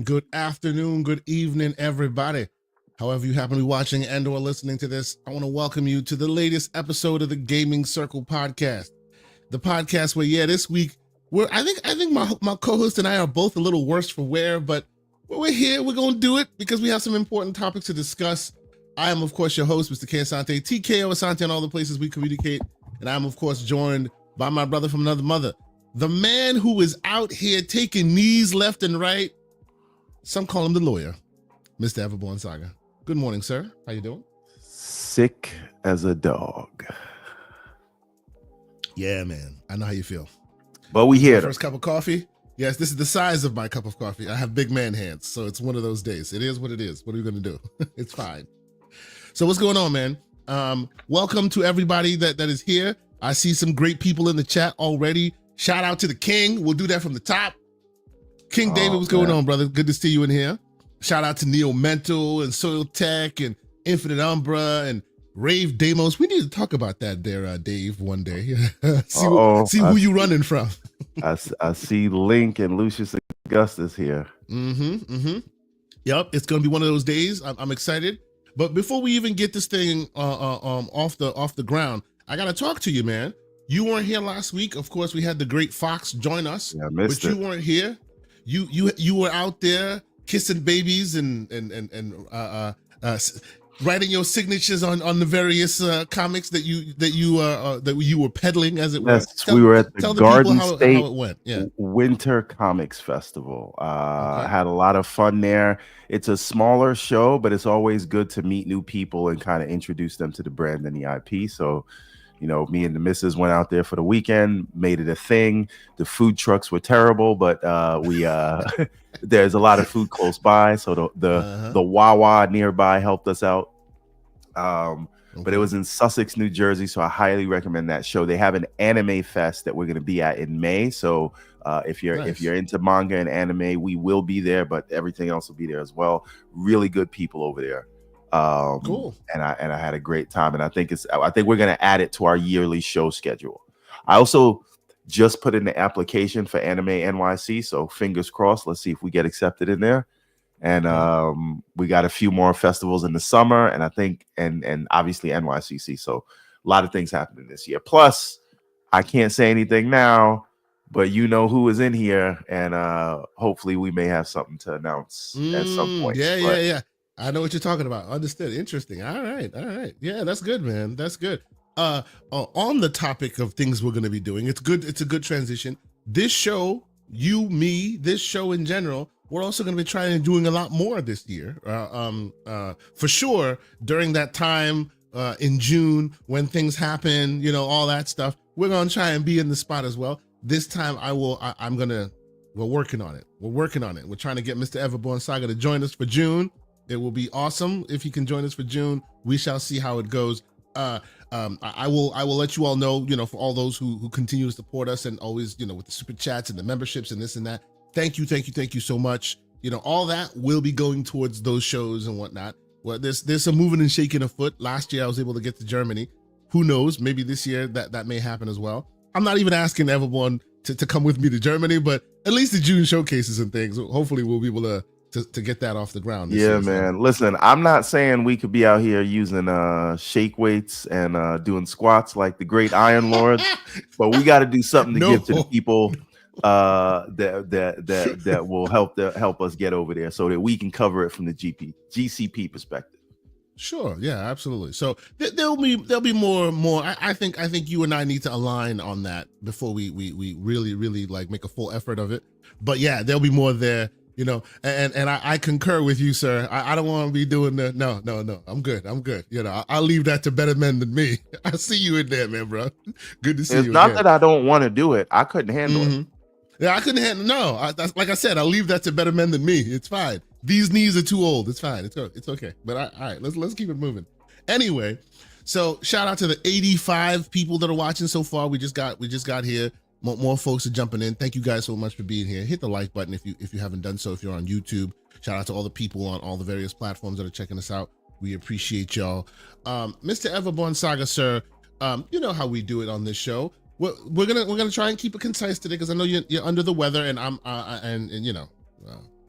morning, good afternoon, good evening, everybody. However you happen to be watching and or listening to this, I want to welcome you to the latest episode of the Gaming Circle podcast. The podcast where, this week, I think my co-host and I are both a little worse for wear, but we're here, we're going to do it because we have some important topics to discuss. I am, of course, your host, Mr. K. Asante, TKO Asante on all the places we communicate. And I'm, of course, joined by my brother from another mother, the man who is out here taking knees left and right. Some call him the lawyer, Mr. Everborn Saga. Good morning, sir. How you doing? Sick as a dog. Yeah, man. I know how you feel. But we here. First cup of coffee. Yes, this is the size of my cup of coffee. I have big man hands, so it's one of those days. It is what it is. What are we going to do? It's fine. So what's going on, man? Welcome to everybody that is here. I see some great people in the chat already. Shout out to the King. We'll do that from the top. King David, what's going on, brother? Good to see you in here. Shout out to Neo Mental and Soil Tech and Infinite Umbra and Rave Demos. We need to talk about that there, Dave, one day. see who you running from. I see Link and Lucius Augustus here. Yep, it's going to be one of those days. I'm excited. But before we even get this thing off the ground, I got to talk to you, man. You weren't here last week. Of course, we had the great Fox join us, but you weren't here. You were out there kissing babies and writing your signatures on the various comics that you were peddling, as it were. Yes, we were at the Garden State how it went. Yeah. Winter Comics Festival. Had a lot of fun there. It's a smaller show, but it's always good to meet new people and kind of introduce them to the brand and the IP. So, me and the missus went out there for the weekend, made it a thing. The food trucks were terrible, but we there's a lot of food close by, so the Wawa nearby helped us out. But it was in Sussex, New Jersey, so I highly recommend that show. They have an anime fest that we're going to be at in May, so if you're into manga and anime, we will be there, but everything else will be there as well. Really good people over there. Cool. And I had a great time, and I think we're going to add it to our yearly show schedule. I also just put in the application for Anime NYC, so fingers crossed. Let's see if we get accepted in there. And we got a few more festivals in the summer, and I think and obviously NYCC. So a lot of things happening this year. Plus, I can't say anything now, but you know who is in here, and hopefully we may have something to announce at some point. Yeah. I know what you're talking about. Understood. Interesting. All right. Yeah, that's good, man. That's good. On the topic of things we're going to be doing, it's good. It's a good transition. This show, this show in general, we're also going to be trying and doing a lot more this year. For sure, during that time in June when things happen, all that stuff, we're going to try and be in the spot as well. This time we're working on it. We're trying to get Mr. Everborn Saga to join us for June. It will be awesome if he can join us for June. We shall see how it goes. I will let you all know, for all those who continue to support us and always, with the super chats and the memberships and this and that. Thank you so much. All that will be going towards those shows and whatnot. Well, there's some moving and shaking afoot. Last year I was able to get to Germany. Who knows? Maybe this year that may happen as well. I'm not even asking Everborn to come with me to Germany, but at least the June showcases and things. Hopefully we'll be able to get that off the ground. Yeah, man. Listen, I'm not saying we could be out here using shake weights and doing squats like the great Iron Lords, but we got to do something to give to the people that will help us get over there so that we can cover it from the GCP perspective. Sure. Yeah, absolutely. So there'll be more. I think you and I need to align on that before we really like make a full effort of it. But yeah, there'll be more there. And I concur with you, sir. I don't want to be doing the no. I'm good. I'll leave that to better men than me. I see you in there, man, bro. Good to see you. It's not that I don't want to do it. I couldn't handle it. Yeah, I couldn't handle. No, like I said, I'll leave that to better men than me. It's fine. These knees are too old. It's fine. It's okay. But all right, let's keep it moving. Anyway, so shout out to the 85 people that are watching so far. We just got here. More folks are jumping in. Thank you guys so much for being here. Hit the like button if you haven't done so. If you're on YouTube, shout out to all the people on all the various platforms that are checking us out. We appreciate y'all. Mr. Everborn Saga, sir. You know how we do it on this show. We're gonna try and keep it concise today because I know you're under the weather, and I'm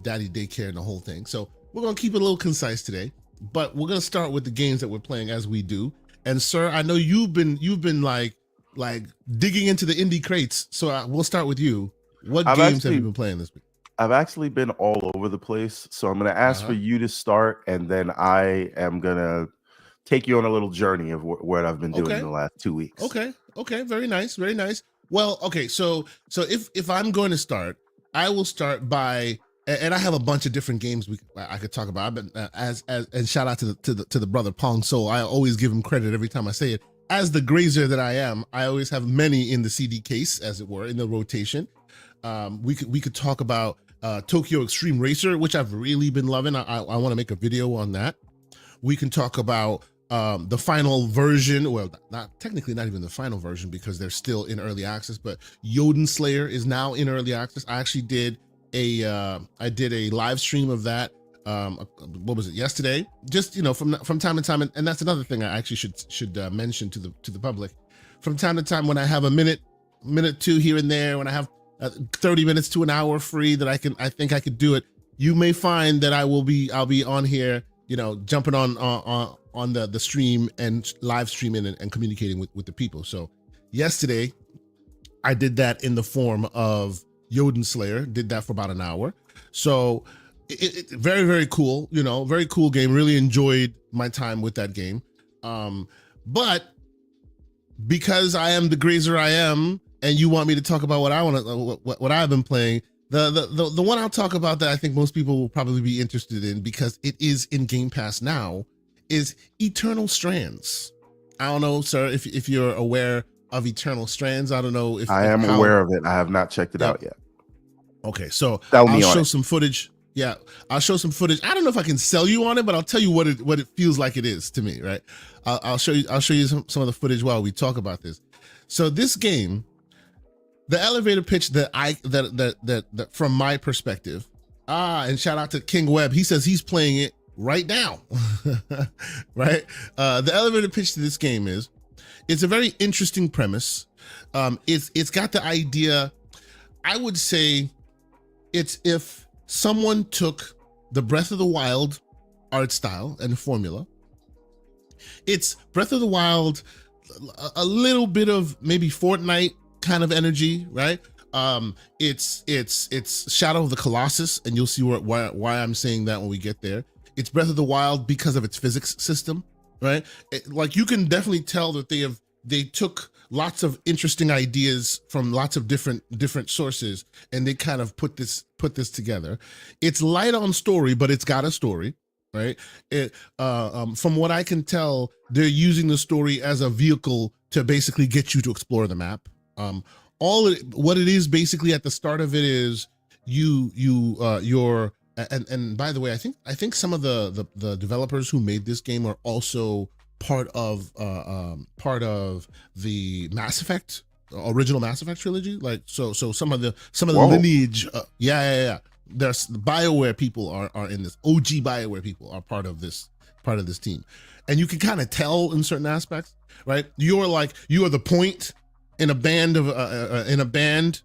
daddy daycare and the whole thing. So we're gonna keep it a little concise today, but we're gonna start with the games that we're playing as we do. And sir, I know you've been like digging into the indie crates, so we'll start with you. What games have you been playing this week? I've actually been all over the place, so I'm going to ask for you to start, and then I am going to take you on a little journey of what I've been doing in the last 2 weeks. Okay, very nice, very nice. Well, okay, so if I'm going to start, I will start by, and I have a bunch of different games I could talk about. I've been and shout out to the brother Pong Soul. I always give him credit every time I say it. As the grazer that I am, I always have many in the CD case, as it were, in the rotation. We could talk about Tokyo Extreme Racer, which I've really been loving. I want to make a video on that. We can talk about the final version. Well, not even the final version because they're still in early access. But Yoden Slayer is now in early access. I actually did a live stream of that. What was it, yesterday? Just from time to time, and that's another thing I actually should mention to the public. From time to time, when I have a minute two here and there, when I have 30 minutes to an hour free that I think I could do it, you may find that I'll be on here, jumping on the stream and live streaming and communicating with the people. So yesterday I did that in the form of Yoden Slayer, did that for about an hour. So it very, very cool, very cool game. Really enjoyed my time with that game. But because I am the grazer I am, and you want me to talk about what I've been playing, the one I'll talk about that I think most people will probably be interested in because it is in Game Pass now is Eternal Strands. I don't know, sir, if you're aware of Eternal Strands. I don't know if I am aware of it. I have not checked it out yet. Okay, so I'll show some footage. Yeah, I'll show some footage. I don't know if I can sell you on it, but I'll tell you what it feels like it is to me, right? I'll show you some of the footage while we talk about this. So this game, the elevator pitch that from my perspective, and shout out to King Webb. He says he's playing it right now, right? The elevator pitch to this game is, it's a very interesting premise. It's got the idea, I would say, it's if someone took the Breath of the Wild art style and formula. It's Breath of the Wild, a little bit of maybe Fortnite kind of energy, right? It's Shadow of the Colossus, and you'll see why I'm saying that when we get there. It's Breath of the Wild because of its physics system, right? Like you can definitely tell that they took lots of interesting ideas from lots of different sources, and they kind of put this together. It's light on story, but it's got a story, right? From what I can tell, they're using the story as a vehicle to basically get you to explore the map. What it is basically at the start of it is you're and by the way, I think some of the developers who made this game are also part of the Mass Effect, original Mass Effect trilogy. Like so some of the lineage. There's the BioWare people are in this. OG BioWare people are part of this team, and you can kind of tell in certain aspects, right? You are the point in a band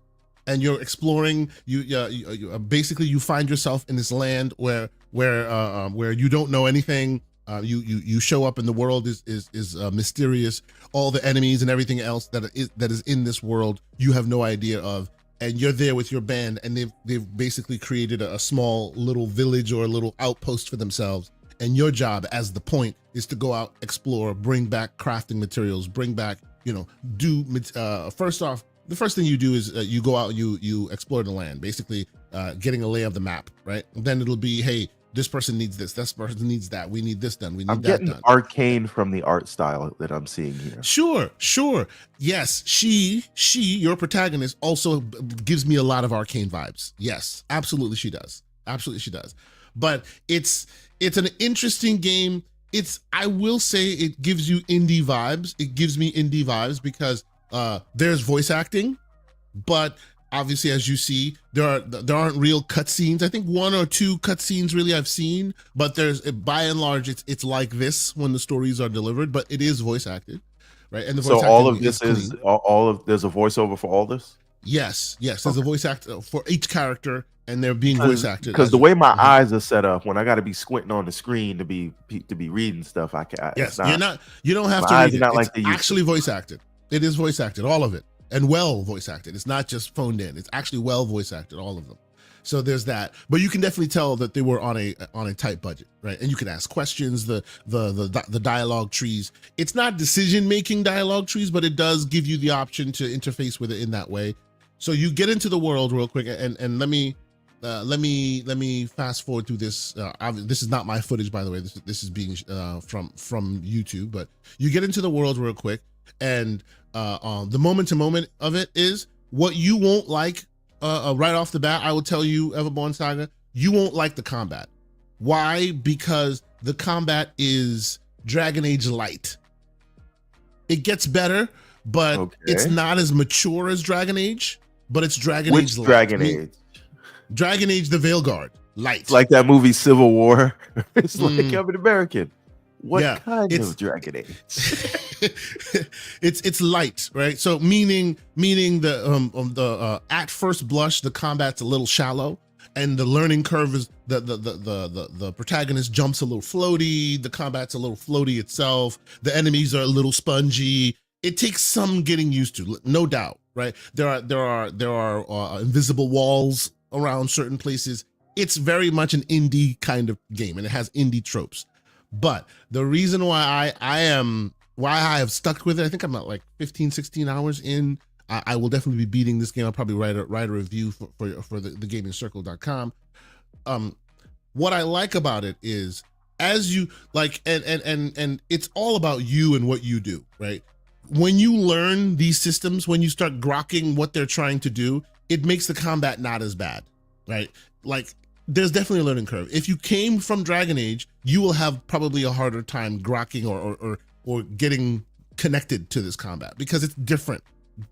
and you're exploring. You basically you find yourself in this land where you don't know anything. You show up and the world is mysterious. All the enemies and everything else that is in this world you have no idea of, and you're there with your band, and they've basically created a small little village or a little outpost for themselves. And your job as the point is to go out, explore, bring back crafting materials, bring back, first off, the first thing you do is you go out, you explore the land, basically getting a lay of the map, right? And then it'll be, hey, this person needs this person needs that, we need this done, we need I'm that getting done. arcane from the art style that I'm seeing here. Sure. Yes, she, your protagonist, also gives me a lot of arcane vibes. Yes, absolutely she does. But it's an interesting game. I will say it gives you indie vibes. It gives me indie vibes because there's voice acting, but obviously, as you see, there aren't real cutscenes. I think one or two cutscenes really I've seen, but by and large, it's like this when the stories are delivered, but it is voice acted, right? And the voice so all acting of this is all of there's a voiceover for all this. Yes, yes. There's a voice actor for each character, and they're being voice acted. Because the way my eyes are set up, when I got to be squinting on the screen to be reading stuff, I can't. Yes, It's not. you don't have My to eyes read are it. not It's like they used actually to. voice acted. It is voice acted, all of it, and well voice acted. It's not just phoned in. It's actually well voice acted, all of them. So there's that. But you can definitely tell that they were on a tight budget, right? And you can ask questions. The dialogue trees. It's not decision making dialogue trees, but it does give you the option to interface with it in that way. So you get into the world real quick, and let me fast forward through this. This is not my footage, by the way. This is being from YouTube. But you get into the world real quick, and the moment to moment of it is what you won't like right off the bat. I will tell you, Everborn Saga, you won't like the combat. Why? Because the combat is Dragon Age light. It gets better, but it's not as mature as Dragon Age. But it's Dragon Age light. Dragon Age? Dragon Age the Veilguard light. It's like that movie Civil War. It's like I'm an American. What kind of Dragon Age? it's light, right? So meaning the at first blush the combat's a little shallow, and the learning curve is the protagonist jumps a little floaty. The combat's a little floaty itself. The enemies are a little spongy. It takes some getting used to, no doubt, right? There are invisible walls around certain places. It's very much an indie kind of game, and it has indie tropes. But the reason why I have stuck with it, I think I'm at like 15, 16 hours in. I will definitely be beating this game. I'll probably write a review for the gamingcircle.com. What I like about it is, as you like, and it's all about you and what you do, right? When you learn these systems, when you start grokking what they're trying to do, it makes the combat not as bad, right? Like, there's definitely a learning curve. If you came from Dragon Age, you will have probably a harder time grokking or getting connected to this combat, because it's different,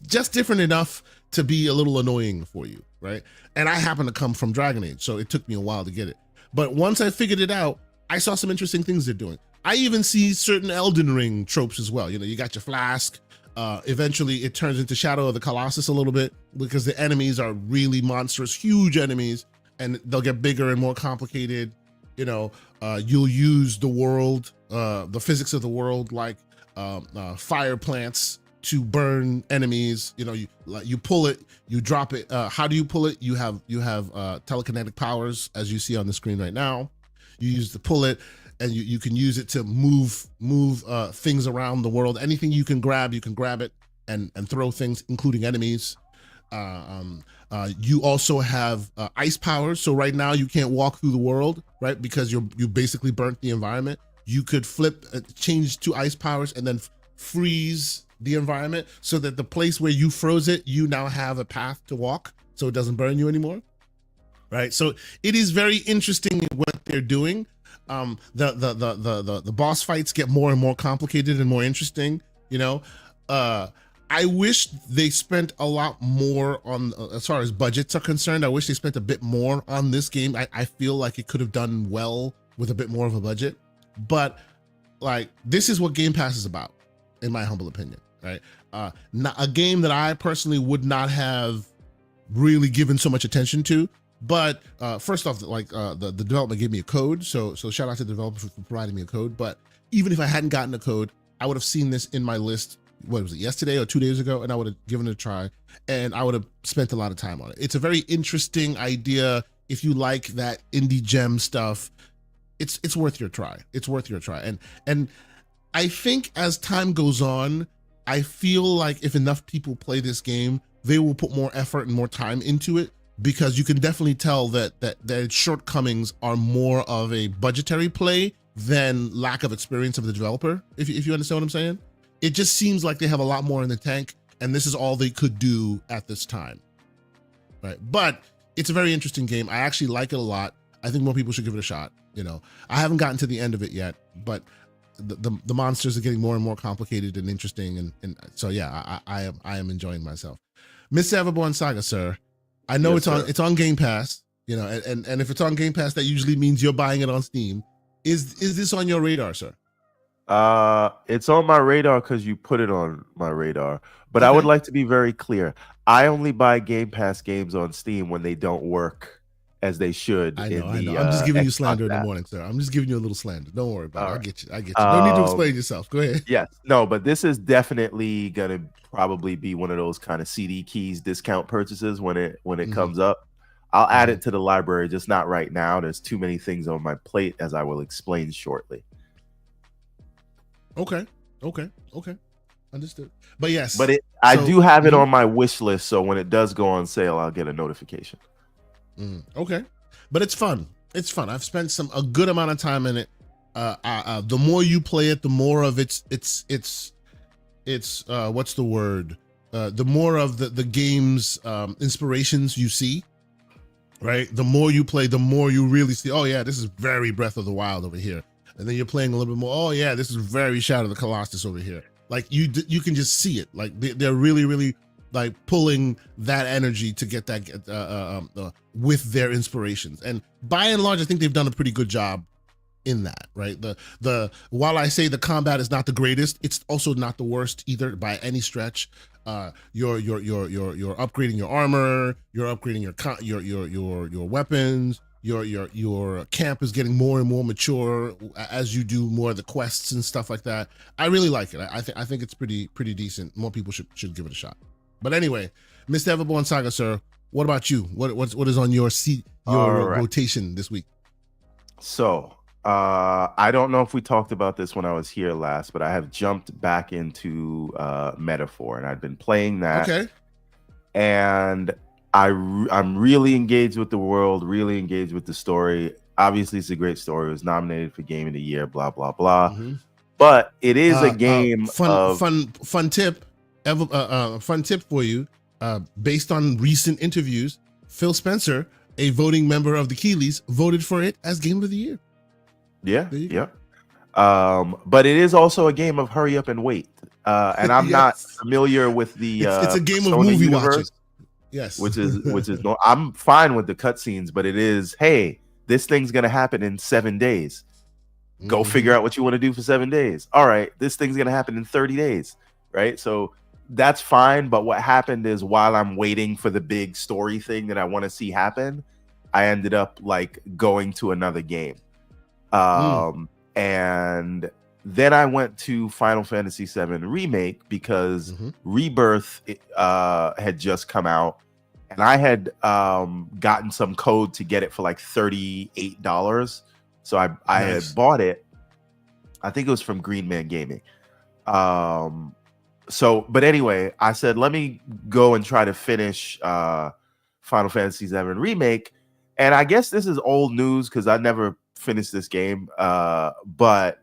just different enough to be a little annoying for you, right? And I happen to come from Dragon Age, so it took me a while to get it. But once I figured it out, I saw some interesting things they're doing. I even see certain Elden Ring tropes as well. You know, you got your flask. Eventually, it turns into Shadow of the Colossus a little bit, because the enemies are really monstrous, huge enemies, and they'll get bigger and more complicated. You know, you'll use the world, the physics of the world, like fire plants to burn enemies. You know, you pull it, you drop it. How do you pull it? You have telekinetic powers, as you see on the screen right now. You use to pull it, and you can use it to move things around the world. Anything you can grab it and throw things, including enemies. You also have ice powers. So right now you can't walk through the world, right? Because you basically burnt the environment. You could change to ice powers and then freeze the environment, so that the place where you froze it, you now have a path to walk, so it doesn't burn you anymore, right? So it is very interesting what they're doing. The boss fights get more and more complicated and more interesting. You know, I wish they spent a lot more on, as far as budgets are concerned. I wish they spent a bit more on this game. I feel like it could have done well with a bit more of a budget. But like, this is what Game Pass is about, in my humble opinion, right? Not a game that I personally would not have really given so much attention to. But first off, like the development gave me a code, so shout out to the developer for providing me a code. But even if I hadn't gotten a code, I would have seen this in my list. What was it, yesterday or 2 days ago? And I would have given it a try, and I would have spent a lot of time on it. It's a very interesting idea. If you like that indie gem stuff, it's worth your try. It's worth your try. And I think as time goes on, I feel like if enough people play this game, they will put more effort and more time into it, because you can definitely tell that its shortcomings are more of a budgetary play than lack of experience of the developer, if you understand what I'm saying. It just seems like they have a lot more in the tank, and this is all they could do at this time, right? But it's a very interesting game. I actually like it a lot. I think more people should give it a shot. You know, I haven't gotten to the end of it yet, but the monsters are getting more and more complicated and interesting, and so yeah, I am enjoying myself. Mr. Everborn Saga, sir, I know it's on Game Pass, you know, and if it's on Game Pass, that usually means you're buying it on Steam. Is this on your radar, sir? It's on my radar because you put it on my radar. But I would Okay. like to be very clear. I only buy Game Pass games on Steam when they don't work as they should I know, in I know. the I'm just giving you Xbox slander in the app. morning, sir. I'm just giving you a little slander. Don't worry about it. All I right. get you. I get you. No need to explain yourself. Go ahead. Yes, no, but this is definitely gonna probably be one of those kind of CD keys discount purchases when it Hmm. comes up. I'll add Hmm. it to the library, just not right now. There's too many things on my plate, as I will explain shortly. Okay. Okay. Okay. Understood. But yes. But I So do have it on my wish list, so when it does go on sale, I'll get a notification. okay. But it's fun. It's fun. I've spent a good amount of time in it. The more you play it, the more of it's what's the word? The more of the game's inspirations you see, right? The more you play, the more you really see, oh yeah, this is very Breath of the Wild over here. And then you're playing a little bit more, oh yeah, this is very Shadow of the Colossus over here. Like you can just see it. Like they're really like pulling that energy to get that with their inspirations. And by and large, I think they've done a pretty good job in that, right? The while I say the combat is not the greatest, it's also not the worst either by any stretch. You're upgrading your armor, you're upgrading your weapons. Your camp is getting more and more mature as you do more of the quests and stuff like that. I really like it. I think it's pretty decent. More people should give it a shot. But anyway, Mr. Everborn Saga, sir, what about you? What is on your All right. rotation this week? So I don't know if we talked about this when I was here last, but I have jumped back into Metaphor, and I've been playing that. Okay. And I'm really engaged with the world, really engaged with the story. Obviously, it's a great story. It was nominated for Game of the Year, blah blah blah. Mm-hmm. But it is a game fun tip. Fun tip for you. Based on recent interviews, Phil Spencer, a voting member of the Keeleys, voted for it as Game of the Year. Yeah, yeah. But it is also a game of hurry up and wait. And I'm yes. not familiar with the it's a game Persona of movie universe, watching. Yes. which is no, I'm fine with the cutscenes, but it is, hey, this thing's gonna happen in 7 days. Go figure out what you want to do for 7 days. All right, this thing's gonna happen in 30 days, right? So that's fine. But what happened is, while I'm waiting for the big story thing that I want to see happen, I ended up like going to another game. And then I went to Final Fantasy VII Remake because Rebirth had just come out, and I had gotten some code to get it for like $38. So I had bought it. I think it was from Green Man Gaming. But anyway, I said, let me go and try to finish Final Fantasy VII Remake. And I guess this is old news because I never finished this game. But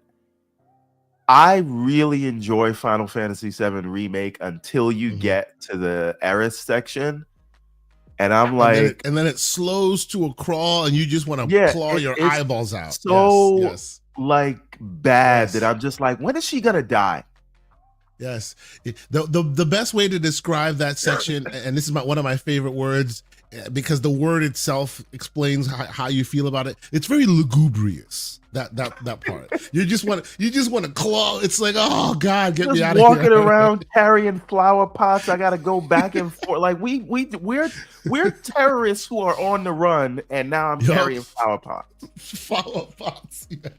I really enjoy Final Fantasy VII Remake until you get to the Eris section. And I'm like... And then it slows to a crawl and you just want to claw your eyeballs out. So like bad that I'm just like, when is she going to die? Yes. The best way to describe that section, and this is one of my favorite words, because the word itself explains how you feel about it. It's very lugubrious. That part. You just want to claw. It's like, oh God, get me out of here. Walking around carrying flower pots. I gotta go back and forth. Like we're terrorists who are on the run, and now I'm carrying flower pots. Flower pots. Yeah.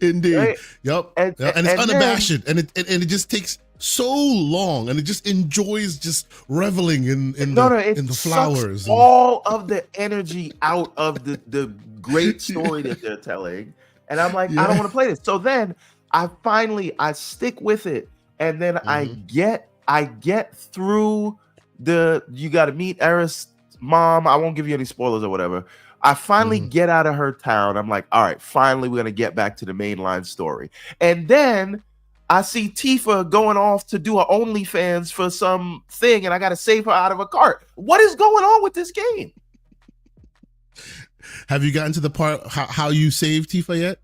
Indeed. Right? Yep. And it's unabashed, and it just takes so long, and it just enjoys just reveling in the flowers. All of the energy out of the great story that they're telling. And I'm like, I don't want to play this. So then I stick with it, and then I get through you got to meet Eris' mom. I won't give you any spoilers or whatever. I finally get out of her town. I'm like, all right, finally we're gonna get back to the mainline story. And then I see Tifa going off to do her OnlyFans for some thing, and I gotta save her out of a cart. What is going on with this game? Have you gotten to the part how you save Tifa yet?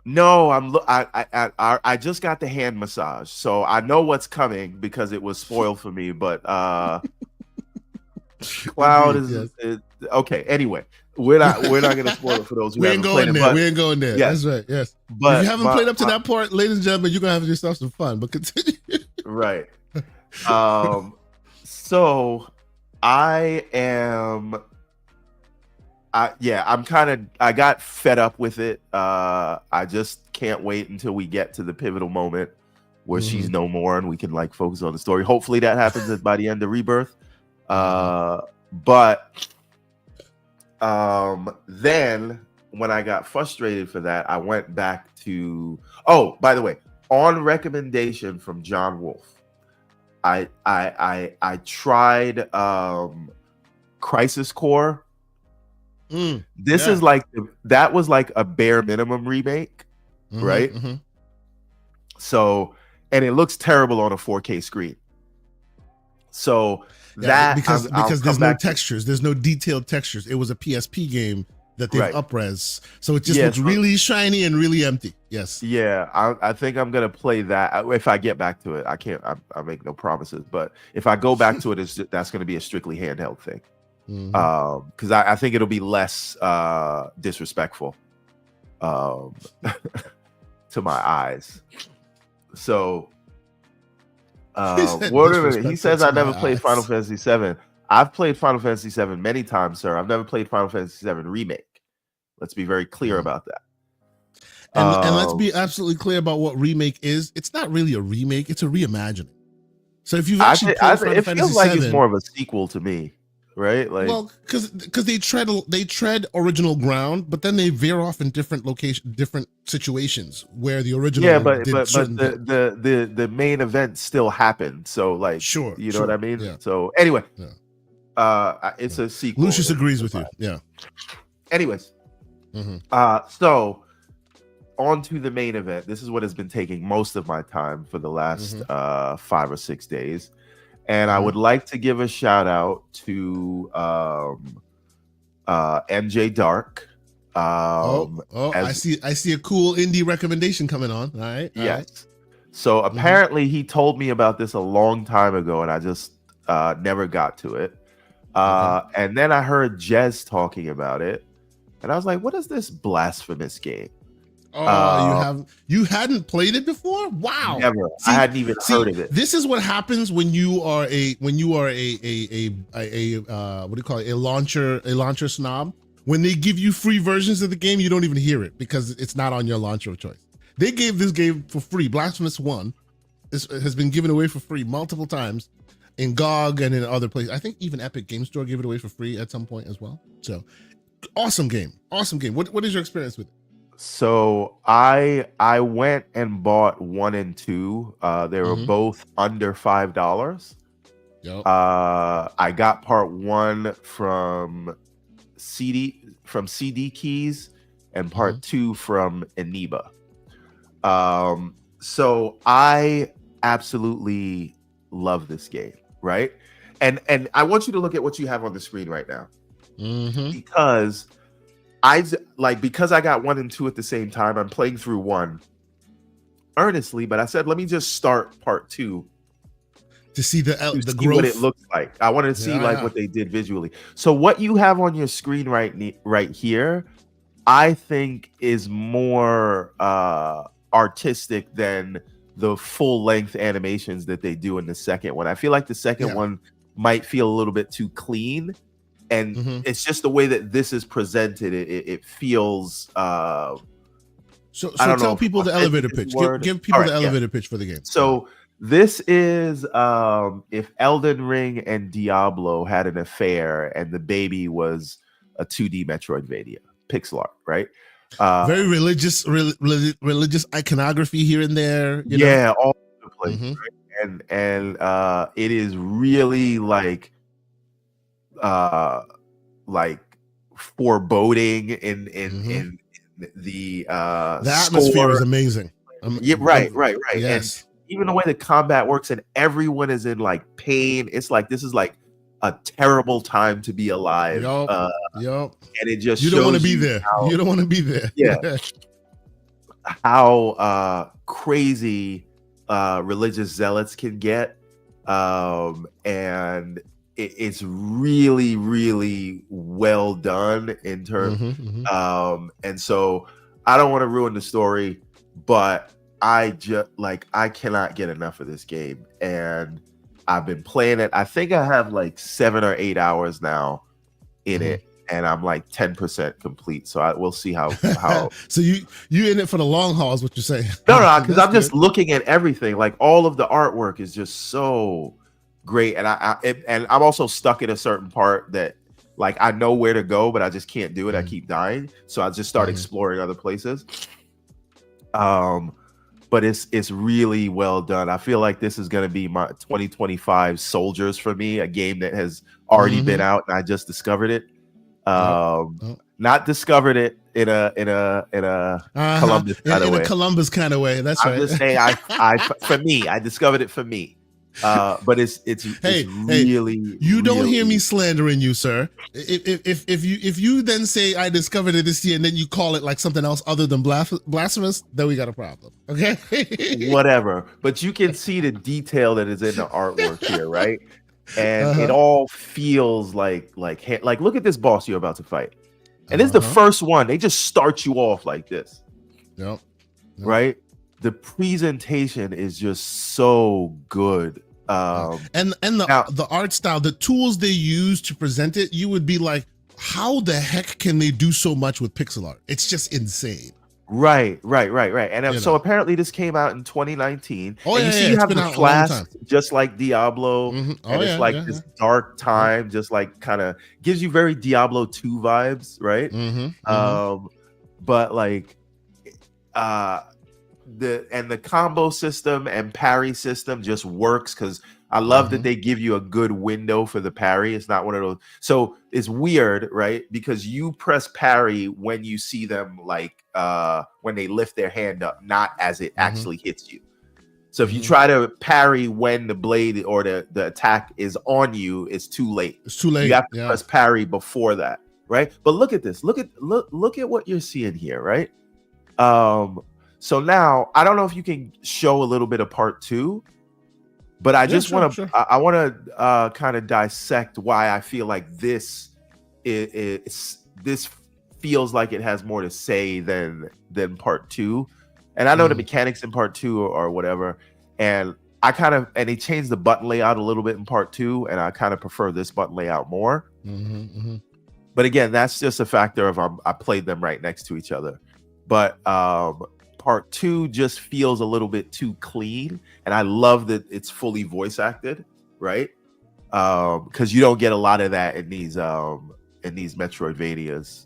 No, I just got the hand massage, so I know what's coming because it was spoiled for me. But Cloud is okay. Anyway, we're not gonna spoil it for those who We ain't haven't played going it. there. But We ain't going there. yes, That's right. Yes. but If you haven't played up to that part, ladies and gentlemen, you're gonna have yourself some fun. But continue. right. So I am. I got fed up with it. I just can't wait until we get to the pivotal moment where she's no more and we can like focus on the story. Hopefully that happens by the end of Rebirth. But then when I got frustrated for that, I went back to, oh, by the way, on recommendation from John Wolfe, I tried Crisis Core. This is like that was like a bare minimum remake, right? So, and it looks terrible on a 4K screen. So that because there's no textures, there's no detailed textures. It was a PSP game that they've up-res, so it just looks really shiny and really empty. Yes. Yeah, I think I'm gonna play that if I get back to it. I can't. I make no promises, but if I go back to it, that's gonna be a strictly handheld thing. Because I think it'll be less disrespectful to my eyes. So he says I never played Final Fantasy VII. I've played Final Fantasy VII many times, sir. I've never played Final Fantasy VII Remake. Let's be very clear about that. And let's be absolutely clear about what remake is. It's not really a remake; it's a reimagining. So if you've actually played Final Fantasy feels like VII, it's more of a sequel to me. Right, like, well, because they tread original ground, but then they veer off in different situations where the original but the main event still happened. So like, you know what I mean. Yeah. So anyway, it's a sequel. Lucius agrees with you. Yeah. Anyways, so on to the main event. This is what has been taking most of my time for the last 5 or 6 days. And I would like to give a shout out to MJ Dark. I see a cool indie recommendation coming on. All right. Yes. So apparently he told me about this a long time ago, and I just never got to it. And then I heard Jez talking about it, and I was like, "What is this Blasphemous game?" You hadn't played it before? Wow. Never. I hadn't even heard of it. This is what happens when you are a what do you call it? A launcher snob. When they give you free versions of the game, you don't even hear it because it's not on your launcher of choice. They gave this game for free. Blasphemous 1 has been given away for free multiple times in GOG and in other places. I think even Epic Game Store gave it away for free at some point as well. So awesome game. What is your experience with it? So I went and bought 1 and 2. They were both under $5. Yep. I got part 1 from CD Keys and part 2 from Eniba. So I absolutely love this game, right? And I want you to look at what you have on the screen right now, because because I got 1 and 2 at the same time. I'm playing through 1 earnestly, but I said, let me just start part 2 to see the see growth, what it looks like. I wanted to see what they did visually. So what you have on your screen right here, I think is more artistic than the full length animations that they do in the second one. I feel like the second one might feel a little bit too clean. And it's just the way that this is presented. It feels. So tell people the elevator pitch. Give people the elevator pitch for the game. So this is if Elden Ring and Diablo had an affair, and the baby was a 2D Metroidvania pixel art, right? Very religious iconography here and there. You know? All over the place, right? And it is really like foreboding in the atmosphere score. is amazing. Right. Yes. And even the way the combat works and everyone is in like pain. It's like this is like a terrible time to be alive. Yup. And it just you don't want to be there. You don't want to be there. Yeah. How crazy religious zealots can get. And it's really, really well done in terms. And so I don't want to ruin the story, but I cannot get enough of this game, and I've been playing it. I think I have like 7 or 8 hours now in it, and I'm like 10% complete. So we'll see how. So you in it for the long haul is what you're saying? No, because I'm just looking at everything. Like all of the artwork is just so great, and I'm also stuck in a certain part that like I know where to go, but I just can't do it. I keep dying, so I just start exploring other places. But it's really well done. I feel like this is going to be my 2025 Soldiers for me, a game that has already been out and I just discovered it. Not discovered it in a Columbus kind of way. In a Columbus kind of way. That's right. I'm just saying, I discovered it for me. But it's really. You don't hear me slandering you, sir. If you then say I discovered it this year and then you call it like something else other than Blasphemous, then we got a problem. Okay. Whatever. But you can see the detail that is in the artwork here, right? And it all feels like look at this boss you're about to fight. And it's the first one. They just start you off like this. Yep. Right? The presentation is just so good. And the art style, the tools they use to present it, you would be like, how the heck can they do so much with pixel art? It's just insane. Right. And so apparently this came out in 2019. Oh, and you see, you have the flash, just like Diablo. And this dark time, just like kind of gives you very Diablo 2 vibes, right? But like the combo system and parry system just works because I love that they give you a good window for the parry. It's not one of those. So it's weird, right? Because you press parry when you see them like when they lift their hand up, not as it actually hits you. So if you try to parry when the blade or the attack is on you, it's too late. It's too late. You have to press parry before that, right? But look at this. Look at what you're seeing here, right? So now I don't know if you can show a little bit of part 2, but I just want to I want to kind of dissect why I feel like this feels like it has more to say than part 2. And I know the mechanics in part 2 or whatever, and they changed the button layout a little bit in part 2, and I kind of prefer this button layout more. But again, that's just a factor of I played them right next to each other. But part 2 just feels a little bit too clean, and I love that it's fully voice acted, right? Because you don't get a lot of that in these Metroidvanias.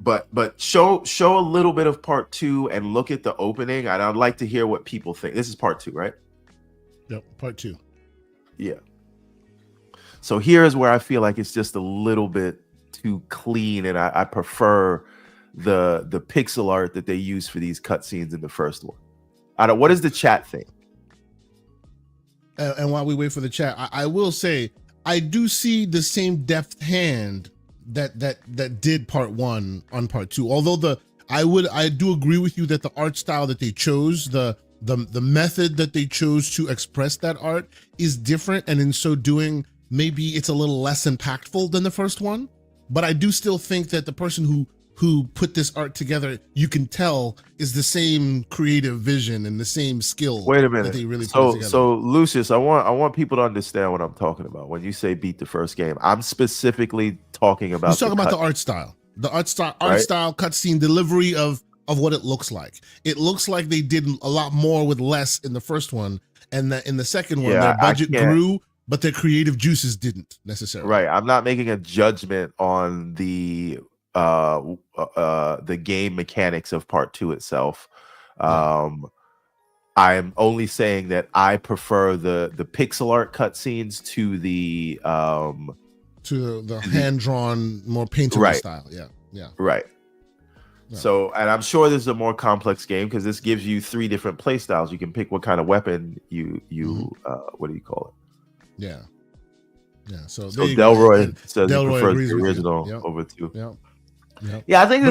But show a little bit of part 2 and look at the opening, and I'd like to hear what people think. This is part 2, right? Yep, part 2. Yeah. So here's where I feel like it's just a little bit too clean, and I prefer the pixel art that they use for these cutscenes in the first one. What does the chat think? And while we wait for the chat, I will say I do see the same deft hand that did part 1 on part 2. Although I do agree with you that the art style that they chose, the method that they chose to express that art is different, and in so doing, maybe it's a little less impactful than the first one. But I do still think that the person who put this art together, you can tell, is the same creative vision and the same skill. Wait a minute. That they really put together. So Lucius, I want people to understand what I'm talking about. When you say beat the first game, I'm specifically talking about. You're talking about the art style, style, cutscene delivery of what it looks like. It looks like they did a lot more with less in the first one, and that in the second one, their budget grew. But their creative juices didn't necessarily. Right. I'm not making a judgment on the game mechanics of part 2 itself. I am only saying that I prefer the pixel art cutscenes to the hand-drawn, more painted style. Yeah. Right. Yeah. So, and I'm sure this is a more complex game because this gives you 3 different play styles. You can pick what kind of weapon you what do you call it? Yeah. So Delroy says he prefers the original over 2. Yeah, I think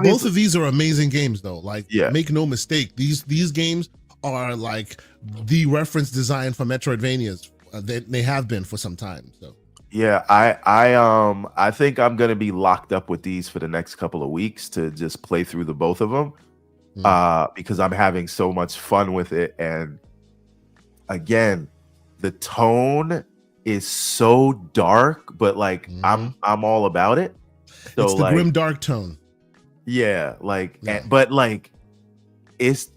both of these are amazing games, though. Like, make no mistake, these games are like the reference design for Metroidvanias. They have been for some time. So yeah, I think I'm gonna be locked up with these for the next couple of weeks to just play through the both of them, because I'm having so much fun with it. And again, the tone is so dark, but like I'm all about it. So it's the like, grim dark tone. yeah, like, but like, it's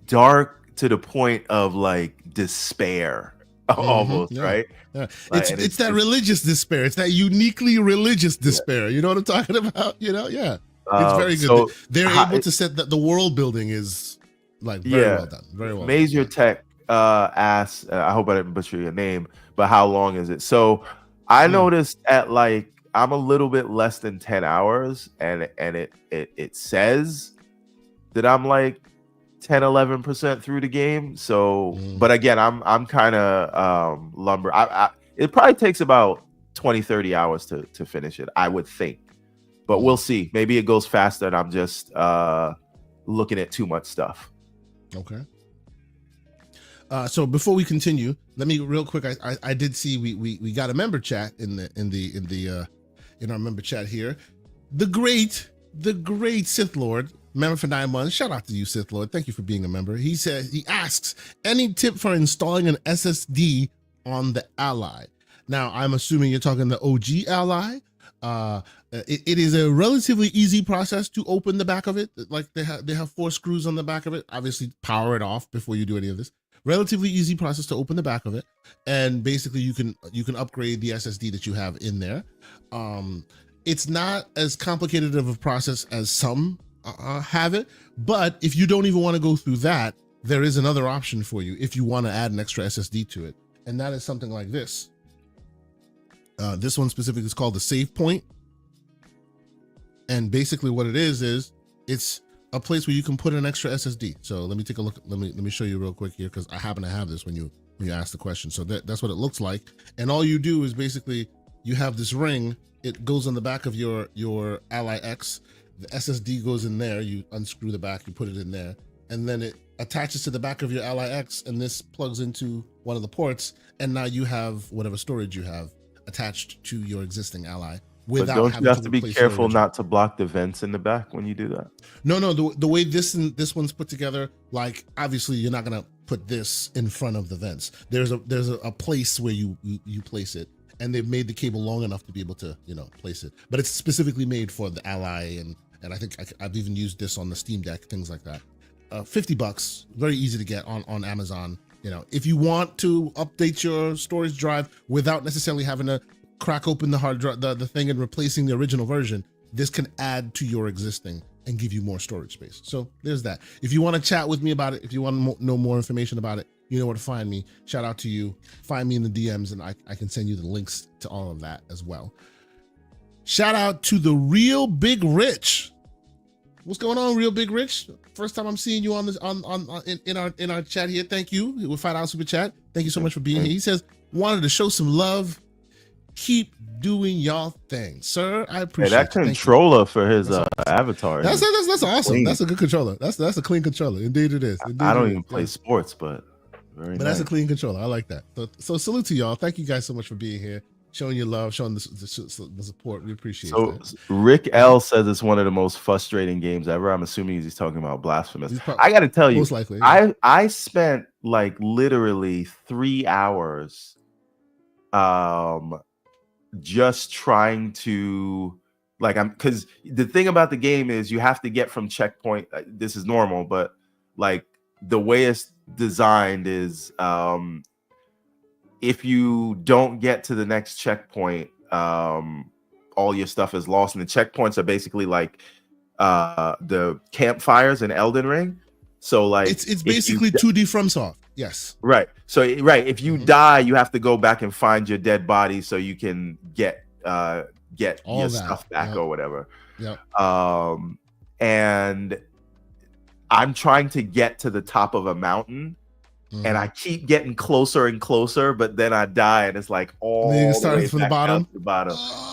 dark to the point of like despair, almost, right? Yeah. It's that religious despair. It's that uniquely religious despair. You know what I'm talking about? Yeah. It's very good. So they're able to set that the world building is like very well done. Very well Major done. Tech asks, I hope I didn't butcher your name, but how long is it? So I noticed at like, I'm a little bit less than 10 hours, and it says that I'm like 10-11% through the game. So but again, I'm kind of lumber. It probably takes about 20-30 hours to finish it, I would think, but we'll see. Maybe it goes faster and I'm just looking at too much stuff. Okay. So before we continue, let me real quick. I did see we got a member chat in our member chat here. The great Sith Lord, member for 9 months. Shout out to you, Sith Lord. Thank you for being a member. He asks, any tip for installing an SSD on the Ally? Now, I'm assuming you're talking the OG Ally. It is a relatively easy process to open the back of it. Like they have 4 screws on the back of it. Obviously, power it off before you do any of this. Relatively easy process to open the back of it, and basically you can upgrade the SSD that you have in there. It's not as complicated of a process as some have it, but if you don't even want to go through that, there is another option for you if you want to add an extra SSD to it, and that is something like this. This one specifically is called the Save Point, and basically what it is it's a place where you can put an extra SSD. So let me take a look. Let me show you real quick here, because I happen to have this when you ask the question. So that's what it looks like. And all you do is basically you have this ring. It goes on the back of your Ally X. The SSD goes in there. You unscrew the back. You put it in there, and then it attaches to the back of your Ally X. And this plugs into one of the ports. And now you have whatever storage you have attached to your existing Ally. But don't you have to be careful not to block the vents in the back when you do that? No, the way this one's put together, like obviously you're not gonna put this in front of the vents. There's a place where you place it, and they've made the cable long enough to be able to place it. But it's specifically made for the Ally, and I think I've even used this on the Steam Deck, things like that. $50, very easy to get on Amazon. If you want to update your storage drive without necessarily having to crack open the hard drive, the thing, and replacing the original version, this can add to your existing and give you more storage space. So there's that. If you want to chat with me about it, if you want to know more information about it, you know where to find me. Shout out to you. Find me in the DMs, and I can send you the links to all of that as well. Shout out to the Real Big Rich. What's going on, Real Big Rich? First time I'm seeing you on this in our chat here. Thank you. With $5 super chat. Thank you so much for being here. He says, wanted to show some love. Keep doing y'all thing, sir. I appreciate that controller for his avatar. That's awesome. Clean. That's a good controller. That's a clean controller. Indeed, it is. Indeed, I don't even play sports, but nice. That's a clean controller. I like that. So salute to y'all. Thank you guys so much for being here, showing your love, showing the support. We appreciate it. So Rick L says it's one of the most frustrating games ever. I'm assuming he's talking about Blasphemous. I got to tell you, most likely, yeah. I spent like literally 3 hours just trying to because the thing about the game is you have to get from checkpoint. This is normal, but like the way it's designed is if you don't get to the next checkpoint, all your stuff is lost. And the checkpoints are basically like the campfires in Elden Ring. So like it's basically 2D FromSoft. Yes. Right. So if you die, you have to go back and find your dead body so you can get your stuff back or whatever. Yeah. And I'm trying to get to the top of a mountain, and I keep getting closer and closer, but then I die, and it's like all the way from the bottom.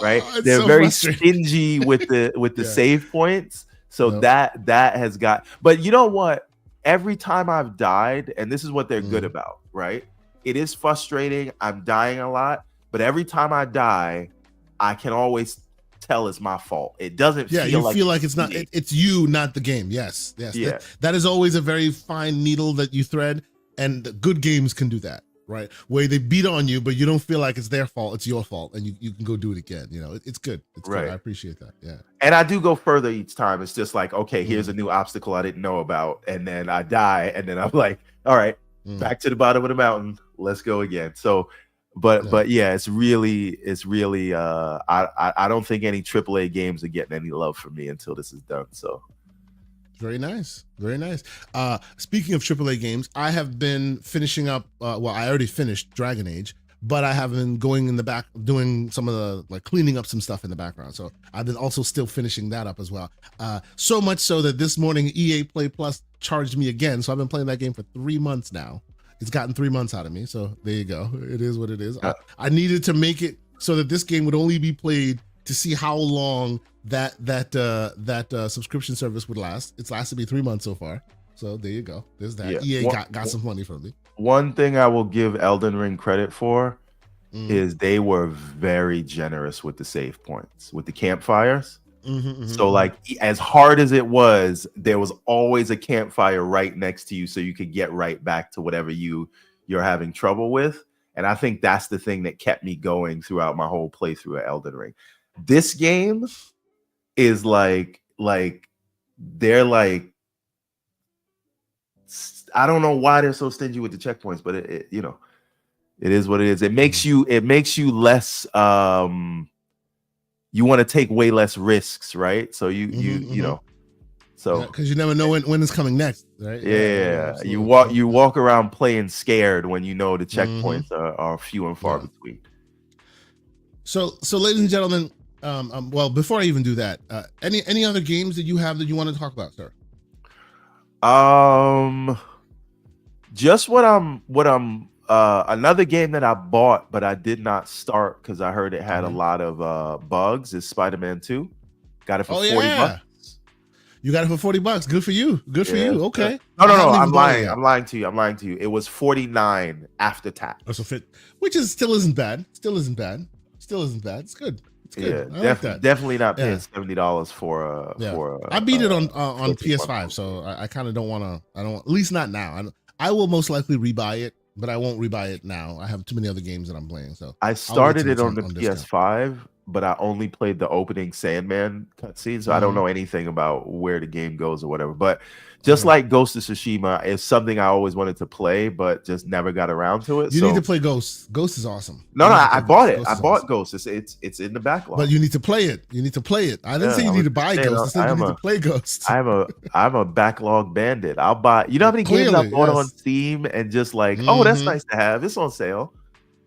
Right? They're so very stingy with the save points. So that has got. But you know what? every time I've died, and this is what they're good about, right? It is frustrating. I'm dying a lot, but every time I die, I can always tell it's my fault. It doesn't Yeah, feel you like feel like it's not. It's you, not the game. Yes, yes. Yeah. That is always a very fine needle that you thread, and the good games can do that, right? Where they beat on you, but you don't feel like it's their fault. It's your fault, and you can go do it again. You know, it's good. It's Right. good. I appreciate that. Yeah. And I do go further each time. It's just like, okay, here's a new obstacle I didn't know about, and then I die, and then I'm like, all right, back to the bottom of the mountain. Let's go again. So, but yeah, it's really I don't think any AAA games are getting any love from me until this is done. So very nice. Very nice. Speaking of AAA games, I have been finishing up well, I already finished Dragon Age, but I have been going in the back doing some of the like cleaning up some stuff in the background. So I've been also still finishing that up as well. So much so that this morning EA Play Plus charged me again. So I've been playing that game for 3 months now. It's gotten 3 months out of me. So there you go. It is what it is. I needed to make it so that this game would only be played to see how long that subscription service would last. It's lasted me 3 months so far. So there you go. There's that. EA got some money from me. One thing I will give Elden Ring credit for is they were very generous with the save points, with the campfires. So like as hard as it was, there was always a campfire right next to you so you could get right back to whatever you're having trouble with. And I think that's the thing that kept me going throughout my whole playthrough of Elden Ring. This game is like they're like, I don't know why they're so stingy with the checkpoints, but it you know, it is what it is. It makes you less you want to take way less risks, right? So you know, so because you never know when it's coming next, right? Yeah, you walk around playing scared when you know the checkpoints are few and far between. So ladies and gentlemen, well, before I even do that, any other games that you have that you want to talk about, sir? Just what I'm another game that I bought but I did not start because I heard it had a lot of bugs is Spider-Man 2. Got it for $40. You got it for $40. Good for you. Good for you. Okay. No. I'm lying. I'm lying to you. It was $49 after tax. Which still isn't bad. Still isn't bad. It's good. It's good. Yeah, definitely not paying $70 for I beat it on PS5, so I kind of don't want to. I don't. At least not now. I will most likely rebuy it, but I won't rebuy it now. I have too many other games that I'm playing. So I started it on the PS5, but I only played the opening Sandman cutscene, so I don't know anything about where the game goes or whatever. But just like Ghost of Tsushima is something I always wanted to play, but just never got around to it. You need to play Ghost. Ghost is awesome. No, I bought it. I bought Ghost. It's in the backlog. But you need to play it. I didn't say you need to buy Ghost. I said you need to play Ghost. I'm a backlog bandit. I'll buy. You know how many games I bought on Steam and just like, oh, that's nice to have. It's on sale.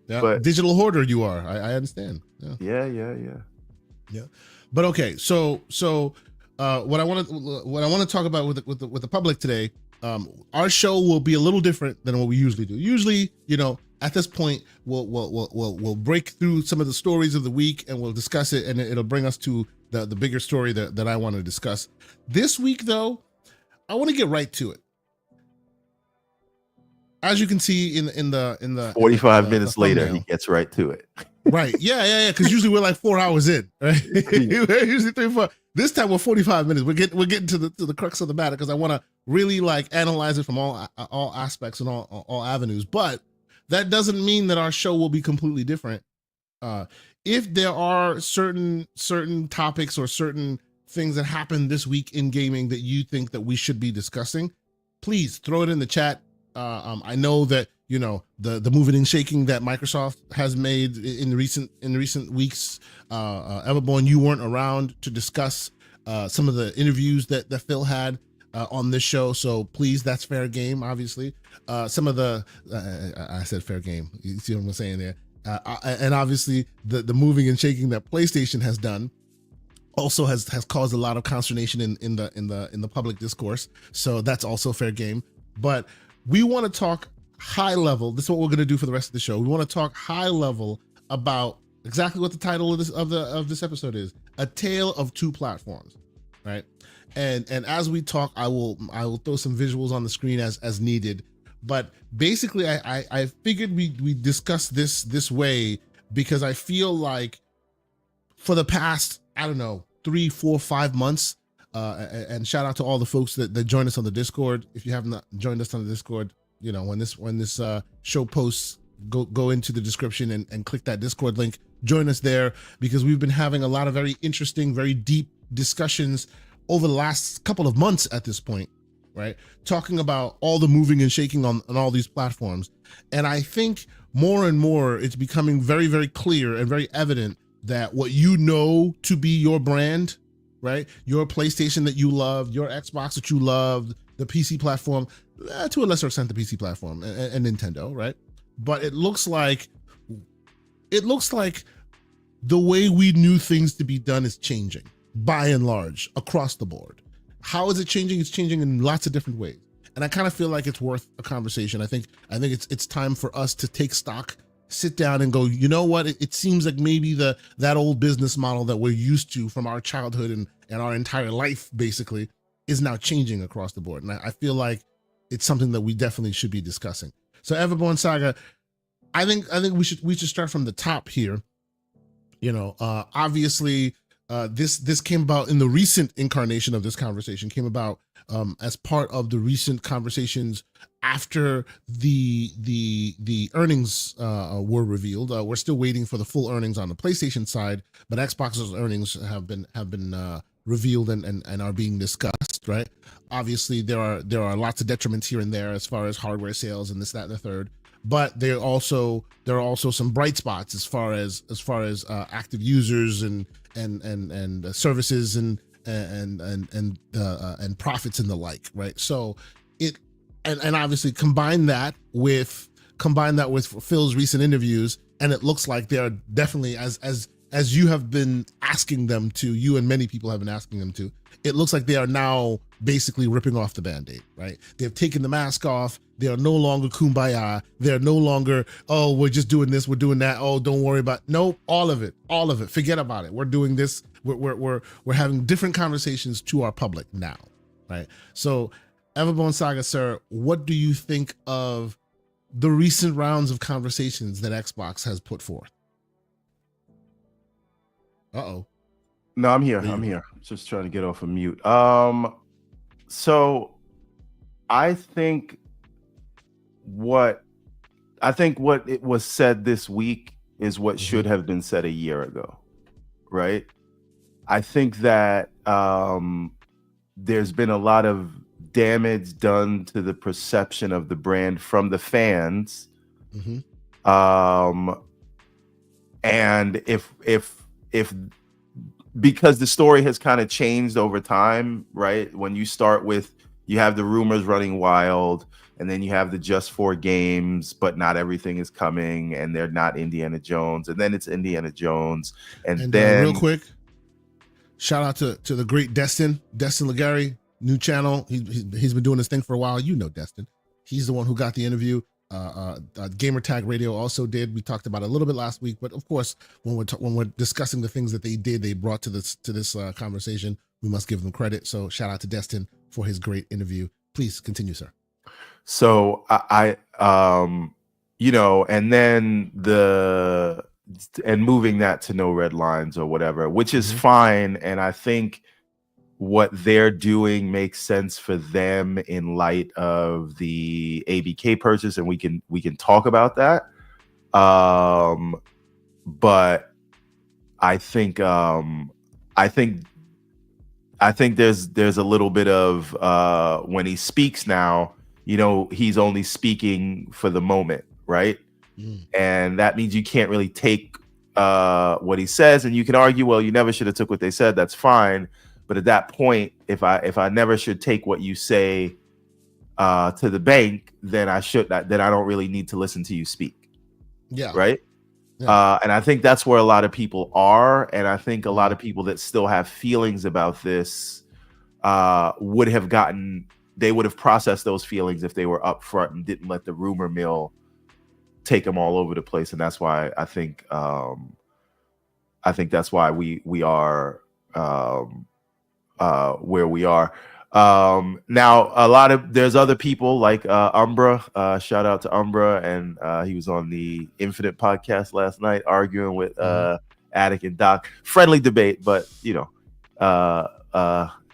Yeah, but digital hoarder you are. I understand. Yeah. But okay, so what I want to talk about with the public today, our show will be a little different than what we usually do. Usually, you know, at this point, we'll break through some of the stories of the week and we'll discuss it, and it'll bring us to the bigger story that I want to discuss. This week, though, I want to get right to it. As you can see in the 45 minutes later, he gets right to it. Right. Yeah. Because usually we're like 4 hours in, right? Usually 3 or 4. This time we're 45 minutes. We're getting to the crux of the matter because I want to really like analyze it from all aspects and all avenues. But that doesn't mean that our show will be completely different. If there are certain topics or certain things that happened this week in gaming that you think that we should be discussing, please throw it in the chat. I know that, you know, the moving and shaking that Microsoft has made in recent weeks. Everborn, you weren't around to discuss some of the interviews that Phil had on this show, so please, that's fair game. Obviously, some of the I said fair game. You see what I'm saying there? And obviously, the moving and shaking that PlayStation has done also has caused a lot of consternation in the public discourse. So that's also fair game. But we want to talk high level. This is what we're going to do for the rest of the show. We want to talk high level about exactly what the title of this episode is: A Tale of Two Platforms. right? And as we talk, I will throw some visuals on the screen as needed. But basically, I figured we discuss this way because I feel like for the past, I don't know, 3, 4, 5 months, and shout out to all the folks that join us on the Discord. If you have not joined us on the Discord, you know, when this show posts, go into the description and click that Discord link. Join us there because we've been having a lot of very interesting, very deep discussions over the last couple of months at this point, right? Talking about all the moving and shaking on all these platforms. And I think more and more it's becoming very, very clear and very evident that what you know to be your brand, right? Your PlayStation that you loved, your Xbox that you loved, the PC platform, to a lesser extent the PC platform and Nintendo, right? But it looks like the way we knew things to be done is changing by and large across the board. How is it changing? It's changing in lots of different ways. And I kind of feel like it's worth a conversation. I think it's time for us to take stock, sit down and go, you know what? It seems like maybe that old business model that we're used to from our childhood and our entire life basically is now changing across the board. And I feel like it's something that we definitely should be discussing. So Everborn Saga, I think we should start from the top here. You know, obviously, this came about in the recent incarnation of this conversation, came about as part of the recent conversations after the earnings were revealed. We're still waiting for the full earnings on the PlayStation side, but Xbox's earnings have been revealed and are being discussed. Right? Obviously, there are lots of detriments here and there as far as hardware sales and this, that, and the third. But there are also some bright spots as far as active users and services and profits and the like, right? So it and obviously combine that with Phil's recent interviews, and it looks like they are definitely as you have been asking them to, you and many people have been asking them to. It looks like they are now basically ripping off the Band-Aid, right? They've taken the mask off. They are no longer kumbaya. They're no longer, oh, we're just doing this, we're doing that. Oh, don't worry about, nope, all of it. Forget about it. We're doing this. We're having different conversations to our public now, right? So, Everborn Saga, sir, what do you think of the recent rounds of conversations that Xbox has put forth? Uh-oh. No, I'm here. Just trying to get off of mute. So I think what it was said this week is what should have been said a year ago, right? I think that there's been a lot of damage done to the perception of the brand from the fans. And if because the story has kind of changed over time, right? When you start with, you have the rumors running wild, and then you have the just for games, but not everything is coming, and they're not Indiana Jones, and then it's Indiana Jones, and then real quick, shout out to the great Destin Legary, new channel. He's been doing this thing for a while. You know Destin. He's the one who got the interview. Gamertag Radio also did. We talked about it a little bit last week, but of course, when we're discussing the things that they brought to this conversation, we must give them credit. So shout out to Destin for his great interview. Please continue, sir. So I you know, and then moving that to no red lines or whatever, which is fine, and I think what they're doing makes sense for them in light of the ABK purchase, and we can talk about that. But I think there's a little bit of when he speaks now, you know, he's only speaking for the moment, right? And that means you can't really take what he says, and you can argue, well, you never should have took what they said. That's fine. But at that point, if I never should take what you say to the bank, then I don't really need to listen to you speak. Yeah. Right. Yeah. And I think that's where a lot of people are. And I think a lot of people that still have feelings about this would have processed those feelings if they were upfront and didn't let the rumor mill take them all over the place. And that's why I think that's why we are where we are. Now there's other people like Umbra. Shout out to Umbra, and he was on the Infinite podcast last night arguing with Attic and Doc. Friendly debate, but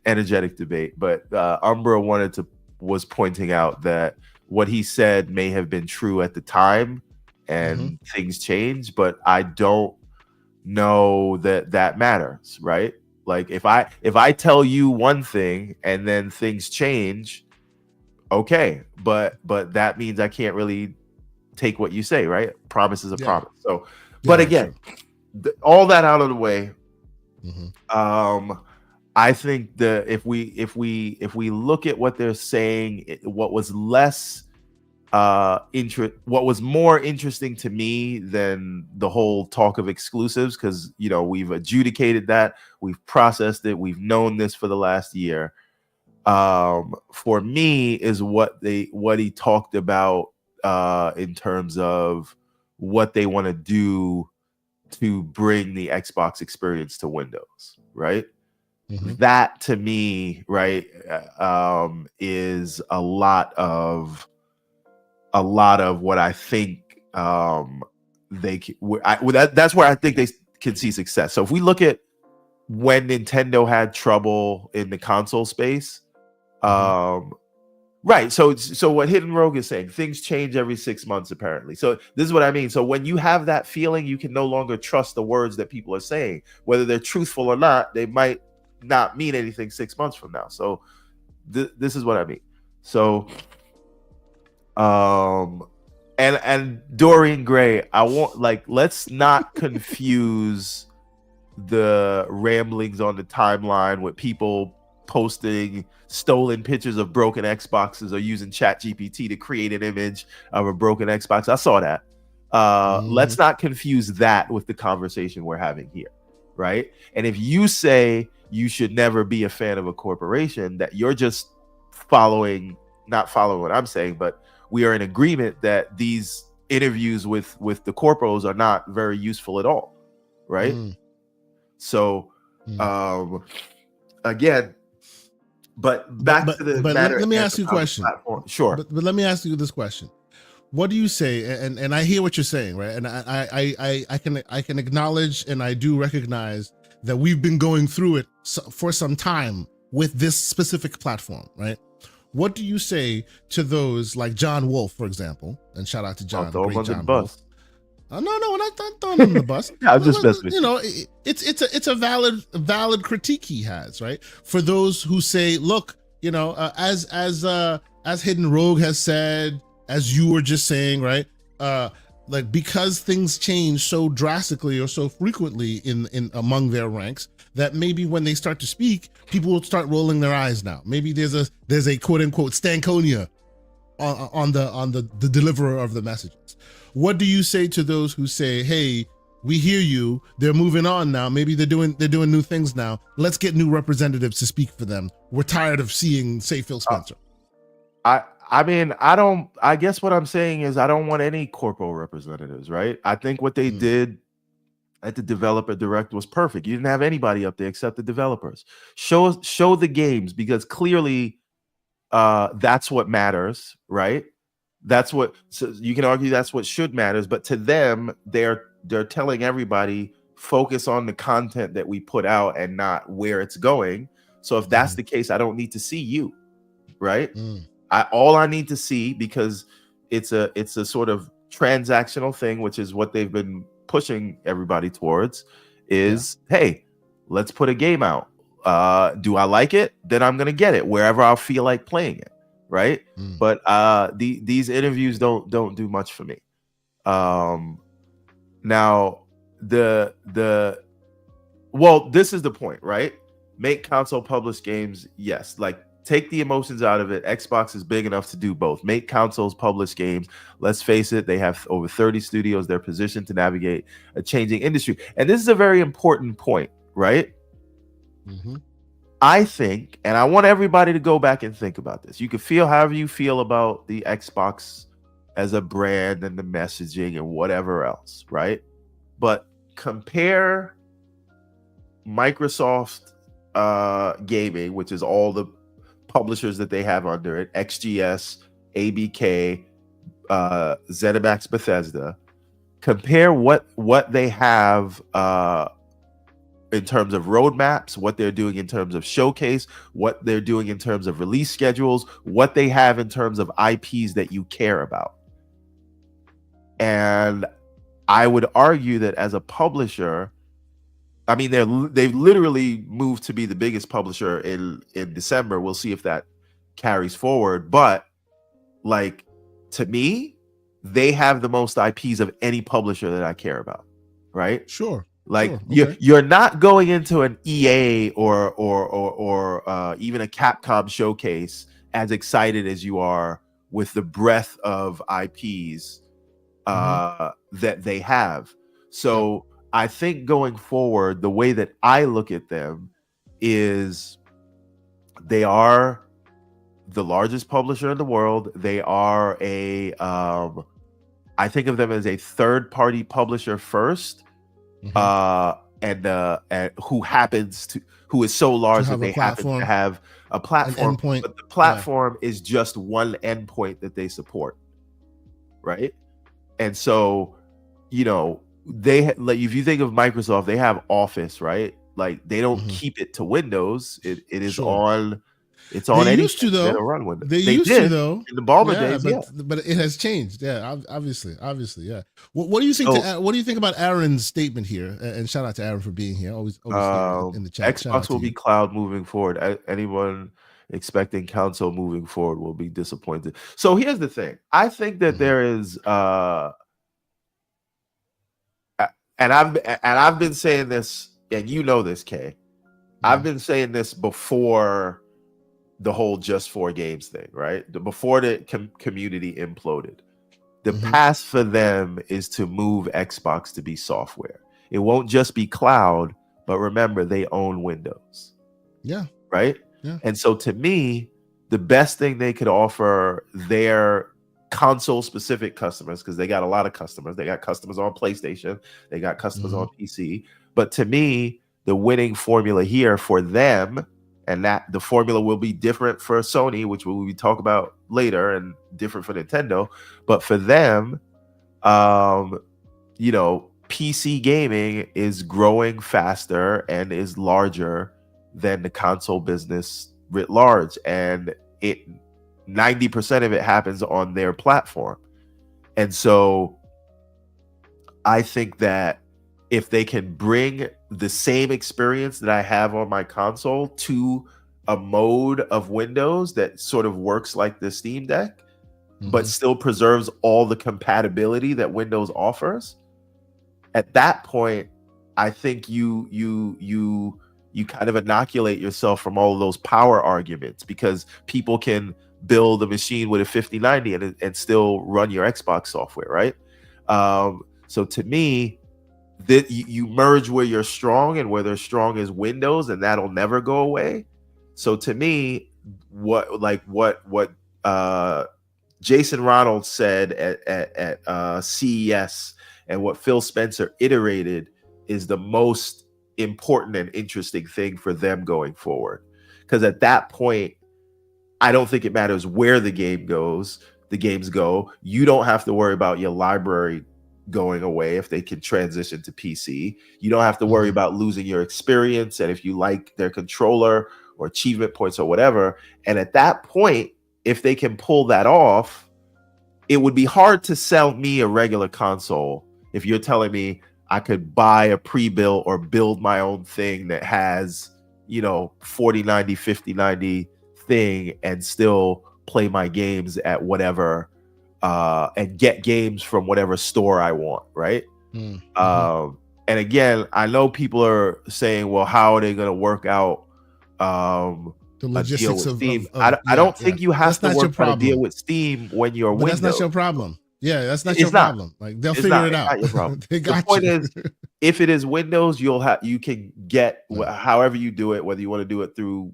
energetic debate. But Umbra was pointing out that what he said may have been true at the time, and things change, but I don't know that matters, right? Like if I tell you one thing and then things change, okay, but that means I can't really take what you say, right? Promise is a promise. So, but again, all that out of the way, I think if we look at what they're saying, what was more interesting to me than the whole talk of exclusives, because we've adjudicated that, we've processed it, we've known this for the last year. For me, is what he talked about in terms of what they want to do to bring the Xbox experience to Windows, right? That to me, right, is a lot of what I think that's where I think they can see success. So if we look at when Nintendo had trouble in the console space, right? So what Hidden Rogue is saying, things change every 6 months apparently. So this is what I mean. So when you have that feeling, you can no longer trust the words that people are saying, whether they're truthful or not. They might not mean anything 6 months from now. So this is what I mean. So and Dorian Gray, let's not confuse the ramblings on the timeline with people posting stolen pictures of broken Xboxes or using ChatGPT to create an image of a broken Xbox. I saw that. Let's not confuse that with the conversation we're having here, right? And if you say you should never be a fan of a corporation, that you're just not following what I'm saying, but we are in agreement that these interviews with the corporals are not very useful at all, right? So again, but back to the matter. Let me ask you a question. Sure. But let me ask you this question. What do you say? And I hear what you're saying, right? And I can acknowledge, and I do recognize that we've been going through it for some time with this specific platform, right? What do you say to those like John Wolfe, for example? And shout out to John, great John Wolfe. No, we're not throwing him on the bus. Yeah, I'm just messing with you. It's a valid critique he has, right? For those who say, look, as Hidden Rogue has said, as you were just saying, right? Like because things change so drastically or so frequently in among their ranks, that maybe when they start to speak, people will start rolling their eyes now. Maybe there's a quote unquote Stankonia on the deliverer of the messages. What do you say to those who say, hey, we hear you, they're moving on now, maybe they're doing new things now, let's get new representatives to speak for them, we're tired of seeing, say, Phil Spencer? I guess what I'm saying is I don't want any corporal representatives, right? I think what they did at the developer direct was perfect. You didn't have anybody up there except the developers. Show the games, because clearly that's what matters, right? So you can argue that's what should matters, but to them, they're telling everybody, focus on the content that we put out and not where it's going. So if that's the case, I don't need to see you, right? All I need to see, because it's a sort of transactional thing, which is what they've been pushing everybody towards, is hey, let's put a game out. Do I like it? Then I'm gonna get it wherever I'll feel like playing it, right? But these interviews don't do much for me. Now this is the point, right? Make console published games, yes, like take the emotions out of it. Xbox is big enough to do both. Make consoles published games. Let's face it, they have over 30 studios. They're positioned to navigate a changing industry. And this is a very important point, right? I think, and I want everybody to go back and think about this. You can feel however you feel about the Xbox as a brand and the messaging and whatever else, right? But compare Microsoft Gaming, which is all the publishers that they have under it, XGS, ABK, ZeniMax, Bethesda. Compare what they have in terms of roadmaps, what they're doing in terms of showcase, what they're doing in terms of release schedules, what they have in terms of IPs that you care about. And I would argue that as a publisher, I mean, they've literally moved to be the biggest publisher in December. We'll see if that carries forward. But like, to me, they have the most IPs of any publisher that I care about, right? Sure. Like, sure. Okay. you're not going into an EA or even a Capcom showcase as excited as you are with the breadth of IPs that they have. So I think going forward, the way that I look at them is they are the largest publisher in the world. They are I think of them as a third-party publisher first, and who is so large that they happen to have a platform, but the platform is just one endpoint that they support, right? And so, you know, they like, if you think of Microsoft, they have Office, right? Like, they don't keep it to Windows. It is on. It's on. They used to, though. Run Windows. They used to, though. In the Balmer days, but it has changed. Yeah, obviously, yeah. What do you think? What do you think about Aaron's statement here? And shout out to Aaron for being here. Always here in the chat. Xbox will be cloud moving forward. Anyone expecting console moving forward will be disappointed. So here's the thing. I think that there is, and I've been saying this, and you know this, Kay. I've been saying this before the whole Just 4 Games thing, right? Before the community imploded. The path for them is to move Xbox to be software. It won't just be cloud, but remember, they own Windows. Yeah. Right? Yeah. And so to me, the best thing they could offer their console-specific customers, because they got a lot of customers. They got customers on PlayStation. They got customers on PC. But to me, the winning formula here for them, and that the formula will be different for Sony, which we will talk about later, and different for Nintendo. But for them, you know, PC gaming is growing faster and is larger than the console business writ large. And 90% of it happens on their platform. And so I think that if they can bring the same experience that I have on my console to a mode of Windows that sort of works like the Steam Deck, but still preserves all the compatibility that Windows offers, at that point, I think you kind of inoculate yourself from all of those power arguments, because people can build a machine with a 5090 and still run your Xbox software, right? So to me, that you merge where you're strong, and where they're strong is Windows, and that'll never go away. So to me, what Jason Ronald said at CES, and what Phil Spencer iterated, is the most important and interesting thing for them going forward. Because at that point, I don't think it matters where the games go. You don't have to worry about your library going away if they can transition to PC. You don't have to worry about losing your experience, and if you like their controller or achievement points or whatever. And at that point, if they can pull that off, it would be hard to sell me a regular console if you're telling me I could buy a pre-built or build my own thing that has, you know, 4090, 5090 thing, and still play my games at whatever, and get games from whatever store I want, right? And again, I know people are saying, well, how are they going to work out the logistics of Steam? I don't think you have to work out a deal with Steam when you're Windows. That's not your problem. Yeah, that's not your problem. Like, they'll figure it out. They got the point you. is, if it is Windows, you can get however you do it, whether you want to do it through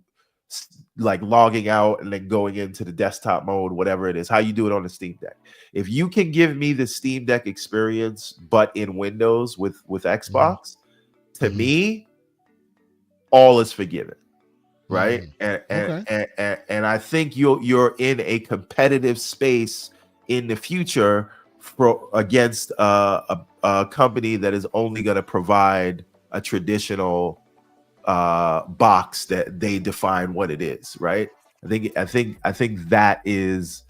like logging out and then going into the desktop mode, whatever it is, how you do it on the Steam Deck. If you can give me the Steam Deck experience, but in Windows with Xbox, to me, all is forgiven. right? Okay. And I think you're in a competitive space in the future against a company that is only going to provide a traditional box that they define what it is, right? I think that is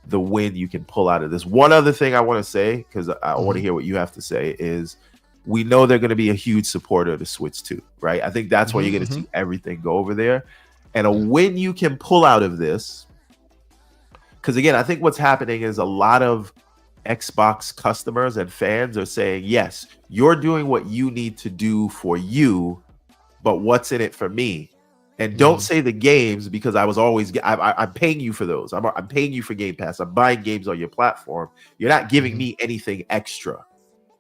the win you can pull out of this. One other thing I want to say, because I want to hear what you have to say, is we know they're going to be a huge supporter of the Switch 2, right? I think that's why you're going to see everything go over there. And a win you can pull out of this, because again, I think what's happening is a lot of Xbox customers and fans are saying, yes, you're doing what you need to do for you, but what's in it for me? And don't say the games, because I'm paying you for those. I'm paying you for Game Pass. I'm buying games on your platform. You're not giving me anything extra.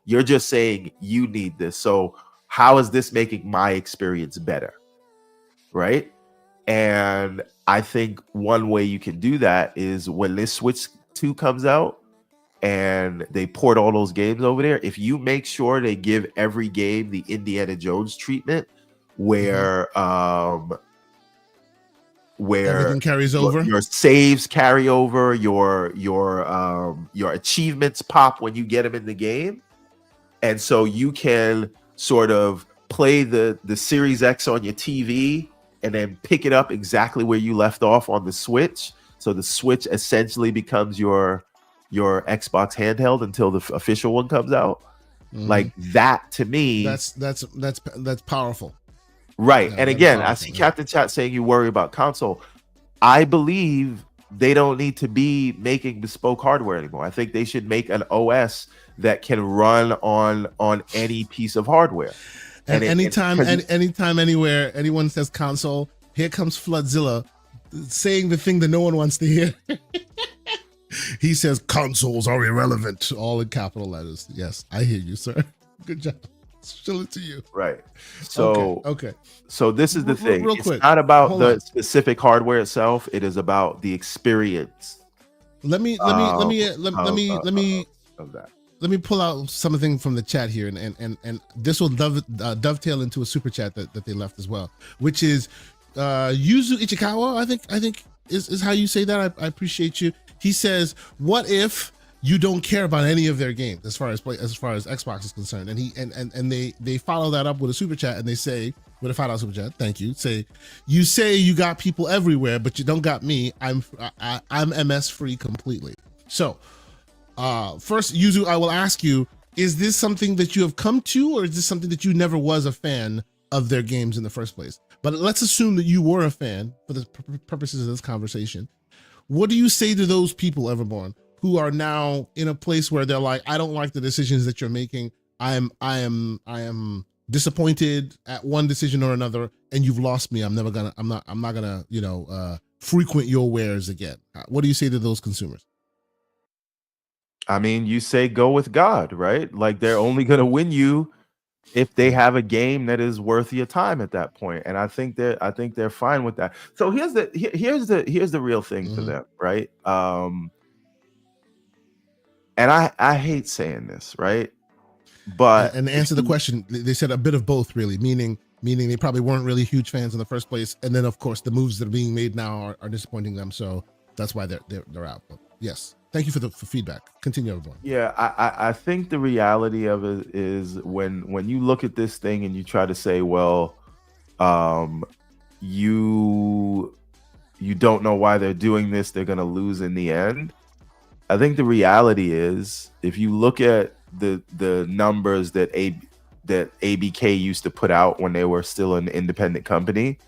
You're just saying you need this. So how is this making my experience better? Right? And I think one way you can do that is when this Switch 2 comes out and they port all those games over there, if you make sure they give every game the Indiana Jones treatment, where everything carries over, your saves carry over, your achievements pop when you get them in the game, and so you can sort of play the Series X on your TV and then pick it up exactly where you left off on the Switch. So the Switch essentially becomes your Xbox handheld until the official one comes out. Like that, to me, that's powerful. Right. Yeah, and again, I see Captain Chat saying you worry about console. I believe they don't need to be making bespoke hardware anymore. I think they should make an OS that can run on any piece of hardware. And anytime, anywhere, anyone says console, here comes Floodzilla saying the thing that no one wants to hear. He says consoles are irrelevant, all in capital letters. Yes, I hear you, sir. Good job. Show it to you. Right. So okay. So this is the thing. Real it's quick. Not about the specific hardware itself. It is about the experience. Let me pull out something from the chat here, and this will dovetail into a super chat that they left as well, which is Yuzu Ichikawa. I think is how you say that. I appreciate you. He says, "What if you don't care about any of their games as far as Xbox is concerned?" And they follow that up with a super chat, and they say, with a $5 super chat, thank you. You say you got people everywhere, but you don't got me. I'm MS free completely. So first, Yuzu, I will ask you, is this something that you have come to, or is this something that you never was a fan of their games in the first place? But let's assume that you were a fan for the purposes of this conversation. What do you say to those people, Everborn, who are now in a place where they're like, I don't like the decisions that you're making. I am disappointed at one decision or another, and you've lost me. I'm not gonna, frequent your wares again. What do you say to those consumers? I mean, you say go with God, right? Like, they're only gonna win you if they have a game that is worth your time at that point. And I think they're fine with that. So here's the real thing for them, right? And I hate saying this, right? But and to answer the question, they said a bit of both, really, meaning they probably weren't really huge fans in the first place, and then of course the moves that are being made now are disappointing them, so that's why they're out. But yes, thank you for feedback. Continue, everyone. Yeah, I think the reality of it is when you look at this thing and you try to say, well, you don't know why they're doing this, they're gonna lose in the end. I think the reality is, if you look at the numbers that ABK used to put out when they were still an independent company,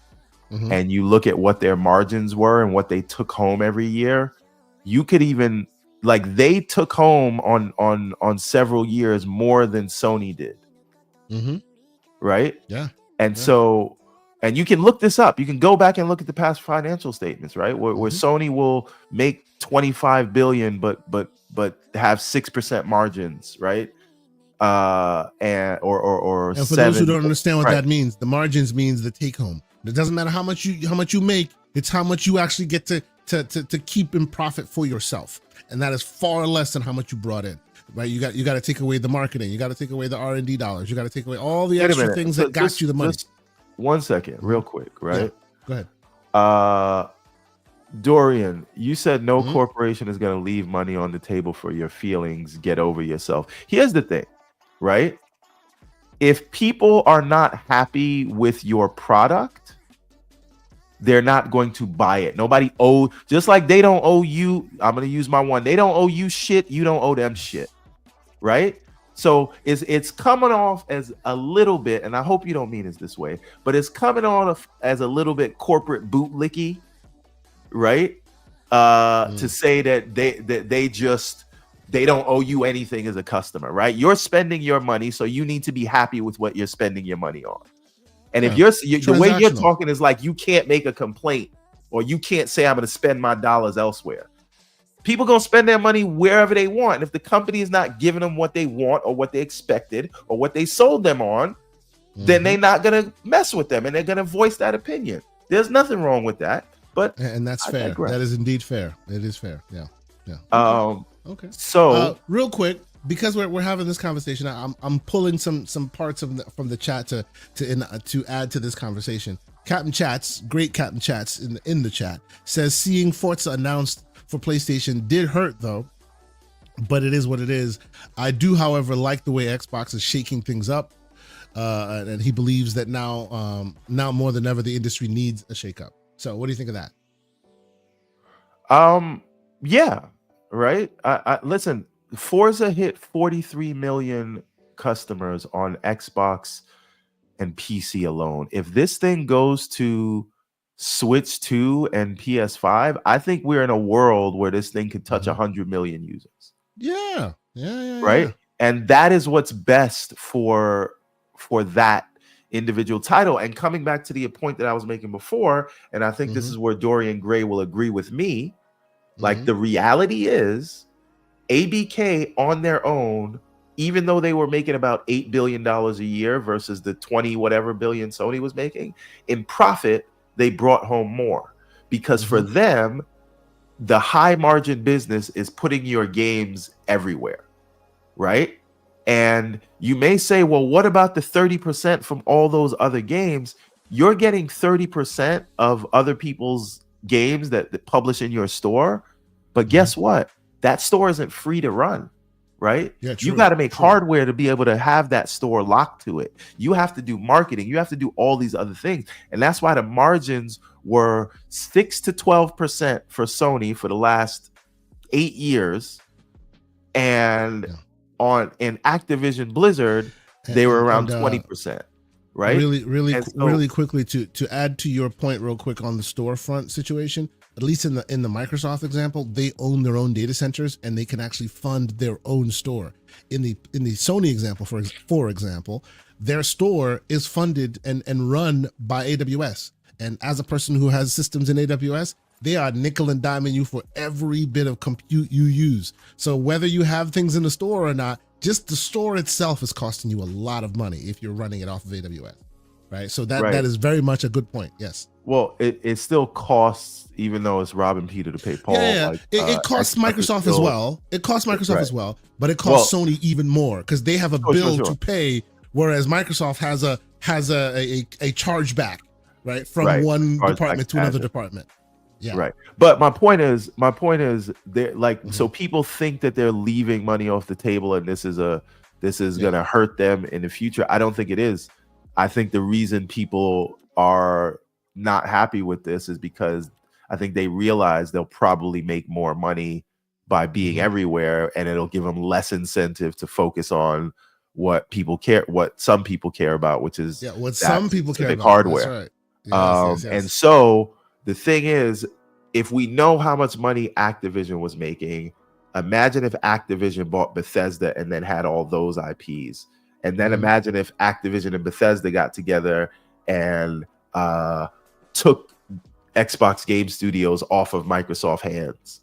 and you look at what their margins were and what they took home every year, you could even, like, they took home on several years more than Sony did. Right? Yeah. And so, and you can look this up. You can go back and look at the past financial statements, right? Where Sony will make 25 billion, but have 6% margins, right? And for 7, those who don't understand what right. that means, the margins means the take home. It doesn't matter how much you make; it's how much you actually get to keep in profit for yourself, and that is far less than how much you brought in. Right? You got to take away the marketing, you got to take away the R&D dollars, you got to take away all the extra things that got you the money. Just 1 second, real quick, right? Yeah. Go ahead. Dorian, you said no Mhm. corporation is going to leave money on the table for your feelings. Get over yourself. Here's the thing, right? If people are not happy with your product, they're not going to buy it. Nobody just like they don't owe you. I'm going to use my one. They don't owe you shit. You don't owe them shit, right? So it's coming off as a little bit, and I hope you don't mean it this way, but it's coming off as a little bit corporate bootlicky, right? To say that they don't owe you anything as a customer, right? You're spending your money, so you need to be happy with what you're spending your money on. And if the way you're talking is like you can't make a complaint or you can't say I'm going to spend my dollars elsewhere. People gonna spend their money wherever they want. And if the company is not giving them what they want or what they expected or what they sold them on, then they're not gonna mess with them and they're gonna voice that opinion. There's nothing wrong with that. But and that's fair. That is indeed fair. It is fair. Yeah. Okay. So real quick, because we're having this conversation, I'm pulling some parts from the chat to add to this conversation. Captain Chats, great Captain Chats in the chat, says seeing Forza announced for PlayStation did hurt though, but it is what it is. I do, however, like the way Xbox is shaking things up, and he believes that now more than ever the industry needs a shakeup. So, what do you think of that? Yeah, right. I listen. Forza hit 43 million customers on Xbox and PC alone. If this thing goes to Switch 2 and PS5, I think we're in a world where this thing could touch 100 million users. Yeah. Right. Yeah. And that is what's best for that individual title. And coming back to the point that I was making before, and I think this is where Dorian Gray will agree with me. Like the reality is ABK on their own, even though they were making about $8 billion a year versus the 20 whatever billion Sony was making in profit, they brought home more because for them, the high margin business is putting your games everywhere, right? And you may say, well, what about the 30% from all those other games? You're getting 30% of other people's games that publish in your store. But guess what? That store isn't free to run, right? Yeah, you got to make hardware to be able to have that store locked to it. You have to do marketing. You have to do all these other things. And that's why the margins were 6 to 12% for Sony for the last 8 years. And in Activision Blizzard, they were around 20%, right? Really quickly to add to your point real quick on the storefront situation. At least in the Microsoft example, they own their own data centers and they can actually fund their own store. In the Sony example, for example, their store is funded and run by AWS. And as a person who has systems in AWS, they are nickel and diming you for every bit of compute you use. So whether you have things in the store or not, just the store itself is costing you a lot of money if you're running it off of AWS, right? So that is very much a good point. Yes. Well, it still costs, even though it's robbing Peter to pay Paul. Yeah. Like, it costs Microsoft as well. It costs Microsoft as well, but it costs Sony even more because they have a bill to pay, whereas Microsoft has a chargeback, right, from one department to another department. Yeah. Right. But my point is they're like so people think that they're leaving money off the table and this is gonna hurt them in the future. I don't think it is. I think the reason people are not happy with this is because I think they realize they'll probably make more money by being everywhere, and it'll give them less incentive to focus on what some people care about, which is what some people care about, hardware. That's right. And so the thing is, if we know how much money Activision was making, imagine if Activision bought Bethesda and then had all those IPs. And then imagine if Activision and Bethesda got together and took Xbox Game Studios off of Microsoft hands.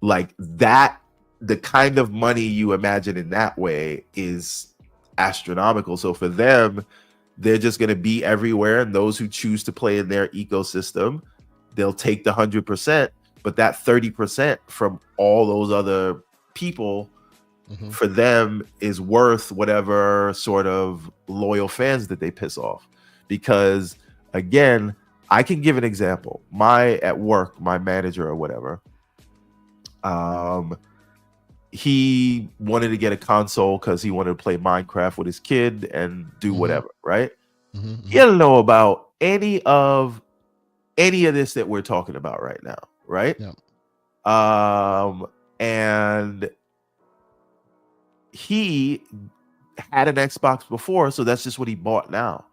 Like that, the kind of money you imagine in that way is astronomical. So for them, they're just going to be everywhere. And those who choose to play in their ecosystem, they'll take the 100%, but that 30% from all those other people for them is worth whatever sort of loyal fans that they piss off. Because again, I can give an example. At work, my manager or whatever, he wanted to get a console because he wanted to play Minecraft with his kid and do whatever, right? He doesn't know about any of this that we're talking about right now, right? And he had an Xbox before, so that's just what he bought now.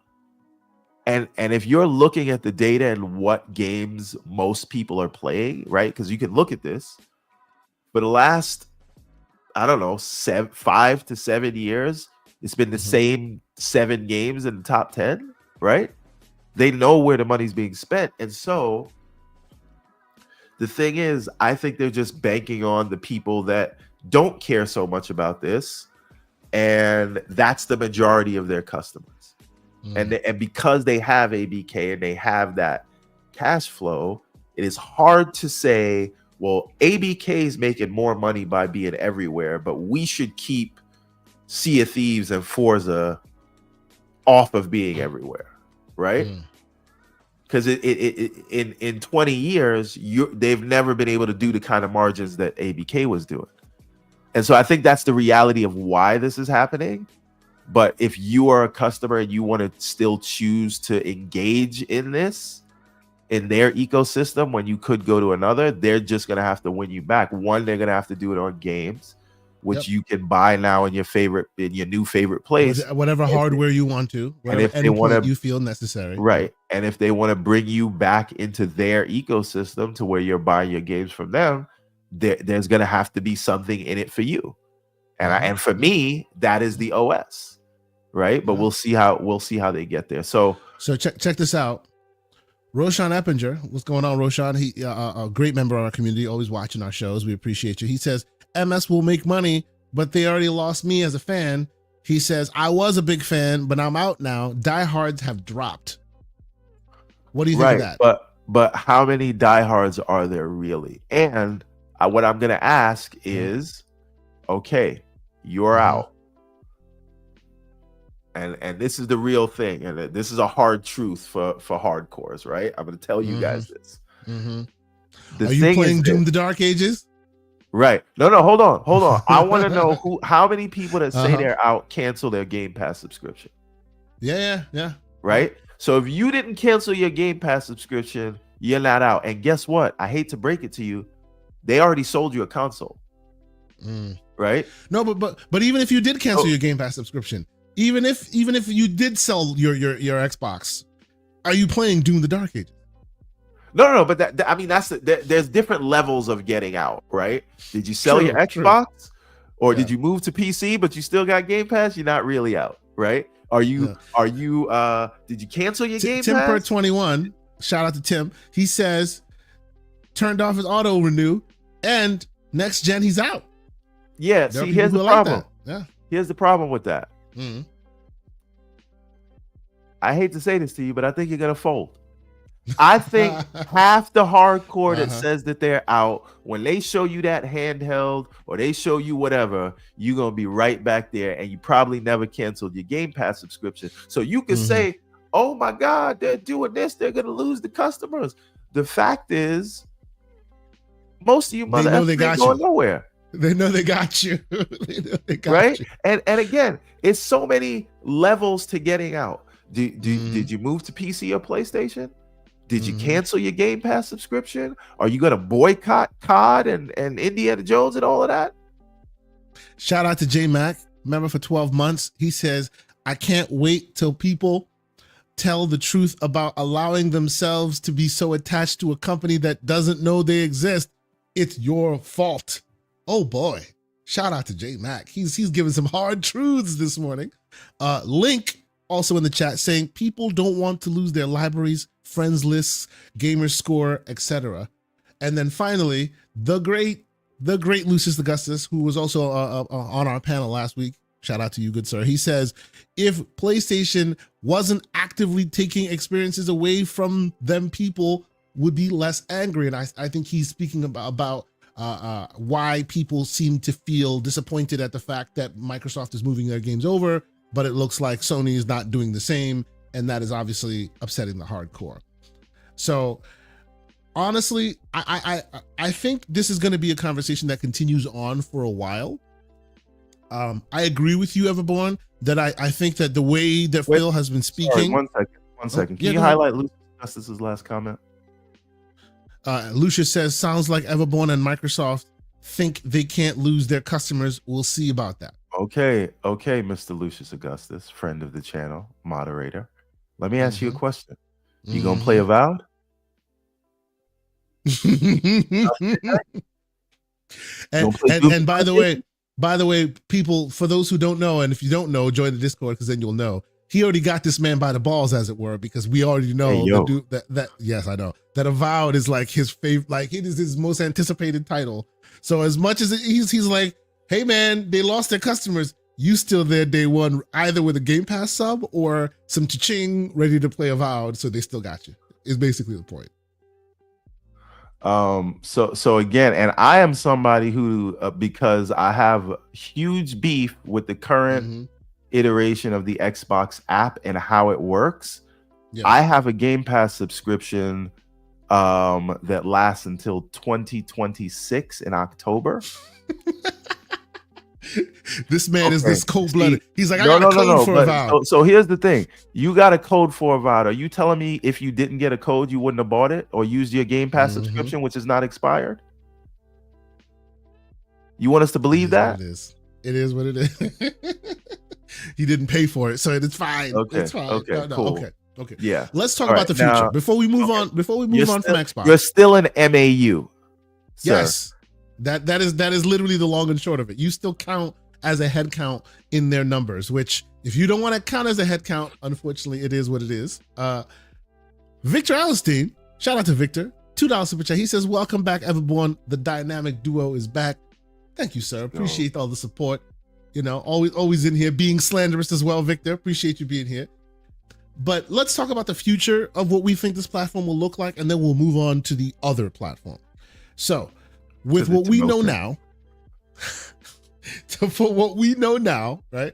And if you're looking at the data and what games most people are playing, right? Because you can look at this for the last, I don't know, 5 to 7 years, it's been the same 7 games in the top 10, right? They know where the money's being spent. And so the thing is, I think they're just banking on the people that don't care so much about this. And that's the majority of their customers. And because they have ABK and they have that cash flow, it is hard to say, well, ABK is making more money by being everywhere, but we should keep Sea of Thieves and Forza off of being everywhere, right? Because in 20 years, they've never been able to do the kind of margins that ABK was doing. And so I think that's the reality of why this is happening. But if you are a customer and you want to still choose to engage in this, in their ecosystem, when you could go to another, they're just going to have to win you back. One, they're going to have to do it on games, which you can buy now in your new favorite place. Whatever hardware you want to, and if they want to, you feel necessary. Right. And if they want to bring you back into their ecosystem to where you're buying your games from them, there's going to have to be something in it for you. And for me, that is the OS, right? But we'll see how they get there. So check this out. Roshan Eppinger, what's going on, Roshan? He a great member of our community, always watching our shows. We appreciate you. He says MS will make money, but they already lost me as a fan. He says I was a big fan, but I'm out now. Diehards have dropped. What do you think of that? But how many diehards are there really? And what I'm going to ask is, okay, you're out. And this is the real thing. And this is a hard truth for hardcores, right? I'm going to tell you guys this. Are you playing Doom the Dark Ages? Right. No, hold on. I want to know how many people that say they're out cancel their Game Pass subscription. Yeah. Right? So if you didn't cancel your Game Pass subscription, you're not out. And guess what? I hate to break it to you. They already sold you a console. Right? No, but even if you did cancel your Game Pass subscription, even if you did sell your Xbox, are you playing Doom the Dark Ages? No, but there's different levels of getting out, right? Did you sell your Xbox, or did you move to PC but you still got Game Pass? You're not really out, right? Did you cancel your Game Pass? Timper21, shout out to Tim. He says turned off his auto renew, and next gen he's out. Yeah, see, here's the problem. Here's the problem with that. I hate to say this to you, but I think you're gonna fold. I think half the hardcore that says that they're out, when they show you that handheld or they show you whatever, you're gonna be right back there, and you probably never canceled your Game Pass subscription. So you can say, "Oh my God, they're doing this; they're gonna lose the customers." The fact is, most of you motherfuckers ain't going nowhere. They know they got you. They got right? you. And again, it's so many levels to getting out. Did you move to PC or PlayStation? Did you cancel your Game Pass subscription? Are you going to boycott COD and Indiana Jones and all of that? Shout out to J Mac, member for 12 months. He says, I can't wait till people tell the truth about allowing themselves to be so attached to a company that doesn't know they exist. It's your fault. Oh boy. Shout out to J Mac. He's giving some hard truths this morning. Link also in the chat saying people don't want to lose their libraries, friends lists, gamer score, etc. And then finally, the great Lucius Augustus, who was also on our panel last week. Shout out to you, good sir. He says, if PlayStation wasn't actively taking experiences away from them, people would be less angry. And I think he's speaking about why people seem to feel disappointed at the fact that Microsoft is moving their games over, but it looks like Sony is not doing the same, and that is obviously upsetting the hardcore. So honestly, I think this is going to be a conversation that continues on for a while. I agree with you, Everborn, that I think that the way that Phil has been speaking. Sorry, one second. Can you go ahead. highlight Lucius Justice's last comment? Lucius says, sounds like Everborn and Microsoft think they can't lose their customers. We'll see about that. Okay, Mr. Lucius Augustus, friend of the channel, moderator. Let me ask you a question. You gonna play Avowed? and by the way, people, for those who don't know, and if you don't know, join the Discord because then you'll know. He already got this man by the balls, as it were, because we already know that yes, I know that Avowed is like his favorite, like it is his most anticipated title. So as much as he's like, hey man, they lost their customers, you still there day one, either with a Game Pass sub or some cha-ching ready to play Avowed, so they still got you. Is basically the point. So again, and I am somebody who because I have huge beef with the current iteration of the Xbox app and how it works. Yes. I have a Game Pass subscription that lasts until 2026 in October. This man is this cold-blooded. He's like, I got a code for Avowed. So here's the thing. You got a code for Avowed. Are you telling me if you didn't get a code, you wouldn't have bought it or used your Game Pass subscription, which is not expired? You want us to believe that? It is what it is. He didn't pay for it, so it's fine. Okay. It's fine. Okay. No, cool. Okay. Yeah. Let's talk about the future now, before we move on. Before we move on from Xbox, you're still an MAU. Sir. Yes. That is literally the long and short of it. You still count as a head count in their numbers, which if you don't want to count as a head count, unfortunately, it is what it is. Victor Allenstein, shout out to Victor, $2 super chat. He says, welcome back, Everborn. The dynamic duo is back. Thank you, sir. Appreciate all the support. You know, always in here being slanderous as well, Victor. Appreciate you being here. But let's talk about the future of what we think this platform will look like, and then we'll move on to the other platform. So, with what we know now, for what we know now, right?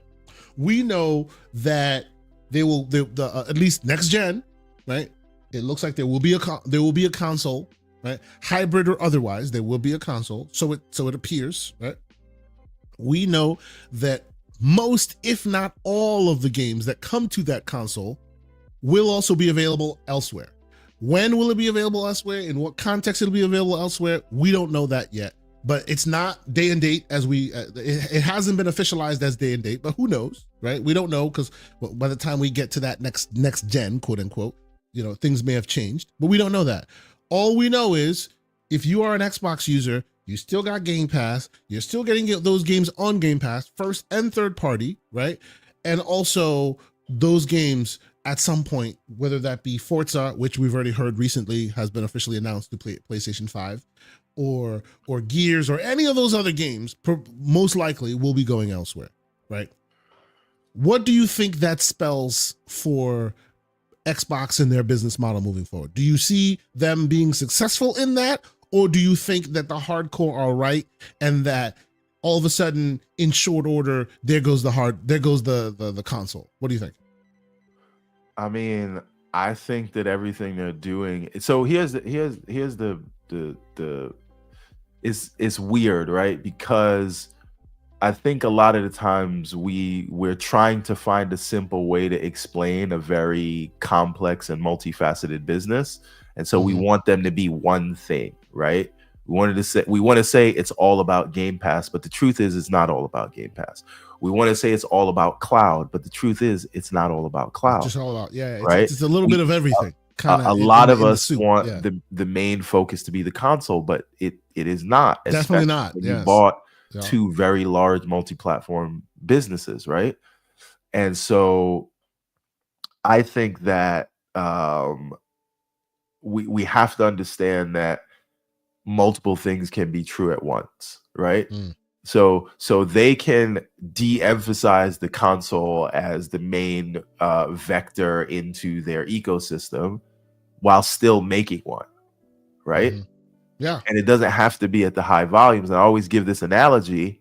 We know that they will, at least next gen, right? It looks like there will be a console, right? Hybrid or otherwise, there will be a console. So it appears, right? We know that most, if not all, of the games that come to that console will also be available elsewhere. When will it be available elsewhere? In what context it'll be available elsewhere? We don't know that yet. But it's not day and date as it hasn't been officialized as day and date, but who knows, right? We don't know because by the time we get to that next gen, quote unquote, you know, things may have changed, but we don't know that. All we know is if you are an Xbox user, you still got Game Pass. You're still getting those games on Game Pass, first and third party, right? And also those games at some point, whether that be Forza, which we've already heard recently has been officially announced to PlayStation 5, or Gears, or any of those other games, most likely will be going elsewhere, right? What do you think that spells for Xbox and their business model moving forward? Do you see them being successful in that? Or do you think that the hardcore are right and that all of a sudden in short order, there goes the console? What do you think? I mean, I think that everything they're doing. So here's the it's weird, right? Because I think a lot of the times we're trying to find a simple way to explain a very complex and multifaceted business. And so we want them to be one thing, right? We want to say it's all about Game Pass, but the truth is it's not all about Game Pass. We want to say it's all about cloud, but the truth is it's not all about cloud. It's just all about, right? It's a little bit of everything. A lot of us want the main focus to be the console, but it is not. Definitely not. You bought two very large multi-platform businesses, right? And so I think that we have to understand that multiple things can be true at once, right? So they can de-emphasize the console as the main vector into their ecosystem while still making one, right? Yeah. And it doesn't have to be at the high volumes. And I always give this analogy.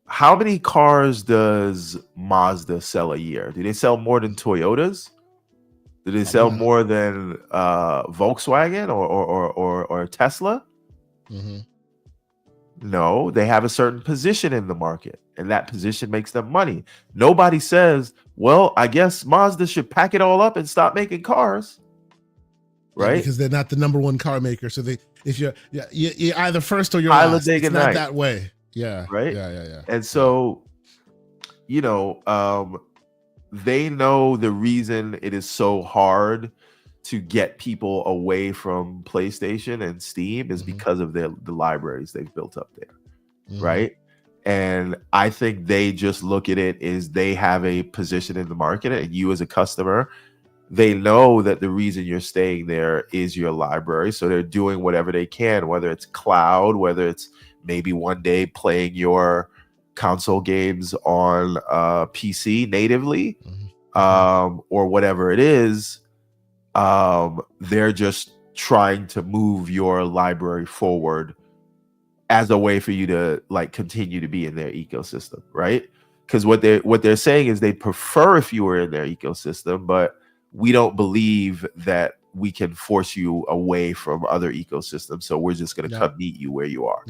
How many cars does Mazda sell a year? Do they sell more than Toyotas? Do they sell more than Volkswagen or Tesla? Mm-hmm. No, they have a certain position in the market, and that position makes them money. Nobody says, well, I guess Mazda should pack it all up and stop making cars. Right? Yeah, because they're not the number one car maker. So you're either first or you're Pilot last. It's not night. that way. Yeah. Right. Yeah. And so, you know, they know the reason it is so hard to get people away from PlayStation and Steam is because of the libraries they've built up there. Right. And I think they just look at it as they have a position in the market, and you as a customer, they know that the reason you're staying there is your library. So they're doing whatever they can, whether it's cloud, whether it's maybe one day playing your console games on PC natively, or whatever it is. They're just trying to move your library forward as a way for you to like continue to be in their ecosystem, right? Because what they're saying is they prefer if you were in their ecosystem, but we don't believe that we can force you away from other ecosystems. So we're just going to come meet you where you are.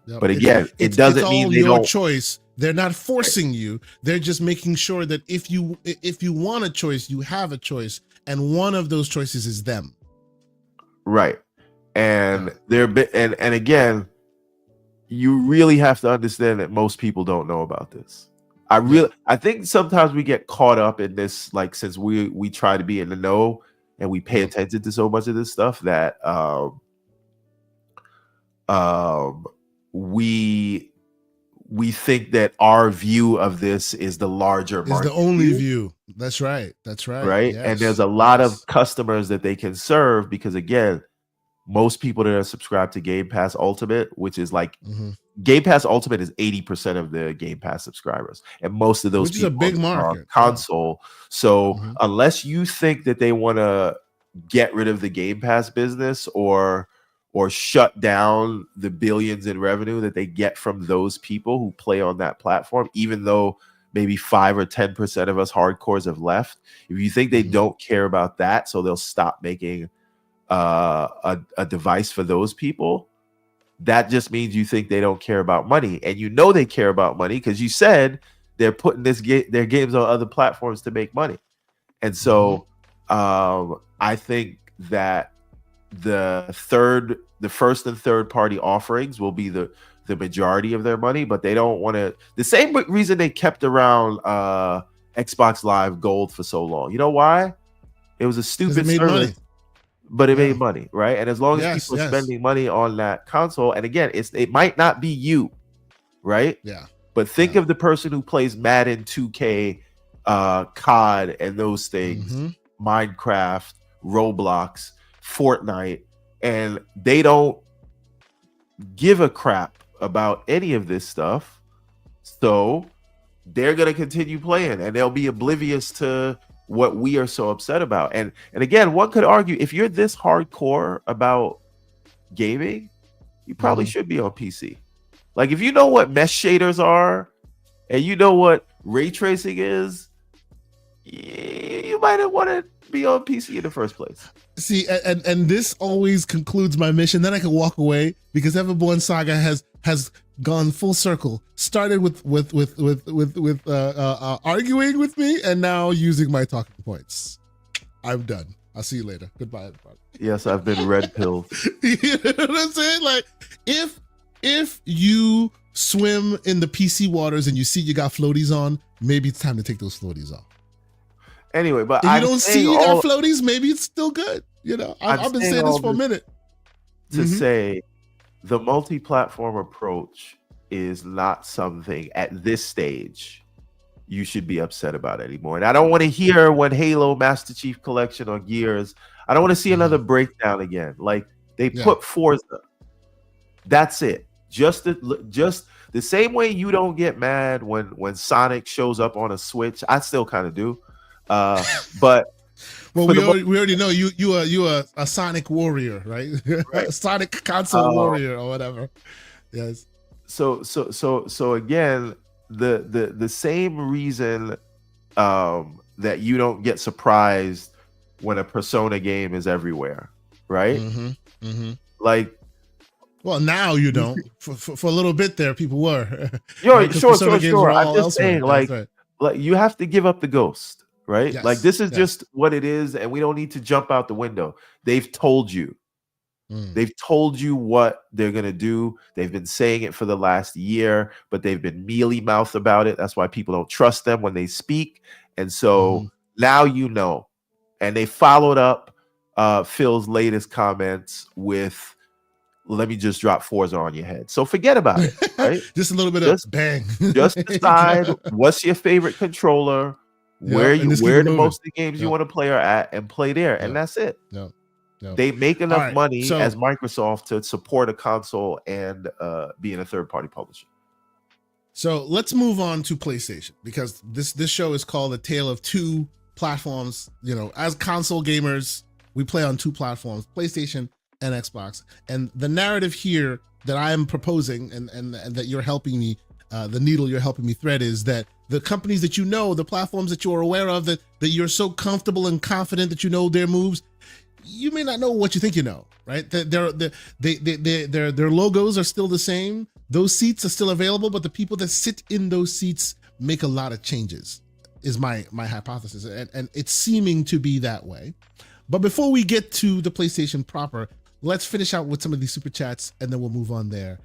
But again, it doesn't mean they don't. Choice. They're not forcing you. They're just making sure that if you want a choice, you have a choice, and one of those choices is them. Right. And and again, you really have to understand that most people don't know about this. I think sometimes we get caught up in this, like, since we try to be in the know and we pay attention to so much of this stuff that we think that our view of this is the larger market. Is the only view. That's right. Right. Yes. And there's a lot of customers that they can serve, because again, most people that are subscribed to Game Pass Ultimate, which is like Game Pass Ultimate is 80% of the Game Pass subscribers, and most of those people is a big market. Are console. So unless you think that they want to get rid of the Game Pass business or shut down the billions in revenue that they get from those people who play on that platform, even though maybe 5 or 10% of us hardcores have left, if you think they don't care about that, so they'll stop making a device for those people, that just means you think they don't care about money. And you know they care about money because you said they're putting their games on other platforms to make money. And so I think that the first and third party offerings will be the majority of their money, but they don't want to. The same reason they kept around Xbox Live Gold for so long. You know why? It was a stupid service. Money. But it made money, right? And as long as people are spending money on that console, and again, it might not be you, right? Yeah. But think of the person who plays Madden 2K, COD, and those things, Minecraft, Roblox, Fortnite, and they don't give a crap about any of this stuff. So they're gonna continue playing, and they'll be oblivious to what we are so upset about. And again, one could argue, if you're this hardcore about gaming, you probably should be on PC. Like, if you know what mesh shaders are and you know what ray tracing is, you might not want to be on PC in the first place. See, and this always concludes my mission. Then I can walk away, because Everborn Saga has gone full circle. Started with arguing with me, and now using my talking points. I'm done. I'll see you later. Goodbye, everybody. Yes, I've been red pilled. You know what I'm saying? Like, if you swim in the PC waters and you see you got floaties on, maybe it's time to take those floaties off. Anyway, but if you don't see you got floaties, maybe it's still good. You know, I've been saying this for a minute. To say the multi-platform approach is not something at this stage you should be upset about anymore. And I don't want to hear when Halo Master Chief Collection or Gears, I don't want to see another breakdown again. Like, they put Forza. That's it. Just the same way you don't get mad when Sonic shows up on a Switch. I still kind of do. But well, we already know you are a Sonic warrior, right? Right. Sonic console warrior or whatever. Yes. So again, the same reason that you don't get surprised when a Persona game is everywhere, right? Mm-hmm. Mm-hmm. Like, well, now you don't. For a little bit there, people were. yo, right? sure. I'm just elsewhere. saying, That's right. like you have to give up the ghost, right? Like Yes. this is just what it is, and we don't need to jump out the window. They've told you. They've told you what they're gonna do. They've been saying it for the last year, but they've been mealy mouthed about it. That's why people don't trust them when they speak. And so now you know. And they followed up Phil's latest comments with, let me just drop Forza on your head. So forget about it, right? Just a little bit of bang. Just decide what's your favorite controller, where the most of the games you want to play are at, and play there. And that's it. No. They make enough money as Microsoft to support a console and being a third-party publisher. So let's move on to PlayStation, because this show is called A Tale of Two Platforms. You know, as console gamers, we play on two platforms, PlayStation and Xbox. And the narrative here that I am proposing and that you're helping me, the needle you're helping me thread, is that the companies that you know, the platforms that you're aware of, that you're so comfortable and confident that you know their moves, you may not know what you think you know, right? Their logos are still the same. Those seats are still available, but the people that sit in those seats make a lot of changes, is my hypothesis. And it's seeming to be that way. But before we get to the PlayStation proper, let's finish out with some of these super chats, and then we'll move on there.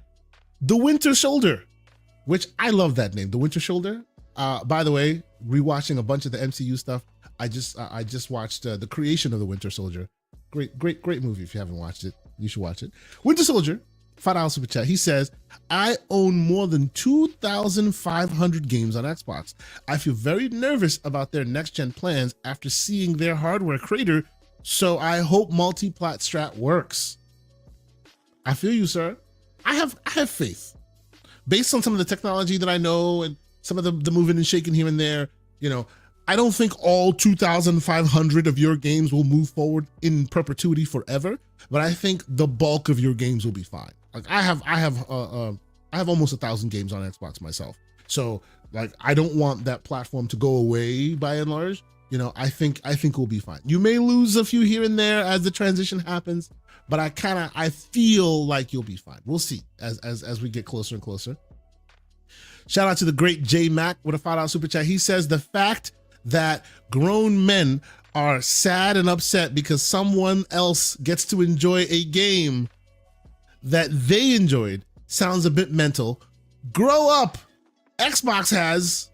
The Winter Soldier, which I love that name, The Winter Soldier. By the way, rewatching a bunch of the MCU stuff, I just watched The Creation of the Winter Soldier. Great movie. If you haven't watched it, you should watch it. Winter Soldier, $5 super chat. He says, I own more than 2,500 games on Xbox. I feel very nervous about their next-gen plans after seeing their hardware crater, so I hope multi-plat strat works. I feel you, sir. I have faith. Based on some of the technology that I know and some of the moving and shaking here and there, you know, I don't think all 2,500 of your games will move forward in perpetuity forever, but I think the bulk of your games will be fine. Like I have almost 1,000 games on Xbox myself, so like I don't want that platform to go away by and large. You know, I think we'll be fine. You may lose a few here and there as the transition happens, but I feel like you'll be fine. We'll see as we get closer and closer. Shout out to the great J Mac with a $5 super chat. He says the fact that grown men are sad and upset because someone else gets to enjoy a game that they enjoyed sounds a bit mental. Grow up. Xbox has.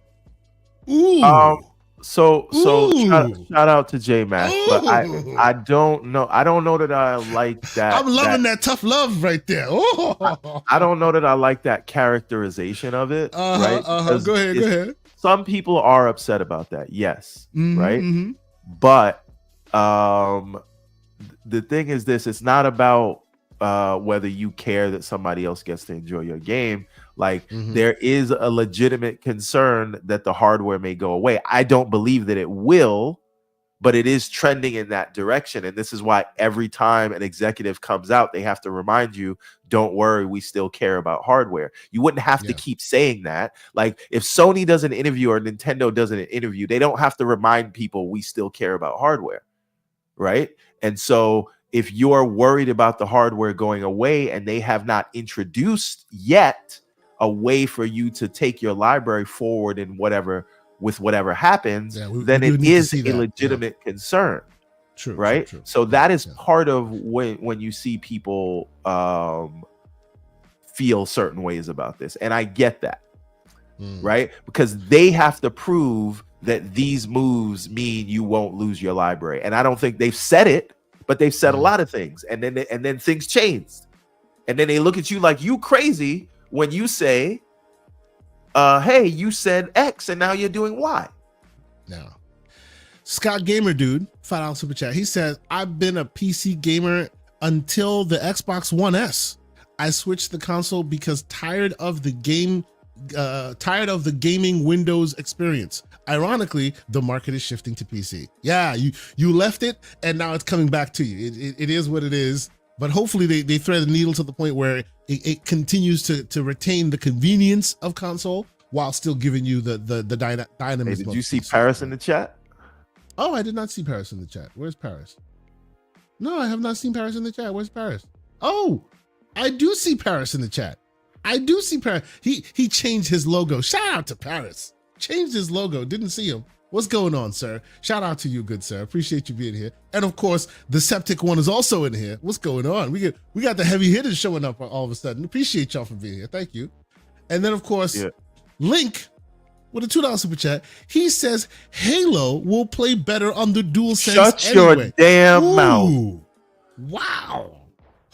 Ooh. So shout out to J Mac, but I don't know. I don't know that I like that. I'm loving that tough love right there. I don't know that I like that characterization of it. Right? Go ahead. Some people are upset about that. Yes. Right. Mm-hmm. But the thing is this: it's not about whether you care that somebody else gets to enjoy your game. Like there is a legitimate concern that the hardware may go away. I don't believe that it will, but it is trending in that direction. And this is why every time an executive comes out, they have to remind you, don't worry, we still care about hardware. You wouldn't have to keep saying that. Like if Sony does an interview or Nintendo does an interview, they don't have to remind people we still care about hardware, right? And so if you're worried about the hardware going away and they have not introduced yet a way for you to take your library forward in whatever happens, then it is a legitimate concern. True, right? True. So that is part of when you see people feel certain ways about this. And I get that, right? Because they have to prove that these moves mean you won't lose your library. And I don't think they've said it, but they've said a lot of things. And then things changed. And then they look at you like you crazy when you say, hey, you said X and now you're doing Y. No. Scott Gamer Dude, $5 super chat. He says, I've been a PC gamer until the Xbox One S. I switched the console because tired of the gaming Windows experience. Ironically, the market is shifting to PC. Yeah, you left it and now it's coming back to you. It is what it is. But hopefully they thread the needle to the point where it continues to retain the convenience of console while still giving you the dynamism. Hey, did you see Paris in the chat? Oh, I did not see Paris in the chat. Where's Paris? No, I have not seen Paris in the chat. Where's Paris? Oh, I do see Paris in the chat. I do see Paris. He changed his logo. Shout out to Paris. Changed his logo. Didn't see him. What's going on, sir? Shout out to you, good sir. Appreciate you being here. And of course, the Septic one is also in here. What's going on? We got the heavy hitters showing up all of a sudden. Appreciate y'all for being here. Thank you. And then of course, Link with a $2 super chat. He says Halo will play better on the DualSense. Shut anyway. your damn mouth. Wow.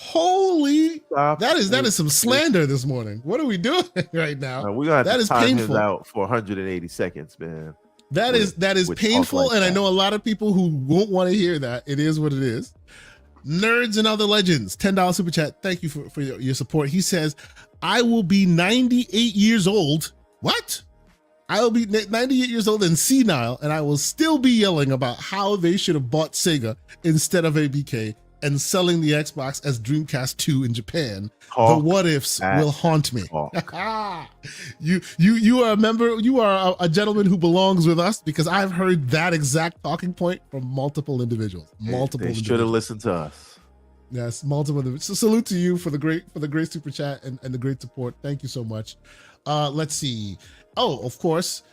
Holy, that is some slander this morning. What are we doing right now? We got that is time painful. Out for 180 seconds, man. That is painful, like and that. I know a lot of people who won't want to hear that. It is what it is. Nerds and Other Legends, $10 super chat. Thank you for your support. He says, I will be 98 years old. What? I will be 98 years old and senile, and I will still be yelling about how they should have bought Sega instead of ABK and selling the Xbox as Dreamcast 2 in Japan. The what ifs will haunt me. You are a member, you are a gentleman who belongs with us, because I've heard that exact talking point from multiple individuals. They should have listened to us. Yes, multiple individuals. So salute to you for the great super chat and the great support. Thank you so much. Let's see. Oh, of course.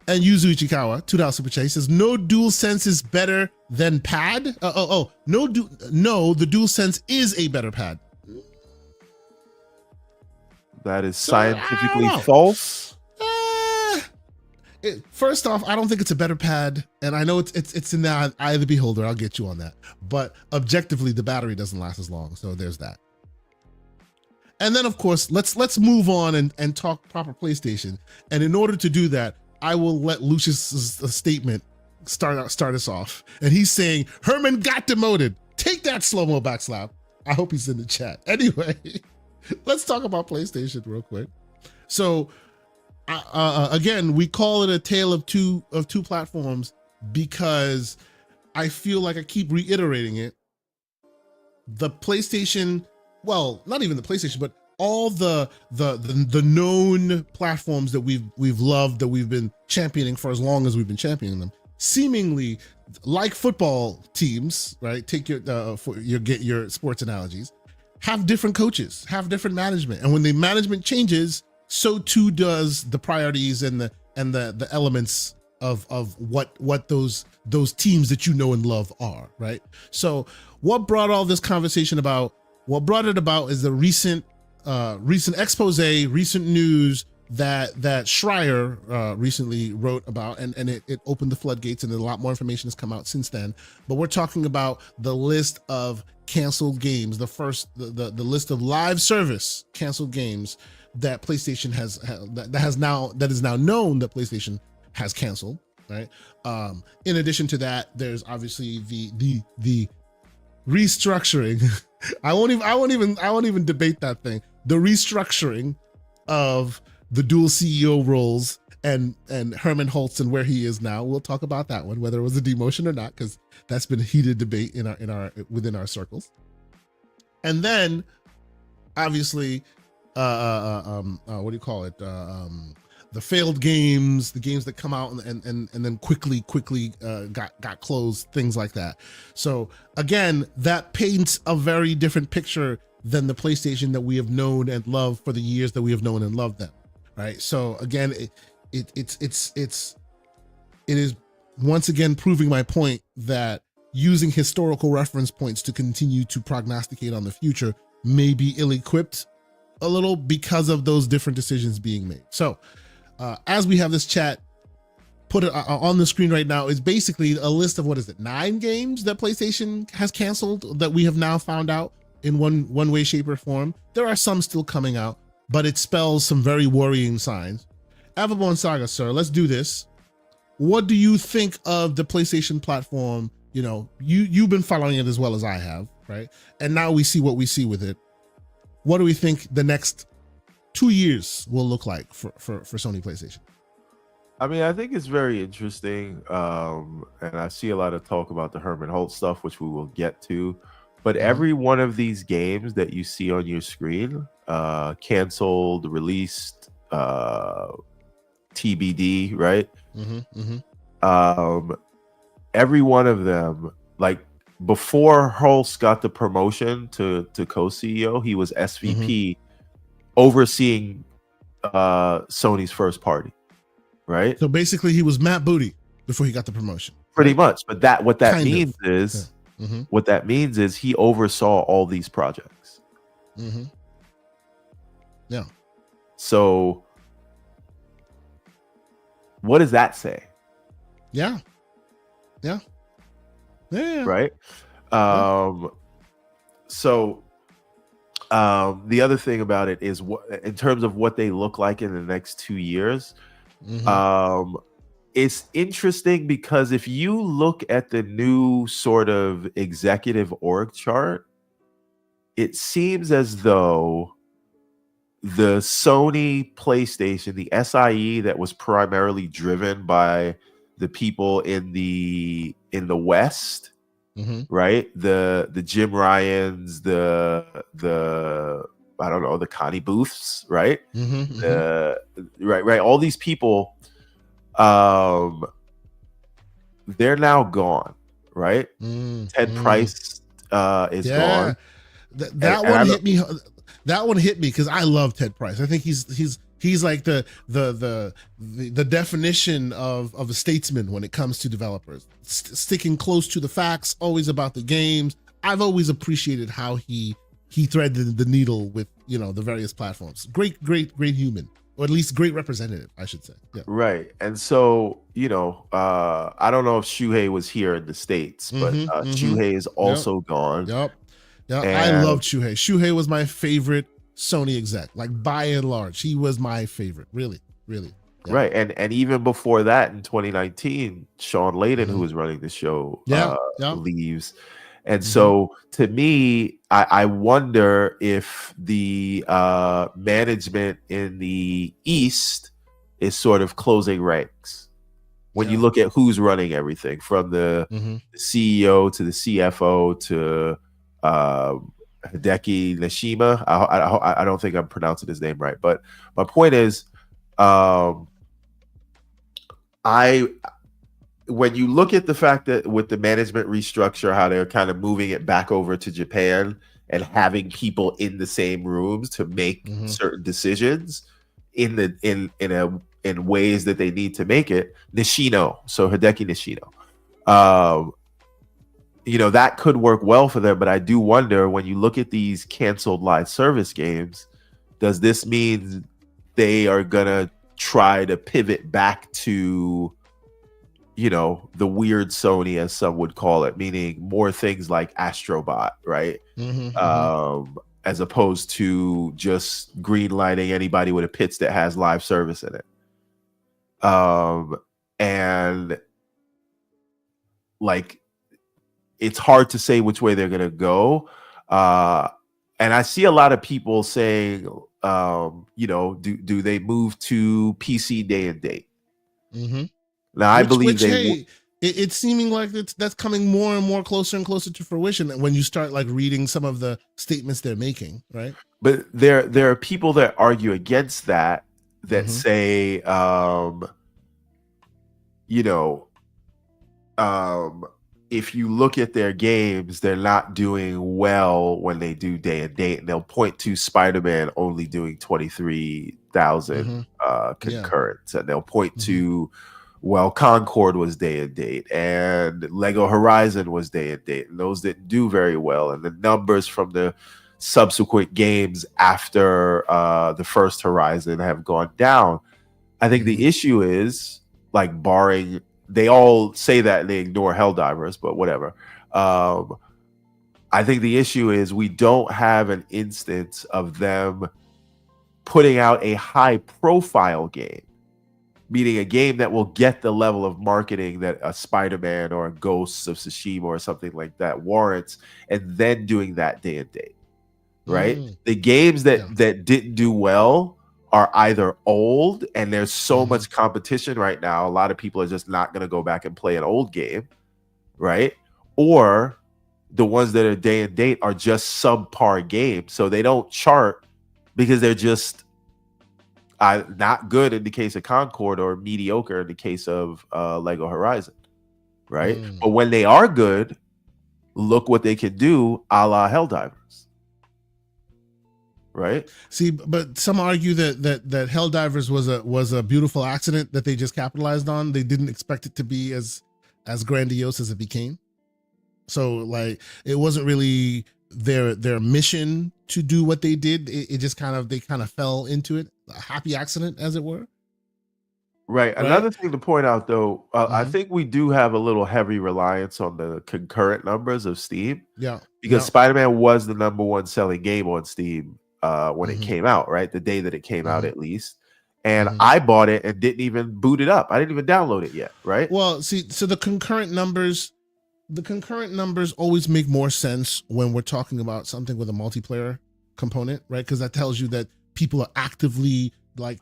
And Yuzu Ichikawa, $2 super chat. He says, no DualSense is better than pad. No, the DualSense is a better pad. That is scientifically false. First off, I don't think it's a better pad, and I know it's in the eye of the beholder. I'll get you on that. But objectively, the battery doesn't last as long, so there's that. And then, of course, let's move on and talk proper PlayStation. And in order to do that, I will let Lucius' statement start us off. And he's saying, Herman got demoted. Take that slow-mo backslap. I hope he's in the chat. Anyway, let's talk about PlayStation real quick. So, again, we call it a tale of two platforms because I feel like I keep reiterating it. The PlayStation, well, not even the PlayStation, but all the known platforms that we've loved, that we've been championing for as long as we've been championing them, seemingly like football teams, right? Take your sports analogies, have different coaches, have different management, and when the management changes, so too does the priorities and the elements of what those teams that you know and love are, right? So what brought all this conversation about? What brought it about is the recent expose, recent news that Schreier recently wrote about, and it opened the floodgates, and a lot more information has come out since then. But we're talking about the list of canceled games, the list of live service canceled games that PlayStation that is now known that PlayStation has canceled, right? In addition to that, there's obviously the restructuring. I won't even debate that thing. The restructuring of the dual CEO roles and Herman Hulst and where he is now. We'll talk about that one, whether it was a demotion or not, because that's been a heated debate within our circles. And then, obviously, what do you call it? The failed games, the games that come out and then quickly got closed, things like that. So again, that paints a very different picture than the PlayStation that we have known and loved for the years that we have known and loved them, right? So again, it is once again proving my point that using historical reference points to continue to prognosticate on the future may be ill-equipped a little because of those different decisions being made. So as we have this chat put it on the screen right now, is basically a list of, 9 games that PlayStation has canceled that we have now found out in one way, shape, or form. There are some still coming out, but it spells some very worrying signs. Everborn Saga, sir, let's do this. What do you think of the PlayStation platform? You know, you've been following it as well as I have, right? And now we see what we see with it. What do we think the next 2 years will look like for Sony PlayStation? I mean, I think it's very interesting. And I see a lot of talk about the Herman Hulst stuff, which we will get to. But every one of these games that you see on your screen, canceled, released, TBD, right? every one of them, like before Hulst got the promotion to co-CEO, he was SVP overseeing Sony's first party, right? So basically, he was Matt Booty before he got the promotion. Pretty much. But what that Kind means of. is, Yeah. what that means is he oversaw all these projects. Yeah. So what does that say? Yeah. Right. So the other thing about it is, what in terms of what they look like in the next 2 years, it's interesting because if you look at the new sort of executive org chart, it seems as though the Sony PlayStation, the SIE that was primarily driven by the people in the West, right? The Jim Ryans, the I don't know, the Connie Booths, right? Right. All these people, they're now gone, right? Ted Price is gone. That one hit me. That one hit me because I love Ted Price. I think he's like the definition of a statesman when it comes to developers, sticking close to the facts, always about the games. I've always appreciated how he threaded the needle with the various platforms. Great human, or at least great representative, I should say. Yeah. Right. And so I don't know if Shuhei was here in the States, but Shuhei is also gone. Yep. Yeah, I loved Shuhei. Shuhei was my favorite Sony exec. Like, by and large, he was my favorite. Really. Yeah. Right. And even before that, in 2019, Sean Layden, who was running the show, leaves. And so to me, I wonder if the management in the East is sort of closing ranks. When you look at who's running everything, from the CEO to the CFO to Hideki Nishima. I don't think I'm pronouncing his name right, but my point is, when you look at the fact that with the management restructure, how they're kind of moving it back over to Japan and having people in the same rooms to make certain decisions in ways that they need to make it, Nishino, so Hideki Nishino, that could work well for them. But I do wonder, when you look at these canceled live service games, does this mean they are gonna try to pivot back to, the weird Sony, as some would call it, meaning more things like Astrobot, right? As opposed to just greenlighting anybody with a pitch that has live service in it. And like, it's hard to say which way they're going to go. And I see a lot of people saying, do they move to PC day and date? Now, I believe it's seeming like that's coming more and more closer and closer to fruition when you start like reading some of the statements they're making, right? But there are people that argue against that say, if you look at their games, they're not doing well when they do day and date, and they'll point to Spider-Man only doing 23,000 concurrents, and they'll point to, well, Concord was day and date, and Lego Horizon was day and date, and those didn't do very well, and the numbers from the subsequent games after the first Horizon have gone down. I think the issue is, like, barring, they all say that and they ignore Helldivers, but whatever. I think the issue is we don't have an instance of them putting out a high profile game, meaning a game that will get the level of marketing that a Spider-Man or a Ghosts of Tsushima or something like that warrants, and then doing that day and date, right? The games that didn't do well are either old, and there's so much competition right now, a lot of people are just not going to go back and play an old game, right? Or the ones that are day and date are just subpar games, so they don't chart because they're just not good in the case of Concord, or mediocre in the case of Lego Horizon. right? But when they are good, look what they can do, a la Helldivers, right? See, but some argue that Helldivers was a beautiful accident that they just capitalized on. They didn't expect it to be as grandiose as it became. So like it wasn't really their mission to do what they did. It just they kind of fell into it, a happy accident, as it were. Right. Another thing to point out, though, I think we do have a little heavy reliance on the concurrent numbers of Steam. Yeah. Because Spider-Man was the #1 selling game on Steam when it came out, right? The day that it came out, at least. And I bought it and didn't even boot it up. I didn't even download it yet, right? Well, see, so the concurrent numbers always make more sense when we're talking about something with a multiplayer component, right? Because that tells you that people are actively like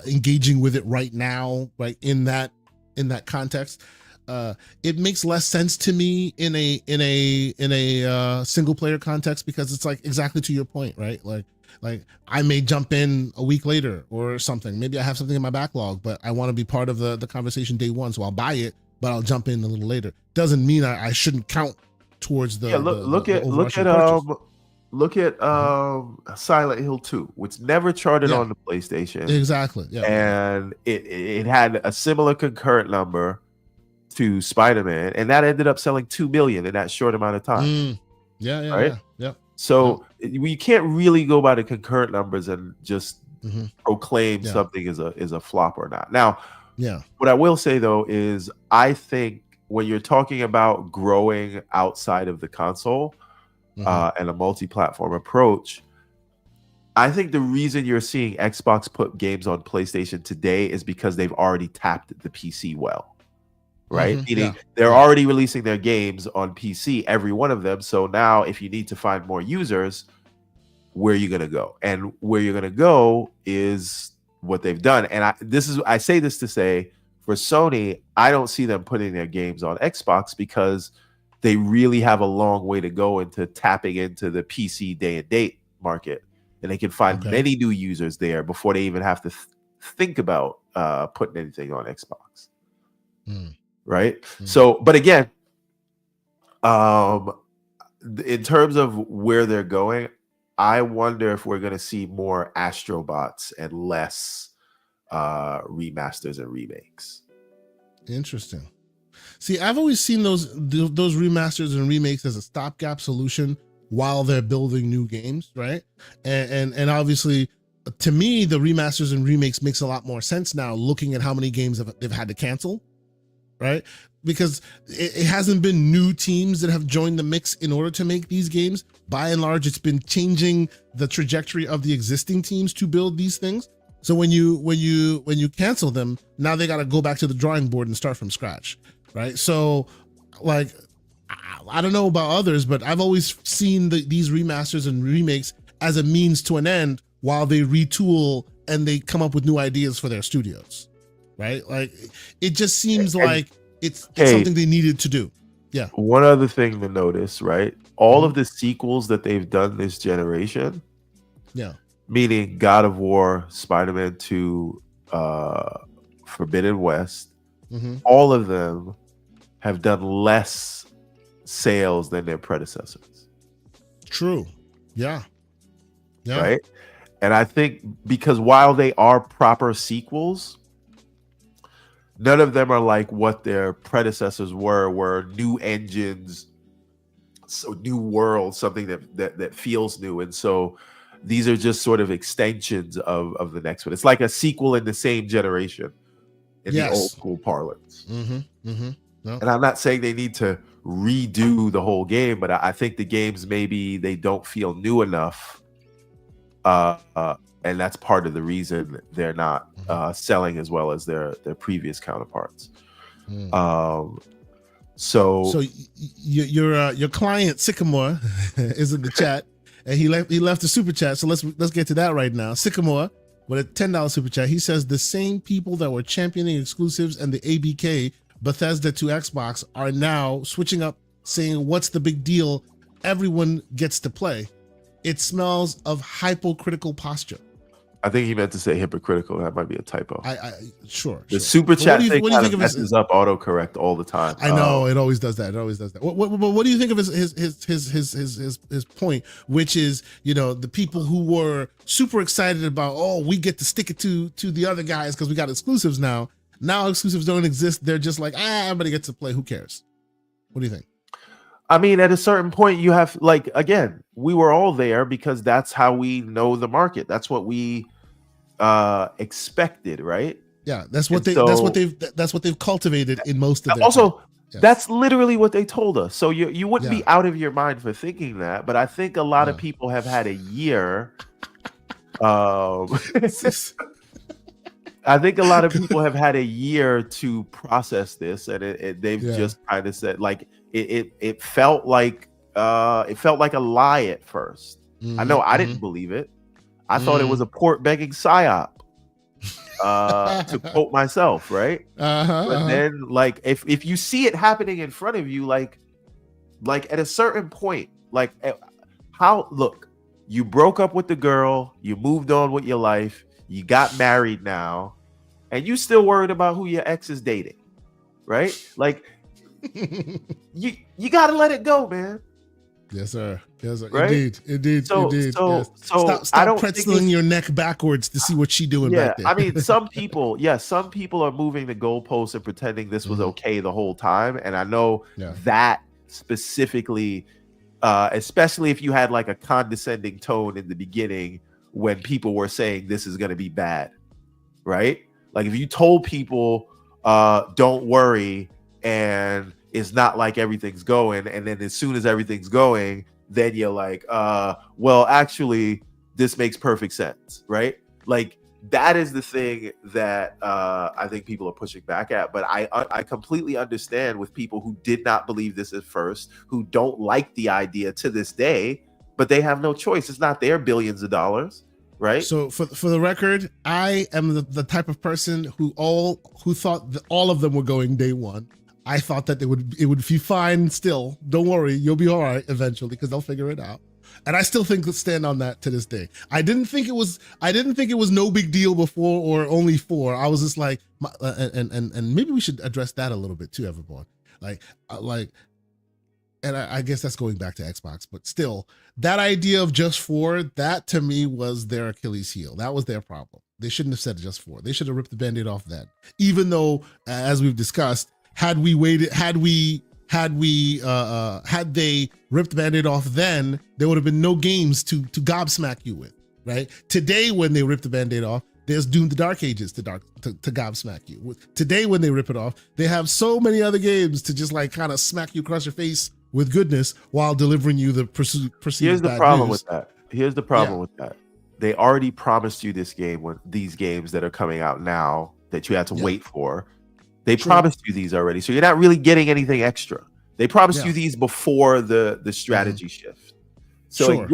engaging with it right now, right? In that context, it makes less sense to me in a single player context, because it's like exactly to your point, right? Like I may jump in a week later or something. Maybe I have something in my backlog, but I want to be part of the conversation day one, so I'll buy it, but I'll jump in a little later. Doesn't mean I shouldn't count towards the look at Silent Hill 2, which never charted on the PlayStation. Exactly. Yeah. And it had a similar concurrent number to Spider-Man, and that ended up selling 2 million in that short amount of time. Yeah. So we can't really go by the concurrent numbers and just proclaim something is a flop or not. Now, what I will say though is I think when you're talking about growing outside of the console and a multi-platform approach, I think the reason you're seeing Xbox put games on PlayStation today is because they've already tapped the PC well, right? Meaning they're already releasing their games on PC, every one of them. So now if you need to find more users, where are you going to go? And where you're going to go is what they've done. And I say this to say, for Sony, I don't see them putting their games on Xbox because they really have a long way to go into tapping into the PC day and date market. And they can find many new users there before they even have to think about putting anything on Xbox. Right? So, but again, in terms of where they're going, I wonder if we're going to see more Astrobots and less remasters and remakes. Interesting. See, I've always seen those remasters and remakes as a stopgap solution while they're building new games, right? And obviously, to me, the remasters and remakes makes a lot more sense now, looking at how many games they've had to cancel, right? Because it hasn't been new teams that have joined the mix in order to make these games. By and large, it's been changing the trajectory of the existing teams to build these things. So when you cancel them, now they got to go back to the drawing board and start from scratch, right? So, like, I don't know about others, but I've always seen these remasters and remakes as a means to an end while they retool and they come up with new ideas for their studios, right? Like, it just seems like it's something they needed to do. Yeah. One other thing to notice, right? All of the sequels that they've done this generation, meaning God of War, Spider-Man 2, Forbidden West, all of them have done less sales than their predecessors. True. Yeah. Right? And I think because while they are proper sequels, none of them are like what their predecessors were new engines, so new world, something that feels new. And so these are just sort of extensions of the next one. It's like a sequel in the same generation in the old school parlance. And I'm not saying they need to redo the whole game, but I think the games, maybe they don't feel new enough. And that's part of the reason they're not selling as well as their previous counterparts. So your client Sycamore is in the chat, and he left a super chat. So let's get to that right now. Sycamore with a $10 super chat. He says the same people that were championing exclusives and the ABK Bethesda to Xbox are now switching up, saying, "What's the big deal? Everyone gets to play." It smells of hypocritical posture. I think he meant to say hypocritical. That might be a typo. Sure. The super chat thing what do you think of messes up autocorrect all the time. I know it always does that. What do you think of his point, which is, you know, the people who were super excited about, oh, we get to stick it to the other guys because we got exclusives now. Now exclusives don't exist. They're just like, everybody gets to play. Who cares? What do you think? I mean, at a certain point, you have, like, again, we were all there because that's how we know the market. That's what we expected, right? Yeah, that's what they've cultivated in most of their also time. Yes. That's literally what they told us. So you wouldn't be out of your mind for thinking that, but I think a lot of people have had a year. I think a lot of people have had a year to process this, and they've just kind of said, like, it felt like a lie at first. I know I didn't believe it. I thought it was a port begging psyop. To quote myself, right? But then, like, if you see it happening in front of you, like at a certain point, like, look, you broke up with the girl, you moved on with your life, you got married now, and you still worried about who your ex is dating, right? Like, you got to let it go, man. Yes, sir. Yes, sir. Right? Indeed. So Stop pretzeling your neck backwards to see what she doing back there. I mean, some people are moving the goalposts and pretending this was okay the whole time. And I know that specifically, especially if you had like a condescending tone in the beginning when people were saying this is going to be bad, right? Like, if you told people, don't worry, and it's not like everything's going, and then as soon as everything's going, then you're like, well, actually, this makes perfect sense, right? Like, that is the thing that I think people are pushing back at. But I completely understand with people who did not believe this at first, who don't like the idea to this day, but they have no choice. It's not their billions of dollars, right? So for the record, I am the type of person who thought that all of them were going day one. I thought that it would be fine still. Don't worry, you'll be all right eventually because they'll figure it out. And I still stand on that to this day. I didn't think it was no big deal before or only 4. I was just like, and maybe we should address that a little bit too, everyone. And I guess that's going back to Xbox, but still, that idea of just 4, that to me was their Achilles heel. That was their problem. They shouldn't have said just 4. They should have ripped the Band-Aid off then. Even though, as we've discussed, had they ripped the Band-Aid off then, there would have been no games to gobsmack you with, right? Today, when they rip the Band-Aid off, there's Doom the Dark Ages to gobsmack you. Today, when they rip it off, they have so many other games to just like kind of smack you across your face with goodness while delivering you the perceived Here's the bad problem news. with that. Here's the problem with that. They already promised you this game with these games that are coming out now that you had to wait for. They promised you these already, so you're not really getting anything extra. They promised you these before the strategy shift. So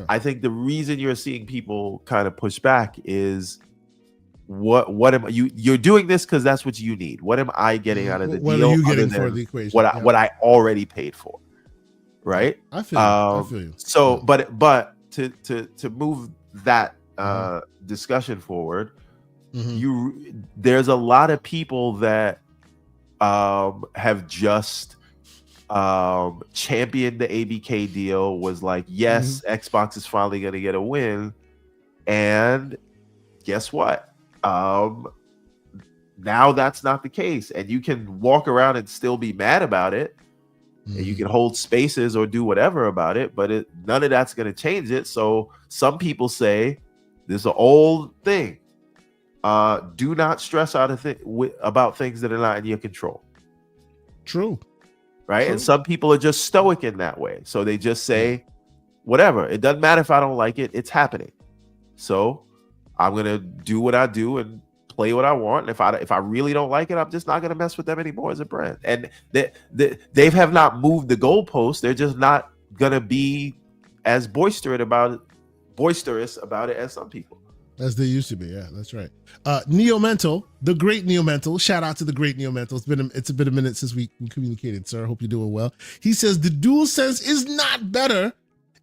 I think the reason you're seeing people kind of push back is what am you're doing this because that's what you need. What am I getting out of the deal? What are you getting for the equation? What I already paid for, right? I feel you. So, but to move that discussion forward. There's a lot of people that have just championed the ABK deal, was like, yes, Xbox is finally going to get a win, and guess what? Now that's not the case, and you can walk around and still be mad about it, and you can hold spaces or do whatever about it, but none of that's going to change it. So some people say this is an old thing. Do not stress out about things that are not in your control. True. Right? True. And some people are just stoic in that way. So they just say, whatever. It doesn't matter if I don't like it. It's happening. So I'm going to do what I do and play what I want. And if I really don't like it, I'm just not going to mess with them anymore as a brand. And they have not moved the goalpost. They're just not going to be as boisterous about it as some people. As they used to be, yeah, that's right. Neo Mental, the great Neo Mental. Shout out to the great Neo Mental. It's been a minute since we communicated, sir. I hope you're doing well. He says the DualSense is not better.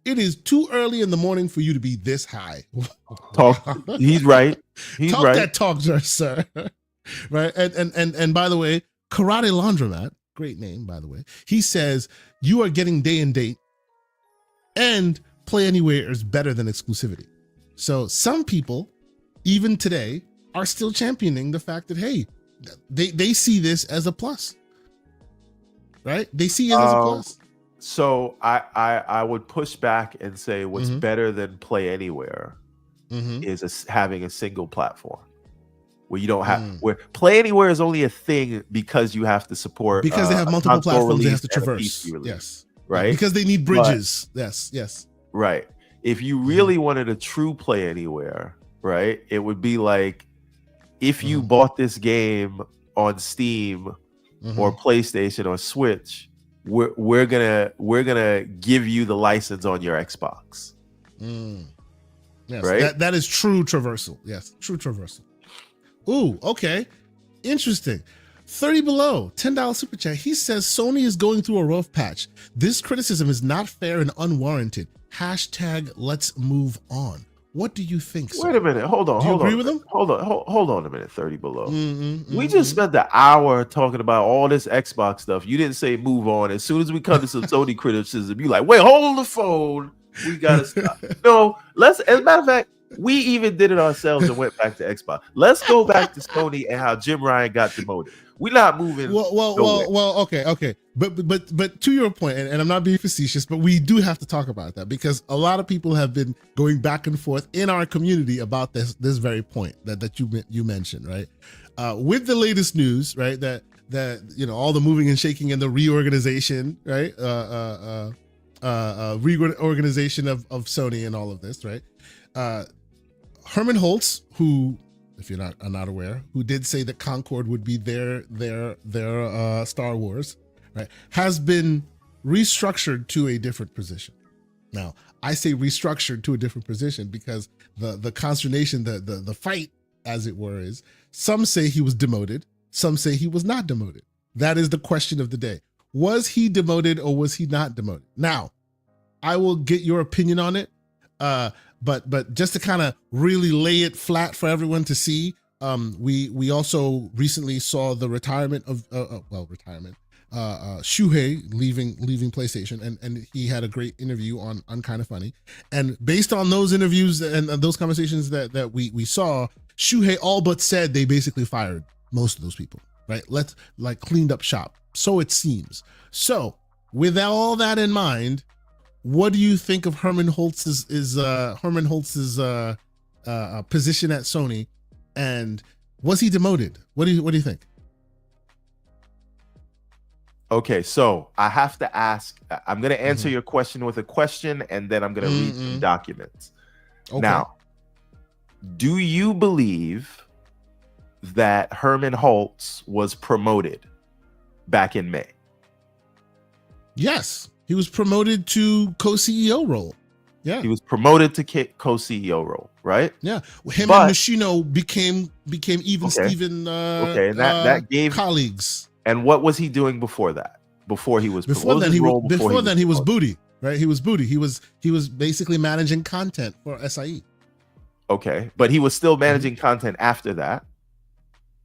It is too early in the morning for you to be this high. He's right. He's talk right. that talk, sir. Right. And by the way, Karate Laundromat, great name, by the way. He says you are getting day and date, and Play Anywhere is better than exclusivity. So some people, even today, are still championing the fact that, hey, they see this as a plus. Right? They see it as a plus. So I would push back and say what's better than Play Anywhere is having a single platform where you don't have where Play Anywhere is only a thing because you have to support because they have multiple platforms they have to traverse. Yes, right. Because they need bridges. But, yes. Right. If you really wanted a true Play Anywhere, right, it would be like if you bought this game on Steam or PlayStation or Switch. We're gonna give you the license on your Xbox. Yes, right. That is true traversal. Yes, true traversal. Ooh, okay, interesting. 30 below, $10 super chat. He says Sony is going through a rough patch. This criticism is not fair and unwarranted. # let's move on. What do you think, sir? Wait a minute. Hold on. Do you hold agree on. with him? Hold on a minute. 30 below. We just spent the hour talking about all this Xbox stuff. You didn't say move on. As soon as we come to some Sony criticism, you like, wait, hold the phone. We gotta stop. No, let's. As a matter of fact, we even did it ourselves and went back to Xbox. Let's go back to Sony and how Jim Ryan got demoted. We're not moving. Well. Okay. But to your point, and I'm not being facetious, but we do have to talk about that because a lot of people have been going back and forth in our community about this very point that you mentioned, right? With the latest news, right? That all the moving and shaking and the reorganization, right? Reorganization of Sony and all of this, right? Herman Hulst, who, if you're not aware, who did say that Concord would be their Star Wars, right, has been restructured to a different position. Now, I say restructured to a different position because the consternation, the fight, as it were, is some say he was demoted, some say he was not demoted. That is the question of the day. Was he demoted or was he not demoted? Now, I will get your opinion on it. But just to kind of really lay it flat for everyone to see, we also recently saw the retirement of Shuhei leaving PlayStation, and he had a great interview on Kind of Funny, and based on those interviews and those conversations that we saw, Shuhei all but said they basically fired most of those people, right? Cleaned up shop, so it seems. So with all that in mind, what do you think of Herman Hulst's position at Sony, and was he demoted? What do you think? Okay, so I have to ask. I'm going to answer your question with a question, and then I'm going to read some documents. Okay. Now, do you believe that Herman Hulst was promoted back in May? Yes. He was promoted to co-CEO role. Yeah. He was promoted to co-CEO role, right? Yeah. Him and Nishino became even Steven and that gave colleagues. And what was he doing before that? Before he was before then he was booty, right? He was booty. He was basically managing content for SIE. Okay. But he was still managing content after that.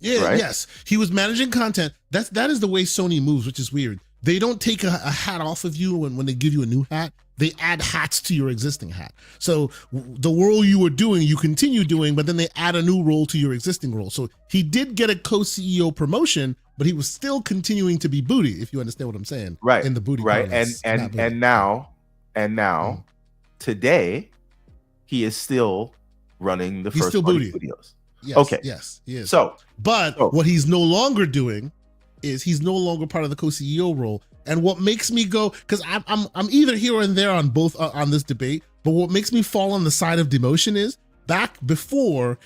Yeah, right? Yes. He was managing content. That is the way Sony moves, which is weird. They don't take a hat off of you when they give you a new hat. They add hats to your existing hat. So the role you were doing, you continue doing, but then they add a new role to your existing role. So he did get a co-CEO promotion, but he was still continuing to be booty, if you understand what I'm saying. Right. In the booty. Right. And now, today, he is still running the first party studios. Yes, okay. Yes, he is. But what he's no longer doing is he's no longer part of the co-CEO role. And what makes me go, because I'm either here and there on both on this debate, but what makes me fall on the side of demotion is back before,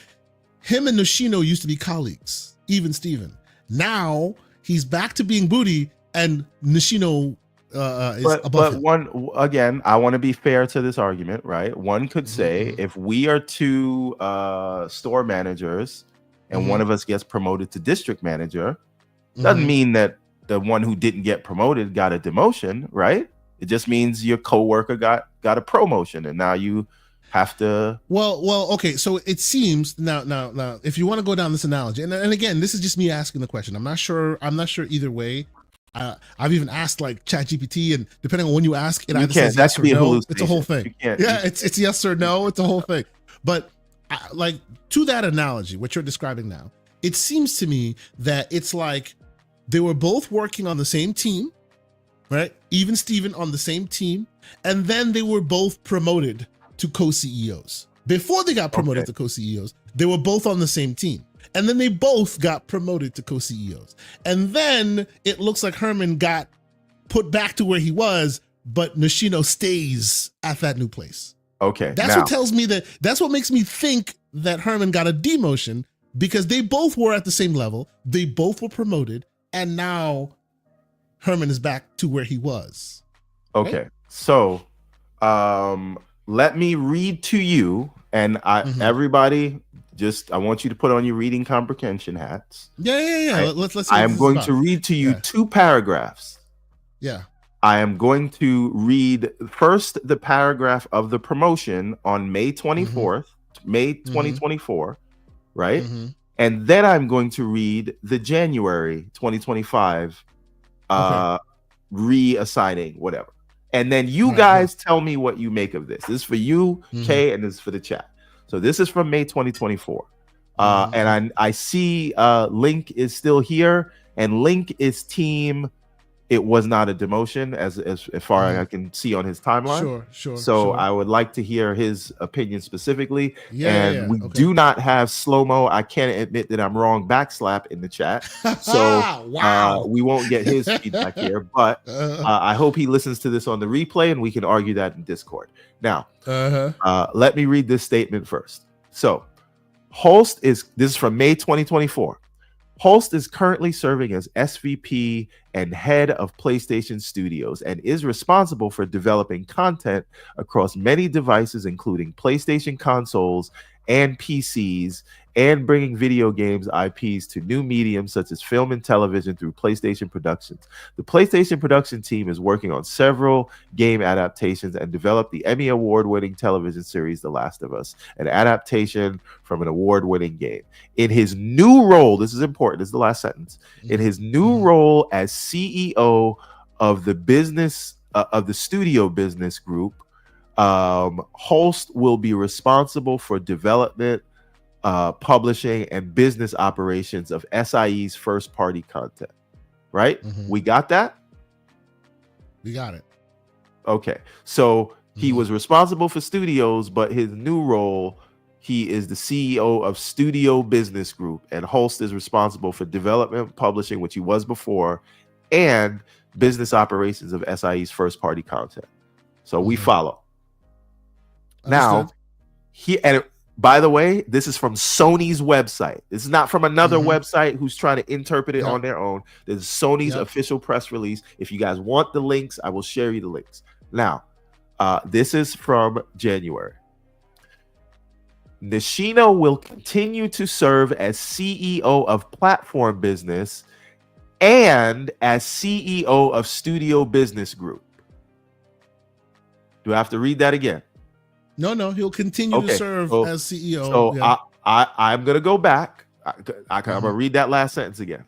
him and Nishino used to be colleagues, even Steven. Now he's back to being booty, and Nishino is above him. One again, I want to be fair to this argument, right? One could say if we are two store managers and one of us gets promoted to district manager, doesn't mean that the one who didn't get promoted got a demotion, right? It just means your coworker got a promotion, and now you have to. Well, okay. So it seems now, if you want to go down this analogy, and again, this is just me asking the question. I'm not sure either way. I've even asked like ChatGPT, and depending on when you ask, it either says yes or no. It's a whole thing. Yeah, it's yes or no. It's a whole thing. But like to that analogy, what you're describing now, it seems to me that it's like they were both working on the same team, right? Even Steven on the same team, and then they were both promoted to co-CEOs. Before they got promoted to co-CEOs, they were both on the same team. And then they both got promoted to co-CEOs. And then it looks like Herman got put back to where he was, but Nishino stays at that new place. Okay. That's what tells me that's what makes me think that Herman got a demotion, because they both were at the same level. They both were promoted. And now Herman is back to where he was. Okay. Right? So, let me read to you, and everybody, I want you to put on your reading comprehension hats. Yeah. Let's. I am going to read to you 2 paragraphs. Yeah. I am going to read first the paragraph of the promotion on May 24th, May 2024, right? And then I'm going to read the January 2025 reassigning, whatever. And then you guys tell me what you make of this. This is for you, Kay, and this is for the chat. So this is from May 2024. And I see Link is still here, and Link is team. It was not a demotion as far as I can see on his timeline. Sure. So I would like to hear his opinion specifically. We do not have slow-mo. I can't admit that I'm wrong. Backslap in the chat. So we won't get his feedback here. But I hope he listens to this on the replay, and we can argue that in Discord. Now, let me read this statement first. So this is from May 2024. Hulst is currently serving as SVP and head of PlayStation Studios and is responsible for developing content across many devices, including PlayStation consoles and PCs, and bringing video games IPs to new mediums such as film and television through PlayStation Productions. The PlayStation production team is working on several game adaptations and developed the Emmy Award-winning television series The Last of Us, an adaptation from an award-winning game. In his new role, this is important, this is the last sentence, in his new role as CEO of the studio business group, Hulst will be responsible for development, publishing, and business operations of SIE's first-party content. Right? We got that? We got it. Okay. So he was responsible for studios, but his new role, he is the CEO of Studio Business Group, and Hulst is responsible for development, publishing, which he was before, and business operations of SIE's first-party content. So we follow. Now, and by the way, this is from Sony's website. This is not from another website who's trying to interpret it on their own. This is Sony's official press release. If you guys want the links, I will share you the links. Now, this is from January. Nishino will continue to serve as CEO of Platform Business and as CEO of Studio Business Group. Do I have to read that again? No, he'll continue to serve as CEO. So I'm gonna go back. I'm gonna read that last sentence again.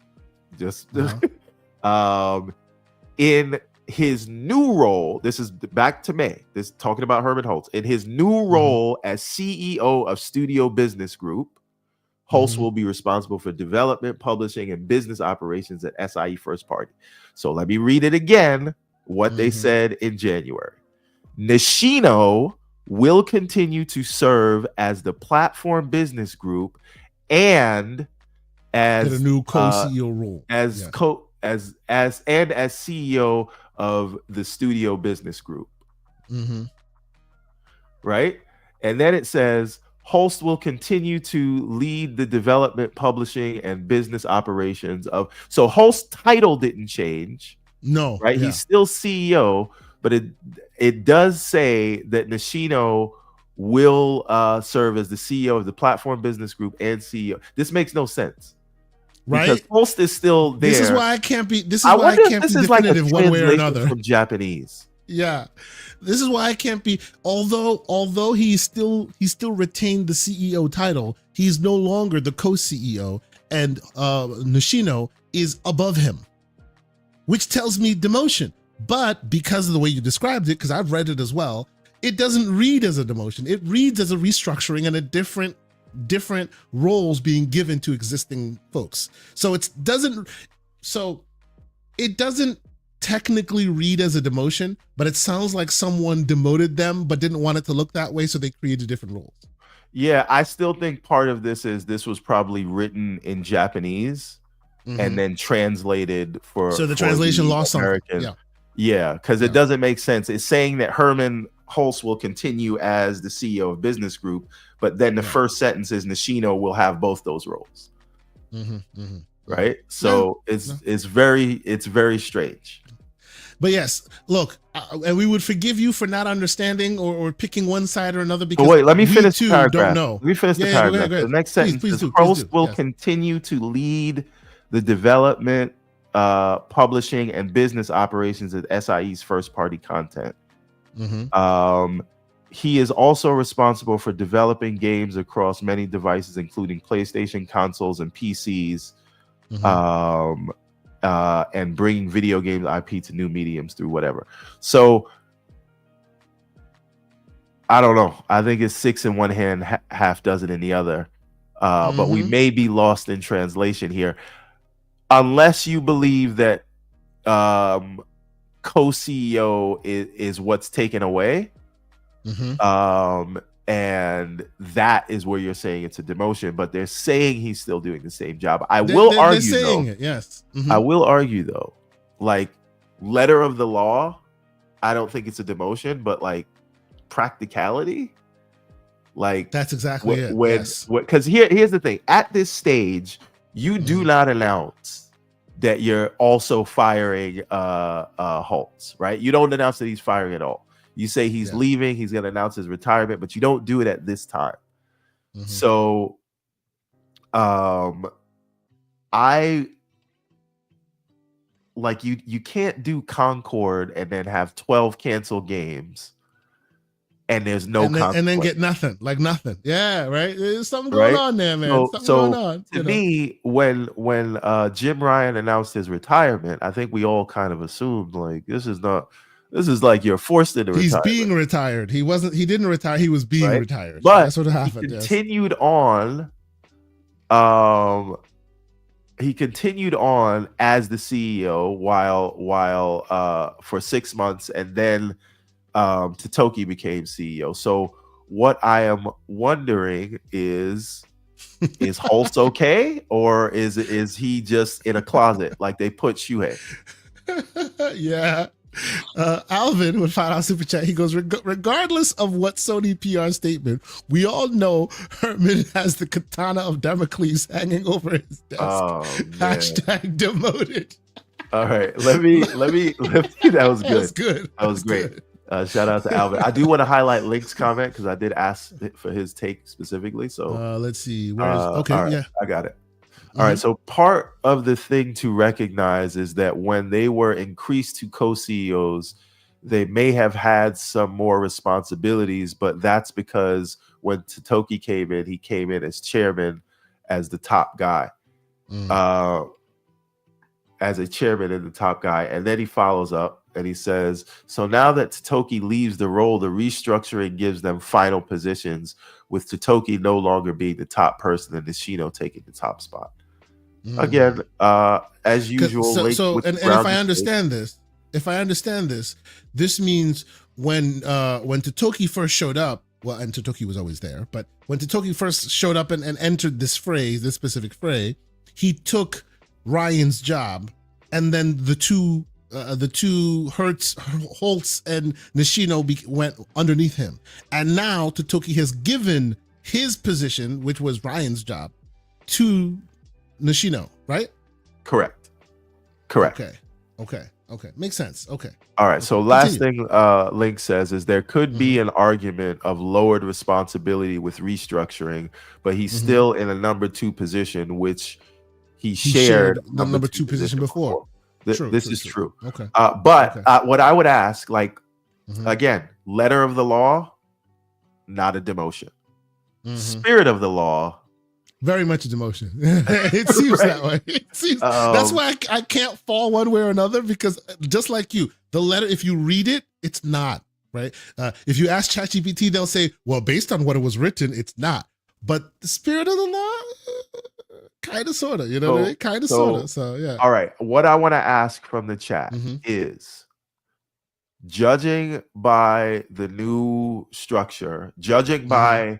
In his new role, this is back to May. This is talking about Herman Hulst. In his new role as CEO of Studio Business Group, Hulst will be responsible for development, publishing, and business operations at SIE First Party. So let me read it again. What they said in January. Nishino will continue to serve as the Platform Business Group and as a new co-CEO role, as CEO of the Studio Business Group. Right? And then it says Hulst will continue to lead the development, publishing, and business operations of. So Hulst's title didn't change. No, right? He's still CEO, but it does say that Nishino will serve as the CEO of the Platform Business Group and CEO. This makes no sense, right? Because Hulst is still there. This is why I can't be. This is why I can't be definitive one way or another from Japanese. Yeah, this is why I can't be. Although he still retained the CEO title, he's no longer the co-CEO, and Nishino is above him, which tells me demotion. But because of the way you described it, because I've read it as well, it doesn't read as a demotion. It reads as a restructuring and a different roles being given to existing folks. So it doesn't technically read as a demotion, but it sounds like someone demoted them but didn't want it to look that way, so they created different roles. Yeah, I still think part of this was probably written in Japanese and then translated for. So the translation lost American. something. Yeah, because it doesn't make sense. It's saying that Herman Hulst will continue as the CEO of Business Group, but then the first sentence is Nishino will have both those roles. Right? So it's very strange. But yes, look, and we would forgive you for not understanding or picking one side or another, because wait, let me finish the paragraph. Don't know. Let me finish the paragraph. Go ahead. The next sentence is Hulst will continue to lead the development, publishing, and business operations at SIE's first-party content. He is also responsible for developing games across many devices, including PlayStation, consoles, and PCs. And bringing video games IP to new mediums through whatever. So I don't know. I think it's 6 in one hand, half dozen in the other. But we may be lost in translation here, unless you believe that co-CEO is what's taken away. And that is where you're saying it's a demotion, but they're saying he's still doing the same job. I will argue, though, like, letter of the law, I don't think it's a demotion, but like practicality, like that's exactly it. Because here's the thing: at this stage, you do not announce that you're also firing Hulst, right? You don't announce that he's firing at all. You say he's leaving, he's going to announce his retirement, but you don't do it at this time. So I like you can't do Concord and then have 12 canceled games and there's no consequence. And then get nothing. Yeah, right? There's something going on there, man. Something going on. To me, when Jim Ryan announced his retirement, I think we all kind of assumed, like, this is like you're forced into retirement. He's being retired. He didn't retire. He was being retired. But that's what happened. Continued on. He continued on as the CEO while for 6 months, and then Totoki became CEO. So what I am wondering is Hulst okay, or is he just in a closet like they put Shuhei? Yeah. Alvin with $5 super chat. He goes, regardless of what Sony PR statement, we all know Herman has the katana of Damocles hanging over his desk. Hashtag demoted. All right, let me. That was good. That's good. That was great. Shout out to Alvin. I do want to highlight Link's comment because I did ask for his take specifically. So let's see. Okay, right, yeah, I got it. All right, so part of the thing to recognize is that when they were increased to co-CEOs, they may have had some more responsibilities, but that's because when Totoki came in, he came in as chairman, as the top guy, as a chairman and the top guy. And then he follows up and he says, so now that Totoki leaves the role, the restructuring gives them final positions, with Totoki no longer being the top person and Nishino taking the top spot. Again, as usual. And if I understand this, this means when Totoki first showed up, well, and Totoki was always there, but when Totoki first showed up and entered this specific fray, he took Ryan's job, and then the two Hulst and Nishino went underneath him, and now Totoki has given his position, which was Ryan's job, to Nishino, right? Correct. Okay. Makes sense. Okay. All right. So last thing Link says is there could be an argument of lowered responsibility with restructuring, but he's still in a number 2 position, which he shared the number 2 position before. This is true. Okay. But what I would ask, like, Again, letter of the law, not a demotion. Spirit of the law, very much a demotion. It seems that way. It seems, that's why I can't fall one way or another, because just like you, the letter, if you read it, it's not, right? If you ask ChatGPT, they'll say, well, based on what it was written, it's not. But the spirit of the law, kind of, sort of, you know what I mean? Kind of, sort of. So, yeah. All right. What I want to ask from the chat is, judging by the new structure, judging by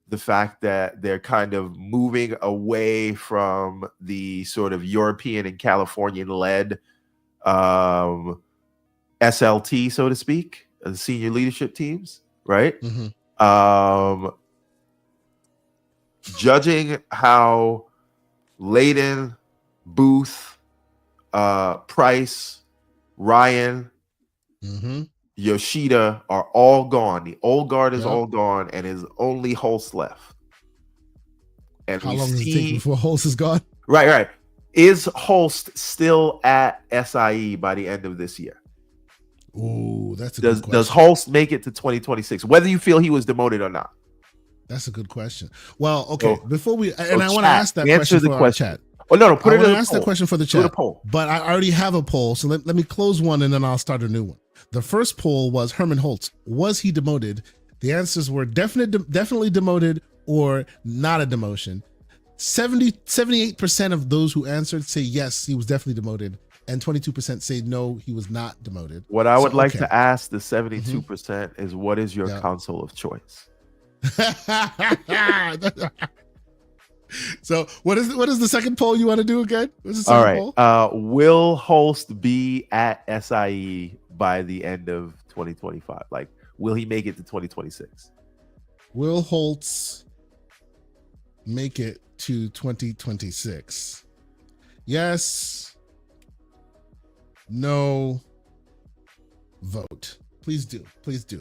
the fact that they're kind of moving away from the sort of European and Californian-led SLT, so to speak, the senior leadership teams, right? Judging how Layden, Booth, Price, Ryan, Yoshida are all gone. The old guard is all gone, and is only Hulst left. And how long does it take before Hulst is gone? Right. Is Hulst still at SIE by the end of this year? Ooh, that's a good question. Does Hulst make it to 2026? Whether you feel he was demoted or not. That's a good question. Well, okay, before we, and I want to ask that question for our chat. Oh, no, put it in the poll. Ask that question for the chat. But I already have a poll, so let me close one and then I'll start a new one. The first poll was Herman Hulst. Was he demoted? The answers were definitely demoted or not a demotion. 78% of those who answered say yes, he was definitely demoted, and 22% say no, he was not demoted. What I would like to ask the 72% is, what is your console of choice? So what is the second poll you want to do again? What's the second poll? Will Hulst be at SIE by the end of 2025? Like, will he make it to 2026? Will Hulst make it to 2026? Yes, no, vote. Please do.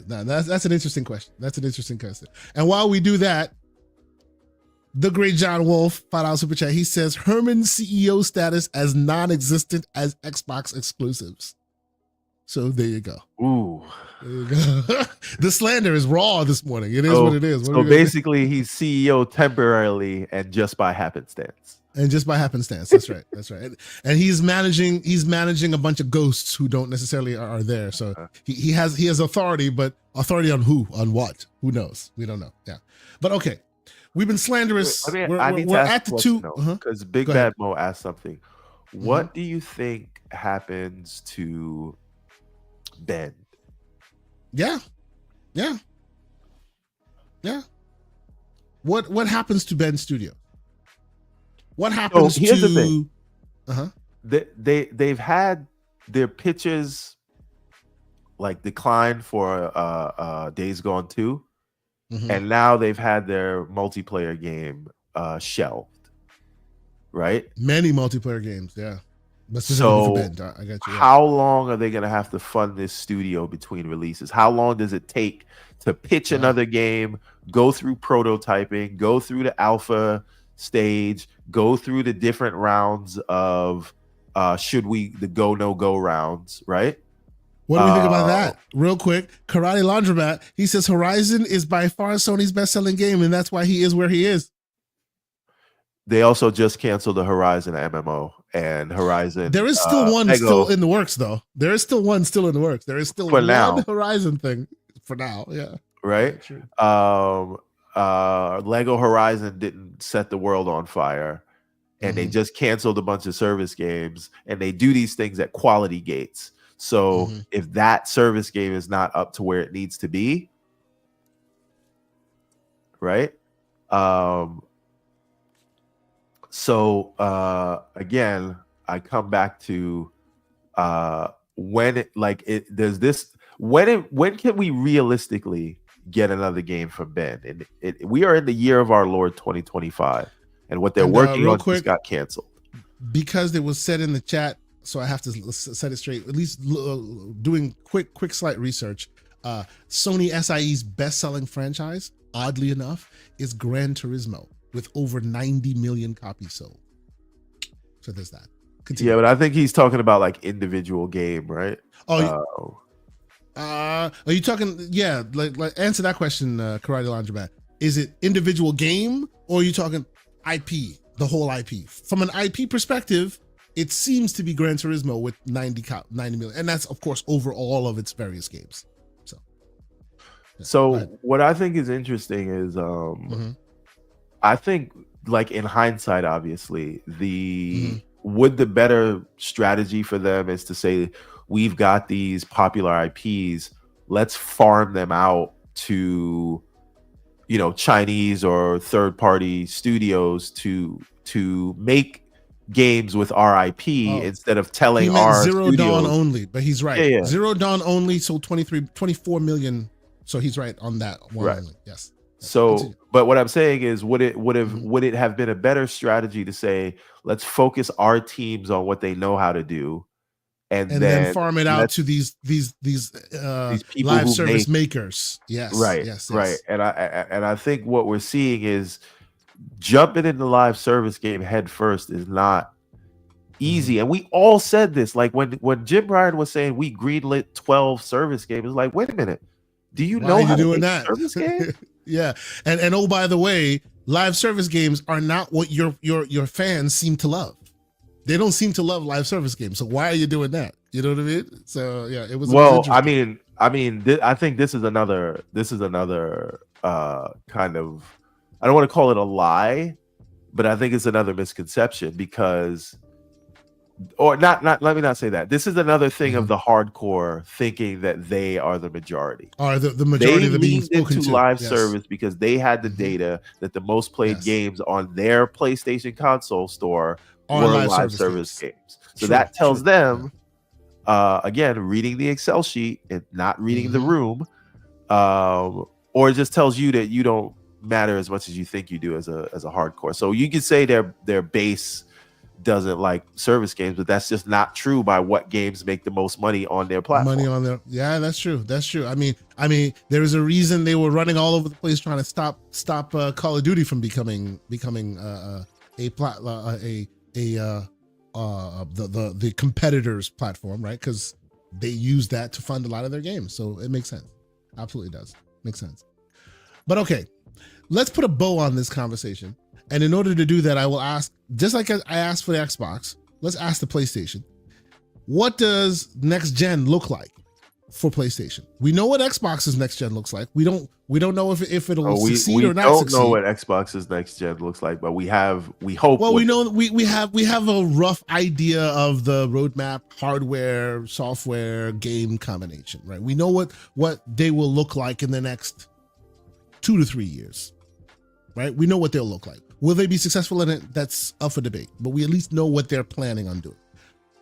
Now, that's an interesting question. And while we do that, the great John Wolf, $5 super chat. He says Herman's CEO status as non-existent as Xbox exclusives. So there you go. Ooh. There you go. The slander is raw this morning. It is what it is. So basically, he's CEO temporarily and just by happenstance. That's right. And he's managing a bunch of ghosts who don't necessarily are there. So he has authority, but authority on who? On what? Who knows? We don't know. Yeah. But okay. We've been slanderous. We're at the two. Because Big Bad Mo asked something. What do you think happens to Ben? Yeah. What happens to Ben's studio? What happens to? Here's the thing. They've had their pitches like decline for Days Gone 2. And now they've had their multiplayer game shelved, right? Many multiplayer games, yeah. But so I got you. Yeah. How long are they going to have to fund this studio between releases? How long does it take to pitch another game, go through prototyping, go through the alpha stage, go through the different rounds of the go, no go rounds, right? What do we think about that? Real quick, Karate Laundromat, he says Horizon is by far Sony's best-selling game, and that's why he is where he is. They also just canceled the Horizon MMO and Horizon. There is still one still in the works, though. There is still one still in the works. There is still one Horizon thing for now. Yeah. Right. Lego Horizon didn't set the world on fire, and they just canceled a bunch of service games, and they do these things at quality gates. So if that service game is not up to where it needs to be, right? Again, I come back to when can we realistically get another game from Ben? And we are in the year of our Lord 2025, and what they're working on just got canceled because it was said in the chat. So I have to set it straight. At least doing quick slight research. Sony SIE's best-selling franchise, oddly enough, is Gran Turismo with over 90 million copies sold. So there's that. Continue. Yeah, but I think he's talking about like individual game, right? Are you talking? Yeah, like answer that question, Karate Laundromat. Is it individual game, or are you talking IP, the whole IP? From an IP perspective, it seems to be Gran Turismo with 90 million, and that's of course over all of its various games. So, yeah, so what I think is interesting is, I think, like, in hindsight, obviously, would the better strategy for them is to say, we've got these popular IPs, let's farm them out to, you know, Chinese or third party studios to make games with our IP instead of telling he meant our Zero studios. Dawn only, but he's right. Yeah. Zero Dawn only sold 24 million. So he's right on that one only. Yes. So, continue. but what I'm saying is, would it have been a better strategy to say, let's focus our teams on what they know how to do, and then farm it out to these people live who service makers. Yes, right, yes. And I think what we're seeing is, jumping into live service game head first is not easy. And we all said this, like when Jim Ryan was saying we greenlit 12 service games, it's like, wait a minute, do you know how to make a service game? Yeah, and oh, by the way, live service games are not what your fans seem to love. They don't seem to love live service games. So why are you doing that? You know what I mean? So yeah, it was. Well, I mean, I think this is another kind of, I don't want to call it a lie, but I think it's another misconception, because, or not, let me not say that. This is another thing of the hardcore thinking that they are the majority. Are the majority of the being spoken to live service because they had the data that the most played games on their PlayStation console store were live service games. So that tells them, again, reading the Excel sheet and not reading the room, or it just tells you that you don't matter as much as you think you do as a hardcore. So you can say their base doesn't like service games, but that's just not true by what games make the most money on their platform. Yeah, that's true. I mean, there is a reason they were running all over the place trying to stop Call of Duty from becoming the competitors' platform, right? Because they use that to fund a lot of their games. So it makes sense. Absolutely does. Makes sense. But okay, let's put a bow on this conversation. And in order to do that, I will ask, just like I asked for the Xbox, let's ask the PlayStation. What does next gen look like for PlayStation? We know what Xbox's next gen looks like. We don't know if it'll succeed or not succeed. We don't know what Xbox's next gen looks like, but we hope. Well, we know we have a rough idea of the roadmap, hardware, software, game combination, right? We know what they will look like in the next 2 to 3 years, right? We know what they'll look like. Will they be successful in it? That's up for debate, but we at least know what they're planning on doing.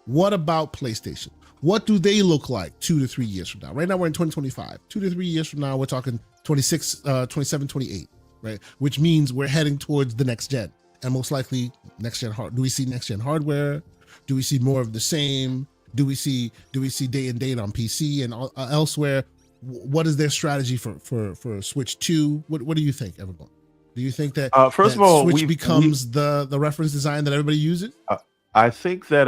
What about PlayStation? What do they look like 2 to 3 years from now? Right now we're in 2025. 2 to 3 years from now, we're talking 26, 27, 28, right? Which means we're heading towards the next gen, and most likely next gen hard. Do we see next gen hardware? Do we see more of the same? Do we see day and date on PC and elsewhere? What is their strategy for Switch 2? What do you think, everyone? Do you think that first of all, Switch becomes the reference design that everybody uses? I think that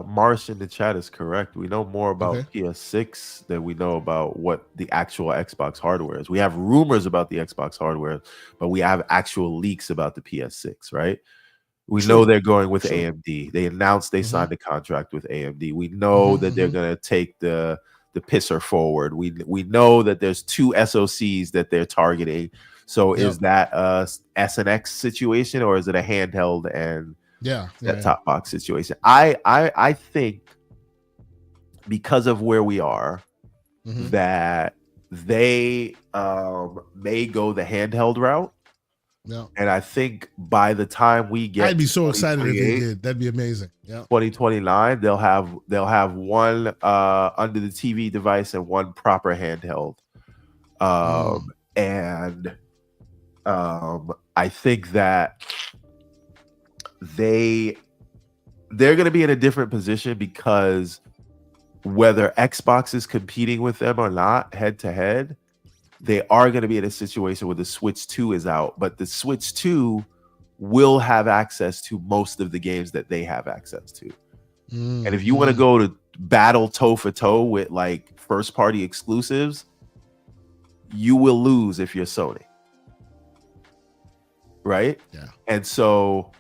Marsh in the chat is correct. We know more about PS6 than we know about what the actual Xbox hardware is. We have rumors about the Xbox hardware, but we have actual leaks about the PS6, right? We know they're going with AMD. They announced they signed a contract with AMD. We know that they're going to take the pisser forward. We know that there's 2 SoCs that they're targeting. So is that a SNX situation, or is it a handheld and top box situation? I think, because of where we are, that they may go the handheld route. And I think by the time we get, I'd be so excited if they did. That'd be amazing. 2029, they'll have one under the TV device and one proper handheld. And I think that they're going to be in a different position, because whether Xbox is competing with them or not head to head, they are going to be in a situation where the Switch 2 is out, but the Switch 2 will have access to most of the games that they have access to. And if you want to go to battle toe for toe with like first party exclusives, you will lose if you're Sony. Right? Yeah. And so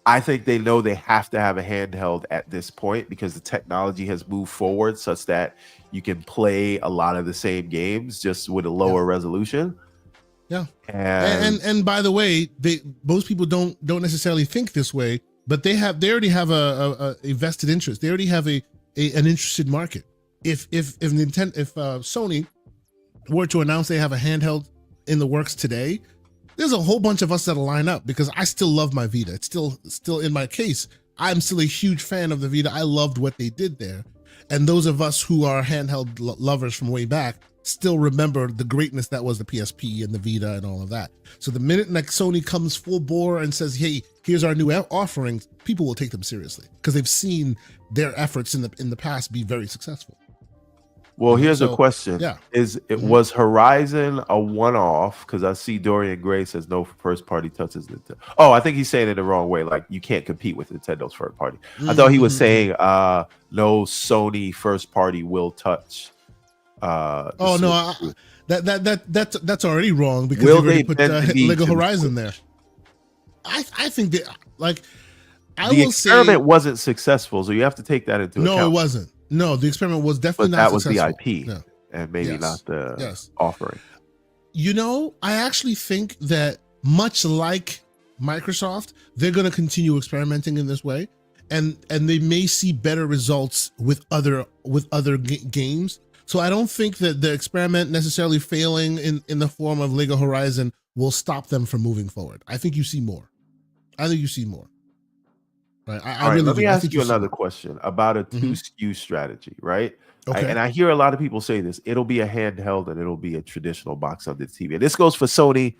I think they know they have to have a handheld at this point because the technology has moved forward such that you can play a lot of the same games just with a lower resolution. Yeah. And by the way, most people don't necessarily think this way, but they already have a vested interest. They already have an interested market. If Sony were to announce they have a handheld in the works today, there's a whole bunch of us that'll line up because I still love my Vita. It's still in my case. I'm still a huge fan of the Vita. I loved what they did there. And those of us who are handheld lovers from way back still remember the greatness that was the PSP and the Vita and all of that. So the minute like Sony comes full bore and says, hey, here's our new offerings, people will take them seriously because they've seen their efforts in the past be very successful. Well, here's a question. Yeah. Was Horizon a one-off? Because I see Dorian Gray says no first party touches Nintendo. Oh, I think he's saying it the wrong way. Like you can't compete with Nintendo's first party. I thought he was saying no Sony first party will touch. That's already wrong because will they put Lego Horizon there. I think that like the experiment wasn't successful, so you have to take that into account. No, it wasn't. No, the experiment was definitely not successful. That was the IP, and maybe not the offering. You know, I actually think that much like Microsoft, they're going to continue experimenting in this way, and they may see better results with other games. So I don't think that the experiment necessarily failing in the form of Lego Horizon will stop them from moving forward. I think you see more. Right. Let me ask you another question about a 2 SKU strategy, right? Okay. And I hear a lot of people say this. It'll be a handheld and it'll be a traditional box under the TV. And this goes for Sony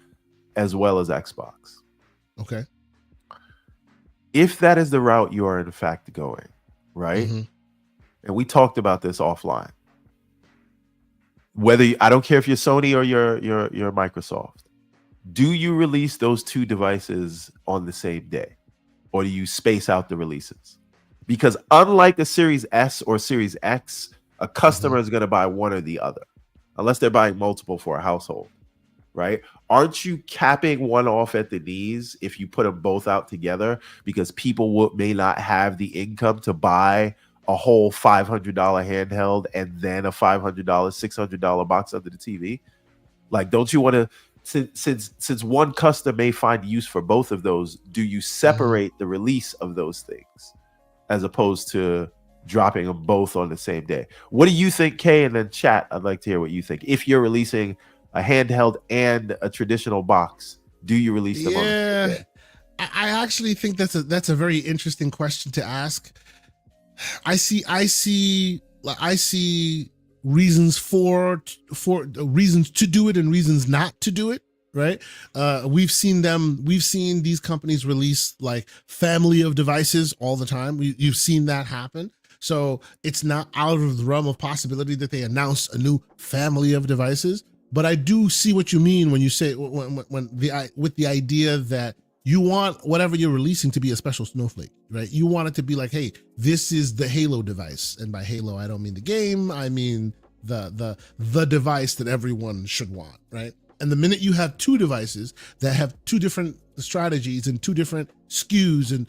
as well as Xbox. Okay. If that is the route you are in fact going, right? And we talked about this offline. I don't care if you're Sony or you're Microsoft. Do you release those two devices on the same day? Or do you space out the releases? Because unlike the Series S or Series X, a customer is going to buy one or the other, unless they're buying multiple for a household, right? Aren't you capping one off at the knees if you put them both out together? Because people may not have the income to buy a whole $500 handheld and then a $500, $600 box under the TV. Like, don't you want to? Since one customer may find use for both of those, do you separate the release of those things as opposed to dropping them both on the same day? What do you think, Kay? And then chat, I'd like to hear what you think. If you're releasing a handheld and a traditional box, do you release them on the same day? I actually think that's a very interesting question to ask. I see reasons for reasons to do it and reasons not to do it, right? We've seen these companies release like family of devices all the time. You've seen that happen. So it's not out of the realm of possibility that they announce a new family of devices. But I do see what you mean when you say with the idea that you want whatever you're releasing to be a special snowflake, right? You want it to be like, hey, this is the Halo device. And by Halo, I don't mean the game. I mean the device that everyone should want, right? And the minute you have two devices that have two different strategies and two different SKUs, and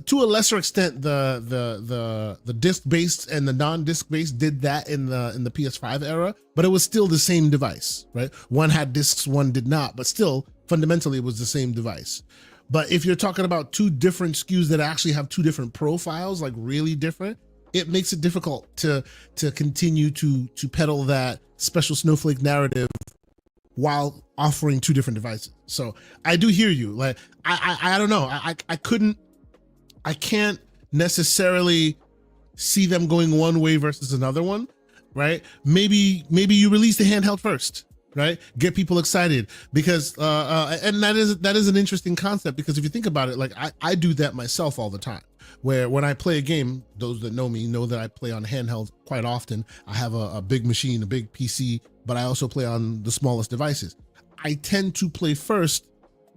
to a lesser extent, the disc-based and the non-disc-based did that in the PS5 era, but it was still the same device, right? One had discs, one did not, but still fundamentally it was the same device. But if you're talking about two different SKUs that actually have two different profiles, like really different, it makes it difficult to continue to peddle that special snowflake narrative while offering two different devices. So I do hear you. Like I don't know. I can't necessarily see them going one way versus another one, right? Maybe you release the handheld first, right? Get people excited because and that is an interesting concept, because if you think about it, like I do that myself all the time. Where when I play a game, those that know me know that I play on handheld quite often. I have a big machine, a big PC, but I also play on the smallest devices. I tend to play first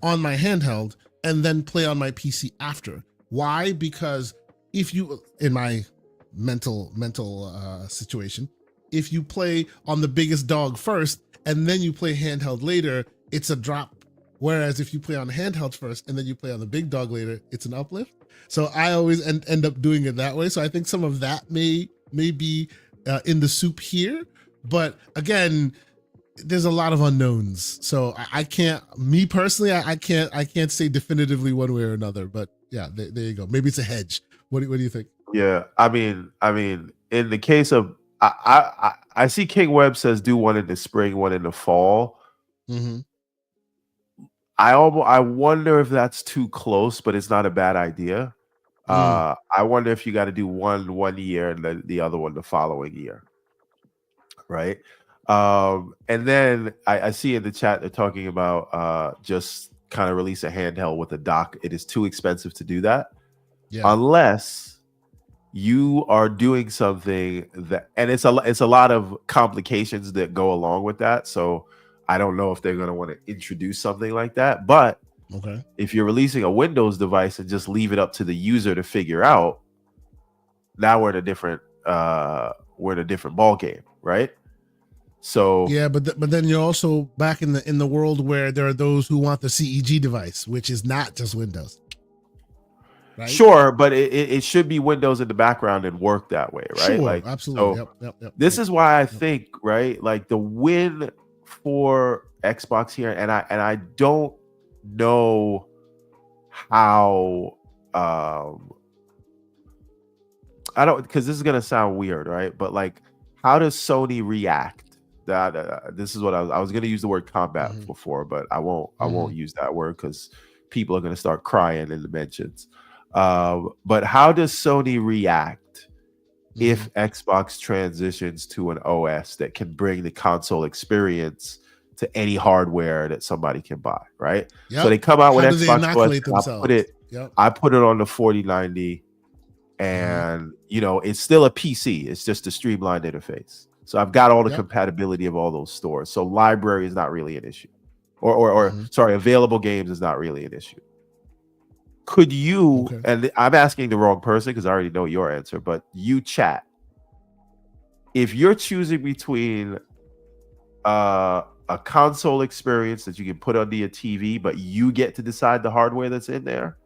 on my handheld and then play on my PC after. Why? Because if you, in my mental situation. If you play on the biggest dog first and then you play handheld later, it's a drop. Whereas if you play on handheld first and then you play on the big dog later, it's an uplift. So I always end up doing it that way. So I think some of that may be in the soup here. But again, there's a lot of unknowns. So I can't, me personally, I can't say definitively one way or another. But yeah, there you go. Maybe it's a hedge. What do you think? Yeah, I mean, in the case of, I see King Webb says do one in the spring, one in the fall. Mm-hmm. I wonder if that's too close, but it's not a bad idea. I wonder if you got to do one year and the other one the following year, right? And then I see in the chat they're talking about just kind of release a handheld with a dock. It is too expensive to do that, unless you are doing something that, and it's a lot of complications that go along with that. So I don't know if they're going to want to introduce something like that. But if you're releasing a Windows device and just leave it up to the user to figure out, now we're in a different ball game, right? So yeah, but then you're also back in the world where there are those who want the CEG device, which is not just Windows. Right? Sure, but it should be Windows in the background and work that way, right? Sure, like absolutely. So this is why I think, right, like the win for Xbox here, and I don't know how I don't, because this is gonna sound weird, right? But like, how does Sony react? That this is what I was gonna use the word combat before, but I won't use that word because people are gonna start crying in the mentions. But how does Sony react if Xbox transitions to an OS that can bring the console experience to any hardware that somebody can buy, right? So they come out with Xbox OS. I put it on the 4090, and it's still a PC. It's just a streamlined interface. So I've got all the compatibility of all those stores. So library is not really an issue, or sorry, available games is not really an issue. Could you, and I'm asking the wrong person because I already know your answer, but you chat, if you're choosing between a console experience that you can put under your TV, but you get to decide the hardware that's in there,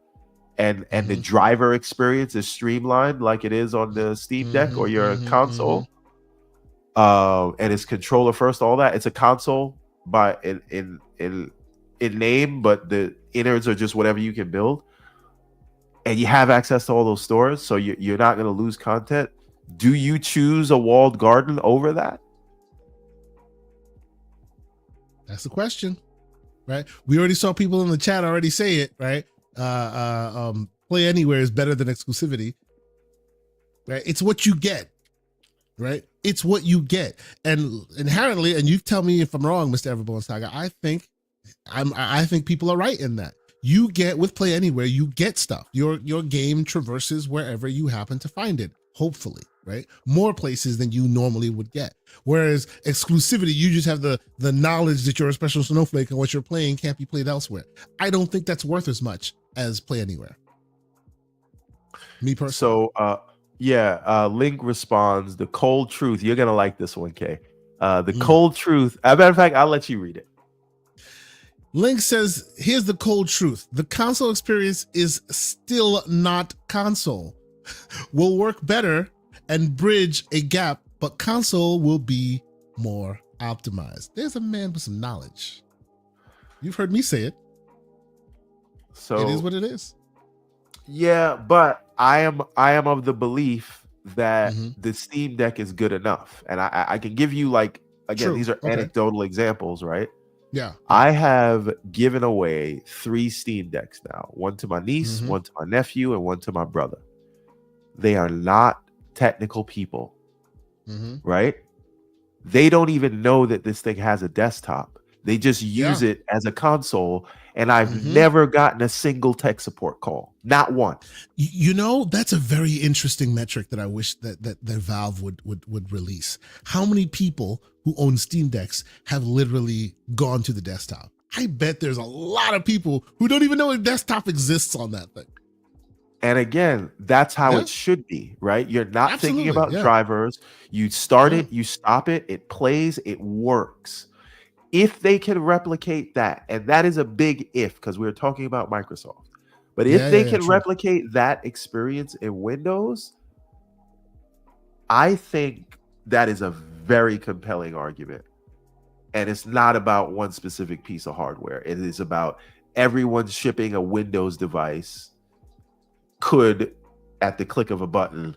and the driver experience is streamlined like it is on the Steam Deck or your console, and it's controller first, all that. It's a console by in name, but the innards are just whatever you can build. And you have access to all those stores, so you're not going to lose content. Do you choose a walled garden over that? That's the question, right? We already saw people in the chat already say it, right? Play anywhere is better than exclusivity, right? It's what you get, right? It's what you get, and inherently, and you tell me if I'm wrong, Mr. Everborn Saga. I think people are right in that. You get with Play Anywhere, you get stuff. Your game traverses wherever you happen to find it, hopefully, right? More places than you normally would get. Whereas exclusivity, you just have the knowledge that you're a special snowflake and what you're playing can't be played elsewhere. I don't think that's worth as much as Play Anywhere. Me personally. So, Link responds, the cold truth. You're going to like this one, Kay. The cold truth. As a matter of fact, I'll let you read it. Link says, here's the cold truth. The console experience is still not console. Will work better and bridge a gap, but console will be more optimized. There's a man with some knowledge. You've heard me say it. So it is what it is. Yeah, but I am of the belief that the Steam Deck is good enough. And I can give you, like, again, these are anecdotal examples, right? Yeah. I have given away 3 Steam Decks now. One to my niece, one to my nephew, and one to my brother. They are not technical people, right? They don't even know that this thing has a desktop. They just use it as a console, and I've never gotten a single tech support call. Not one. You know, that's a very interesting metric that I wish that Valve would release. How many people who own Steam Decks have literally gone to the desktop? I bet there's a lot of people who don't even know a desktop exists on that thing. And again, that's how Yeah, it should be, right? You're not thinking absolutely. about Yeah, drivers. You start yeah, it, you stop it, it plays, it works. If they can replicate that, and that is a big if because we're talking about Microsoft, but if yeah, they yeah, yeah. can True. replicate that experience in Windows, I think that is a very compelling argument. And it's not about one specific piece of hardware. It is about everyone shipping a Windows device could, at the click of a button,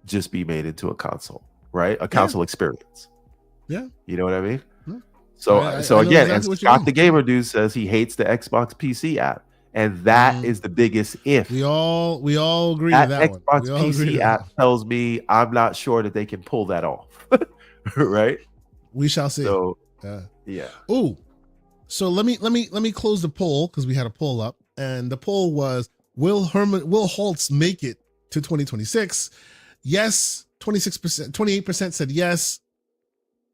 just be made into a console, right? A Yeah, console experience. yeah. You know what I mean? No, So I know again, and exactly what you Scott mean. the Gamer Dude says he hates the Xbox PC app, and that Mm, is the biggest if. we all agree to That that one. Xbox We all agree to PC that app one. tells me I'm not sure that they can pull that off, right? We shall see. So Yeah. yeah, Oh, so let me close the poll because we had a poll up, and the poll was: Will Hulst make it to 2026? Yes, 26%, 28% said yes.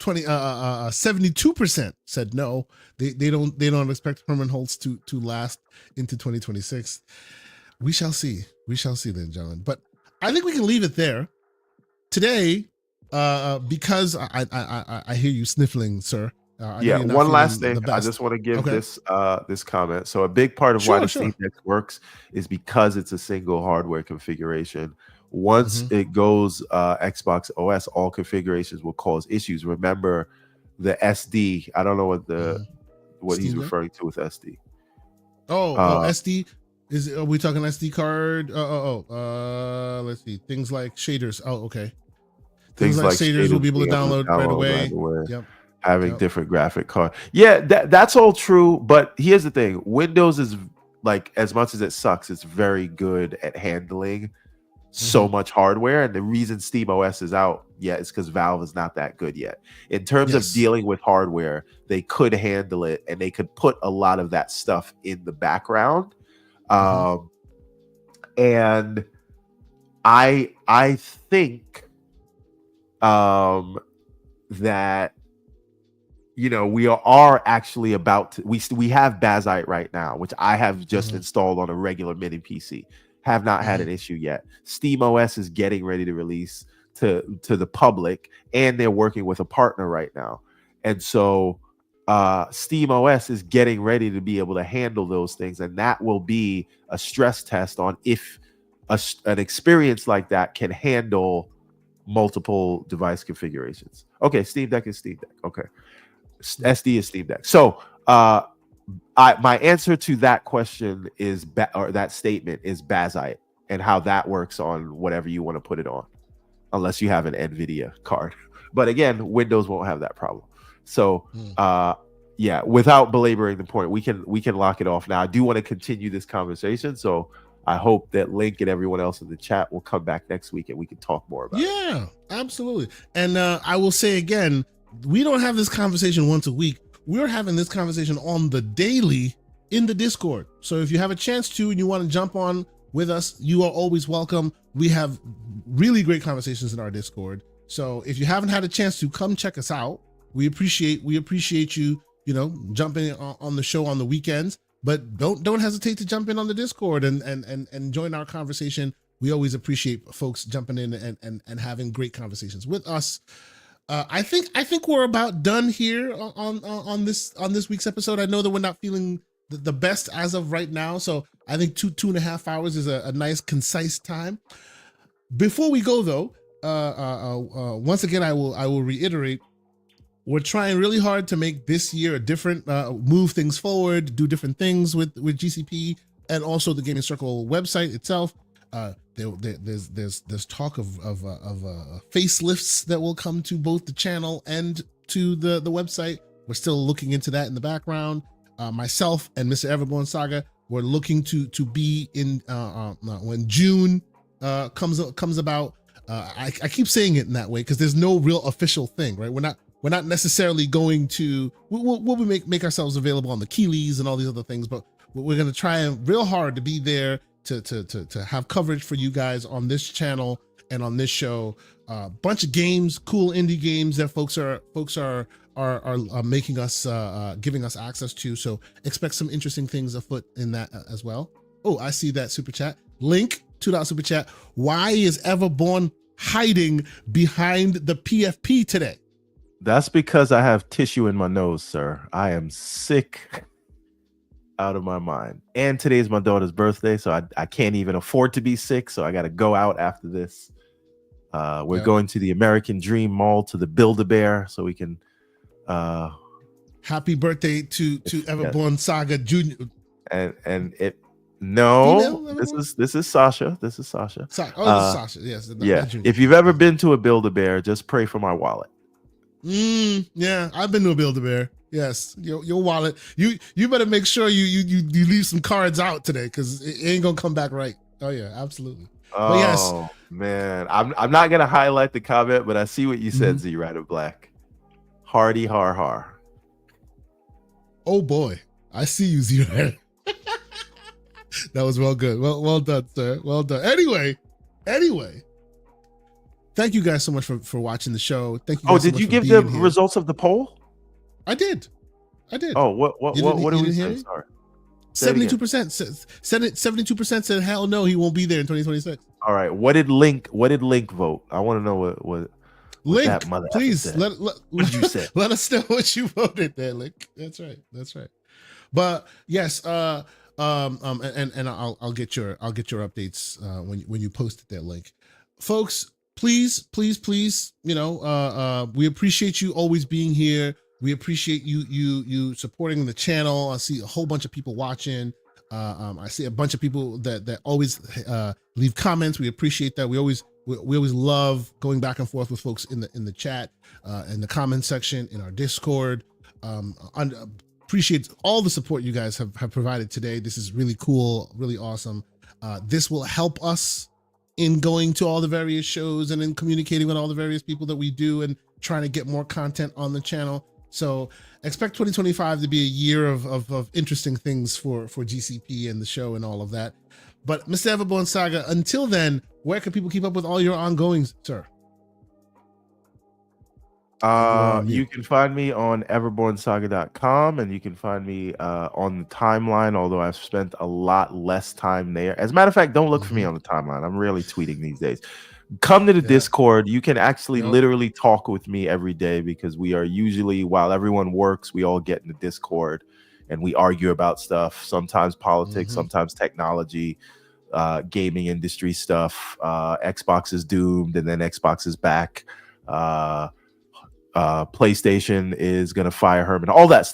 72% said no. They don't expect Herman Hulst to last into 2026. We shall see. We shall see then, John. But I think we can leave it there today, because I hear you sniffling, sir. I know yeah. you're not One last feeling thing, the I best. just want to give Okay. this comment. So a big part of why Sure, the Steam sure. Deck works is because it's a single hardware configuration. Once Mm-hmm. it goes Xbox OS, all configurations will cause issues. Remember the SD. I don't know Mm-hmm. what he's Steam Deck. referring to with SD. Oh, Uh, SD. Are we talking SD card? Let's see. Things like shaders. Oh, okay. Things things like like shaders will shaders be able to being able to download right download right away. away, Yep. having Yep. different graphic card. Yeah, that's all true. But here's the thing: Windows is like, as much as it sucks, it's very good at handling Mm-hmm. so much hardware. And the reason Steam OS is out yet is because Valve is not that good yet. In terms of Yes. dealing with hardware, they could handle it and they could put a lot of that stuff in the background. Mm-hmm. Um, and I think that we are actually about to we have Bazite right now, which I have just Mm-hmm. installed on a regular mini PC. Have not had Mm-hmm. an issue yet. Steam OS is getting ready to release to the public, and they're working with a partner right now. And so Steam OS is getting ready to be able to handle those things, and that will be a stress test on if an experience like that can handle multiple device configurations. Okay, Steam Deck is Steam Deck. Okay. Yep. SD is Steam Deck. So my answer to that question is or that statement is Bazite, and how that works on whatever you want to put it on, unless you have an NVIDIA card. But again, Windows won't have that problem. So yeah, without belaboring the point, we can lock it off now. I do want to continue this conversation, so I hope that Link and everyone else in the chat will come back next week and we can talk more about it. Yeah, absolutely. And I will say again, we don't have this conversation once a week. We're having this conversation on the daily in the Discord. So if you have a chance to and you want to jump on with us, you are always welcome. We have really great conversations in our Discord. So if you haven't had a chance to, come check us out. We appreciate you, jumping on the show on the weekends. But don't hesitate to jump in on the Discord and join our conversation. We always appreciate folks jumping in and having great conversations with us. I think we're about done here on this week's episode. I know that we're not feeling the best as of right now, so I think 2.5 hours is a nice concise time. Before we go though, once again I will reiterate, we're trying really hard to make this year a different, move things forward, do different things with GCP and also the Gaming Circle website itself. There's talk of facelifts that will come to both the channel and to the website. We're still looking into that in the background. Myself and Mr. Everborn Saga, we're looking to be in when June comes about. I keep saying it in that way because there's no real official thing, right? We're not necessarily going to. We'll make ourselves available on the Keeleys and all these other things, but we're going to try real hard to be there to have coverage for you guys on this channel and on this show. Bunch of games, cool indie games that folks are making us, giving us access to. So expect some interesting things afoot in that as well. Oh, I see that super chat. Link, $2 super chat. Why is Everborn hiding behind the PFP today? That's because I have tissue in my nose, sir. I am sick out of my mind. And today's my daughter's birthday, so I can't even afford to be sick, so I got to go out after this. We're going to the American Dream Mall to the Build-A-Bear so we can happy birthday to Everborn Saga Jr. And it no, female, this is Sasha. This is Sasha. This is Sasha. Yes. Yeah. If you've ever been to a Build-A-Bear, just pray for my wallet. Yeah, I've been to a Build-A-Bear. Yes, your wallet. You better make sure you leave some cards out today because it ain't gonna come back right. Oh yeah, absolutely. Oh but yes, man, I'm not gonna highlight the comment, but I see what you said, Z Rider Black. Hardy har har. Oh boy, I see you, Z Rider. That was well good. Well done, sir. Well done. Anyway. Thank you guys so much for watching the show. Thank you. Guys did you give the results of the poll? I did. Oh, what did we say? Sorry. 72%. 72% said hell no, he won't be there in 2026. All right. What did Link vote? I want to know what Link, that mother please said. what you said. Let us know what you voted there, Link. That's right. But yes, and I'll get your updates when you post it there, Link. Folks, please, we appreciate you always being here. We appreciate you supporting the channel. I see a whole bunch of people watching. I see a bunch of people that always leave comments. We appreciate that. We always love going back and forth with folks in the chat, in the comment section, in our Discord. Appreciate all the support you guys have provided today. This is really cool, really awesome. This will help us in going to all the various shows and in communicating with all the various people that we do and trying to get more content on the channel. So expect 2025 to be a year of interesting things for GCP and the show and all of that. But Mr. Everborn Saga, until then, where can people keep up with all your ongoings, sir? You can find me on everbornsaga.com, and you can find me on the timeline, although I've spent a lot less time there. As a matter of fact, don't look for me on the timeline. I'm rarely tweeting these days. Come to the Discord. You can actually literally talk with me every day because we are usually, while everyone works, we all get in the Discord and we argue about stuff, sometimes politics, sometimes technology, gaming industry stuff. Xbox is doomed and then Xbox is back. PlayStation is gonna fire Herman. All this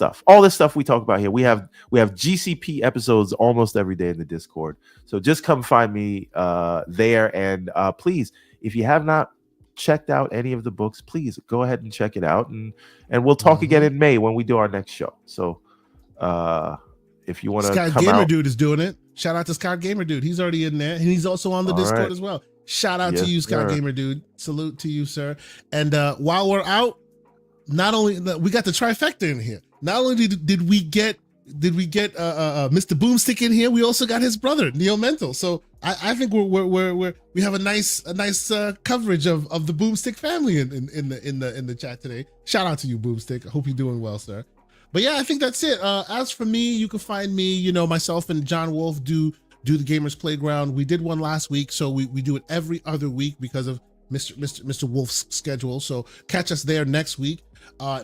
stuff we talk about here. We have GCP episodes almost every day in the Discord. So just come find me there, and please, if you have not checked out any of the books, please go ahead and check it out, and we'll talk again in May when we do our next show. So if you want to Scott come Gamer out, Dude is doing it. Shout out to Scott Gamer Dude. He's already in there, and he's also on the Discord as well. Shout out to you, Scott Gamer Dude. Salute to you, sir. And while we're out, not only we got the trifecta in here. Not only did we get Mr. Boomstick in here, we also got his brother Neo Mental. So I think we have a nice coverage of the Boomstick family in the chat today. Shout out to you, Boomstick. I hope you're doing well, sir. But yeah, I think that's it. As for me, you can find me, myself and John Wolf do the Gamers Playground. We did one last week, so we do it every other week because of Mr. Wolf's schedule. So catch us there next week.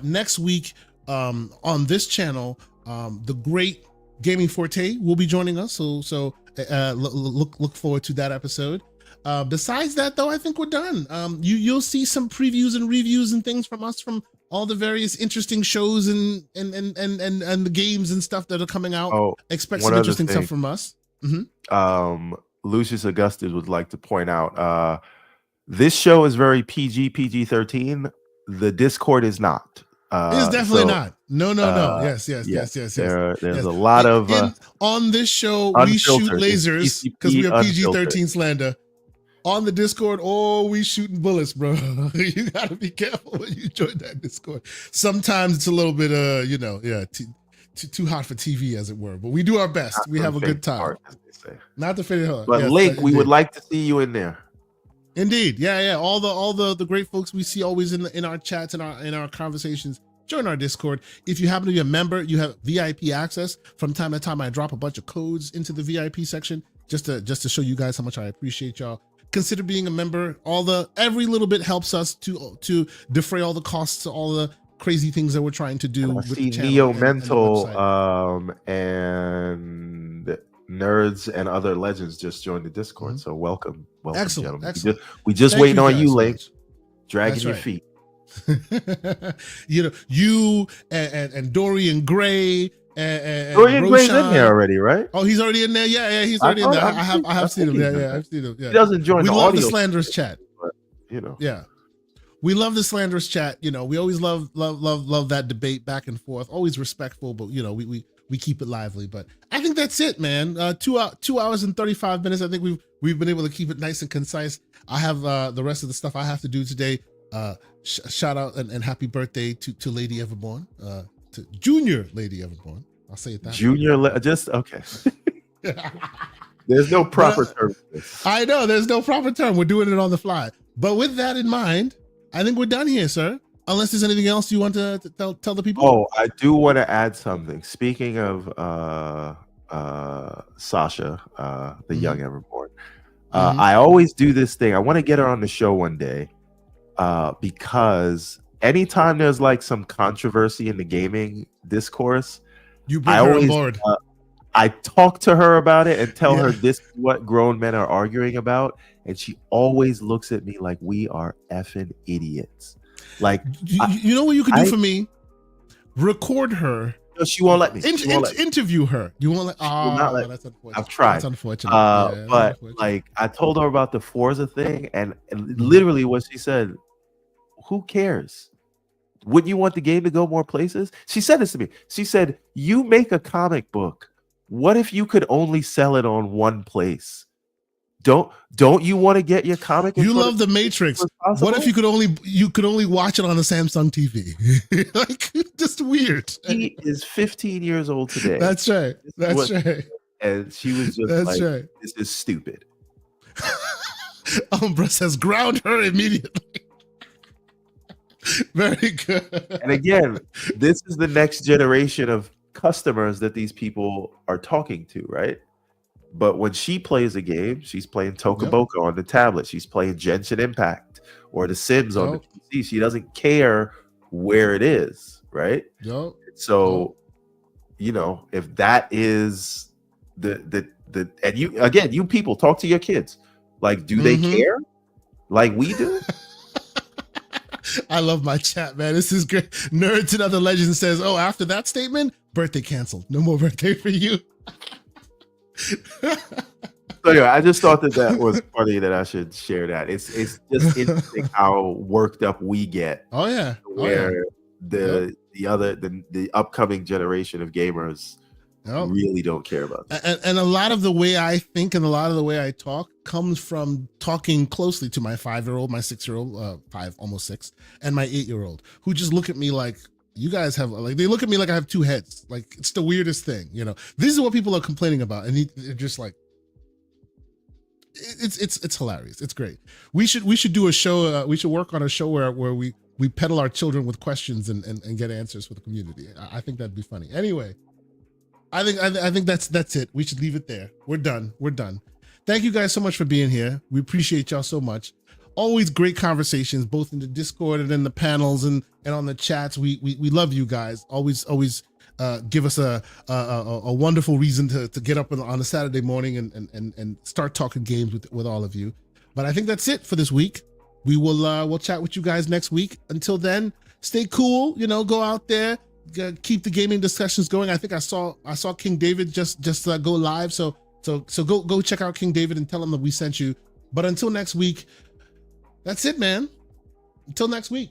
Next week on this channel, the great Gaming Forte will be joining us. So look forward to that episode. Besides that, though, I think we're done. You'll see some previews and reviews and things from us from all the various interesting shows and the games and stuff that are coming out. Expect some interesting stuff from us. Lucius Augustus would like to point out this show is very PG-13. The Discord is not. It's definitely not. No. Yes. There's a lot of on this show we shoot lasers because we are PG-13 slander. On the Discord, we shooting bullets, bro. You gotta be careful when you join that Discord. Sometimes it's a little bit too hot for TV, as it were. But we do our best. We have a good time. Part, as they say. Not the favorite heart. But Link, we would like to see you in there. Indeed, yeah. All the great folks we see always in our chats and in our conversations. Join our Discord. If you happen to be a member, you have VIP access. From time to time, I drop a bunch of codes into the VIP section. just to show you guys how much I appreciate y'all. Consider being a member. Every little bit helps us to defray all the costs, all the crazy things that we're trying to do. I with see the channel Neo and the Mental website. and Nerds and Other Legends just joined the Discord. So welcome, Excellent, gentlemen. excellent. We just Thank waiting you on guys you, so Link, much. dragging That's your right. feet. You and Dorian Gray and Dorian Gray's in Roshan. there already, right? Oh, he's already in there. Yeah, he's already in there. I have seen him. Yeah, I've seen him. Yeah. He doesn't join. We the love audio the slanderous chat. But, Yeah, we love the slanderous chat. We always love that debate back and forth. Always respectful, but we keep it lively. But I think that's it, man. 2 hours and 35 minutes. I think we've been able to keep it nice and concise. I have the rest of the stuff I have to do today. Shout out and happy birthday to Lady Everborn, to Junior Lady Everborn. I'll say it that Junior, just okay. There's no proper term for this. I know there's no proper term. We're doing it on the fly. But with that in mind, I think we're done here, sir. Unless there's anything else you want to tell the people. Oh, I do want to add something. Speaking of Sasha, the young Everborn, I always do this thing. I want to get her on the show one day. Because anytime there's like some controversy in the gaming discourse, you bring her on board. I talk to her about it and tell her this is what grown men are arguing about, and she always looks at me like we are effing idiots. Like, you know what you could do for me? Record her. No, she won't let me. Interview her. You won't let. Oh, that's unfortunate. I've tried. That's unfortunate. But unfortunate. Like, I told her about the Forza thing, and literally what she said, who cares? Wouldn't you want the game to go more places? She said this to me. She said, you make a comic book. What if you could only sell it on one place? Don't you want to get your comic? You love the Matrix. What if you could only watch it on the Samsung TV? Like, just weird. He is 15 years old today. That's right. That's right. And she was just right. This is stupid. Umbra says, ground her immediately. Very good. And again, this is the next generation of customers that these people are talking to, right? But when she plays a game, she's playing Tokaboka on the tablet. She's playing Genshin Impact or The Sims on the PC. She doesn't care where it is, right? So, if that is the and you people talk to your kids. Like, do they care like we do? I love my chat, man. This is great. Nerds and Other Legends says, oh, after that statement, birthday canceled. No more birthday for you. So anyway, I just thought that was funny that I should share that. It's just interesting how worked up we get. Oh yeah. Where the upcoming generation of gamers really don't care about that. And a lot of the way I think and a lot of the way I talk comes from talking closely to my 5-year-old, my 6-year-old, 5, almost 6, and my 8-year-old, who just look at me like, you guys have, like, they look at me like I have 2 heads. Like, it's the weirdest thing, This is what people are complaining about, and they're just like, it's hilarious. It's great. We should do a show. We should work on a show where we peddle our children with questions and get answers for the community. I think that'd be funny. Anyway, I think that's it. We should leave it there. We're done. Thank you guys so much for being here. We appreciate y'all so much. Always great conversations, both in the Discord and in the panels and on the chats. We love you guys. Always give us a wonderful reason to get up on a Saturday morning and start talking games with all of you. But I think that's it for this week. We'll chat with you guys next week. Until then, stay cool. Go out there, keep the gaming discussions going. I think I saw King David just go live. So go check out King David and tell him that we sent you. But until next week, that's it, man. Until next week.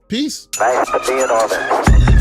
Peace. Thanks for being on it.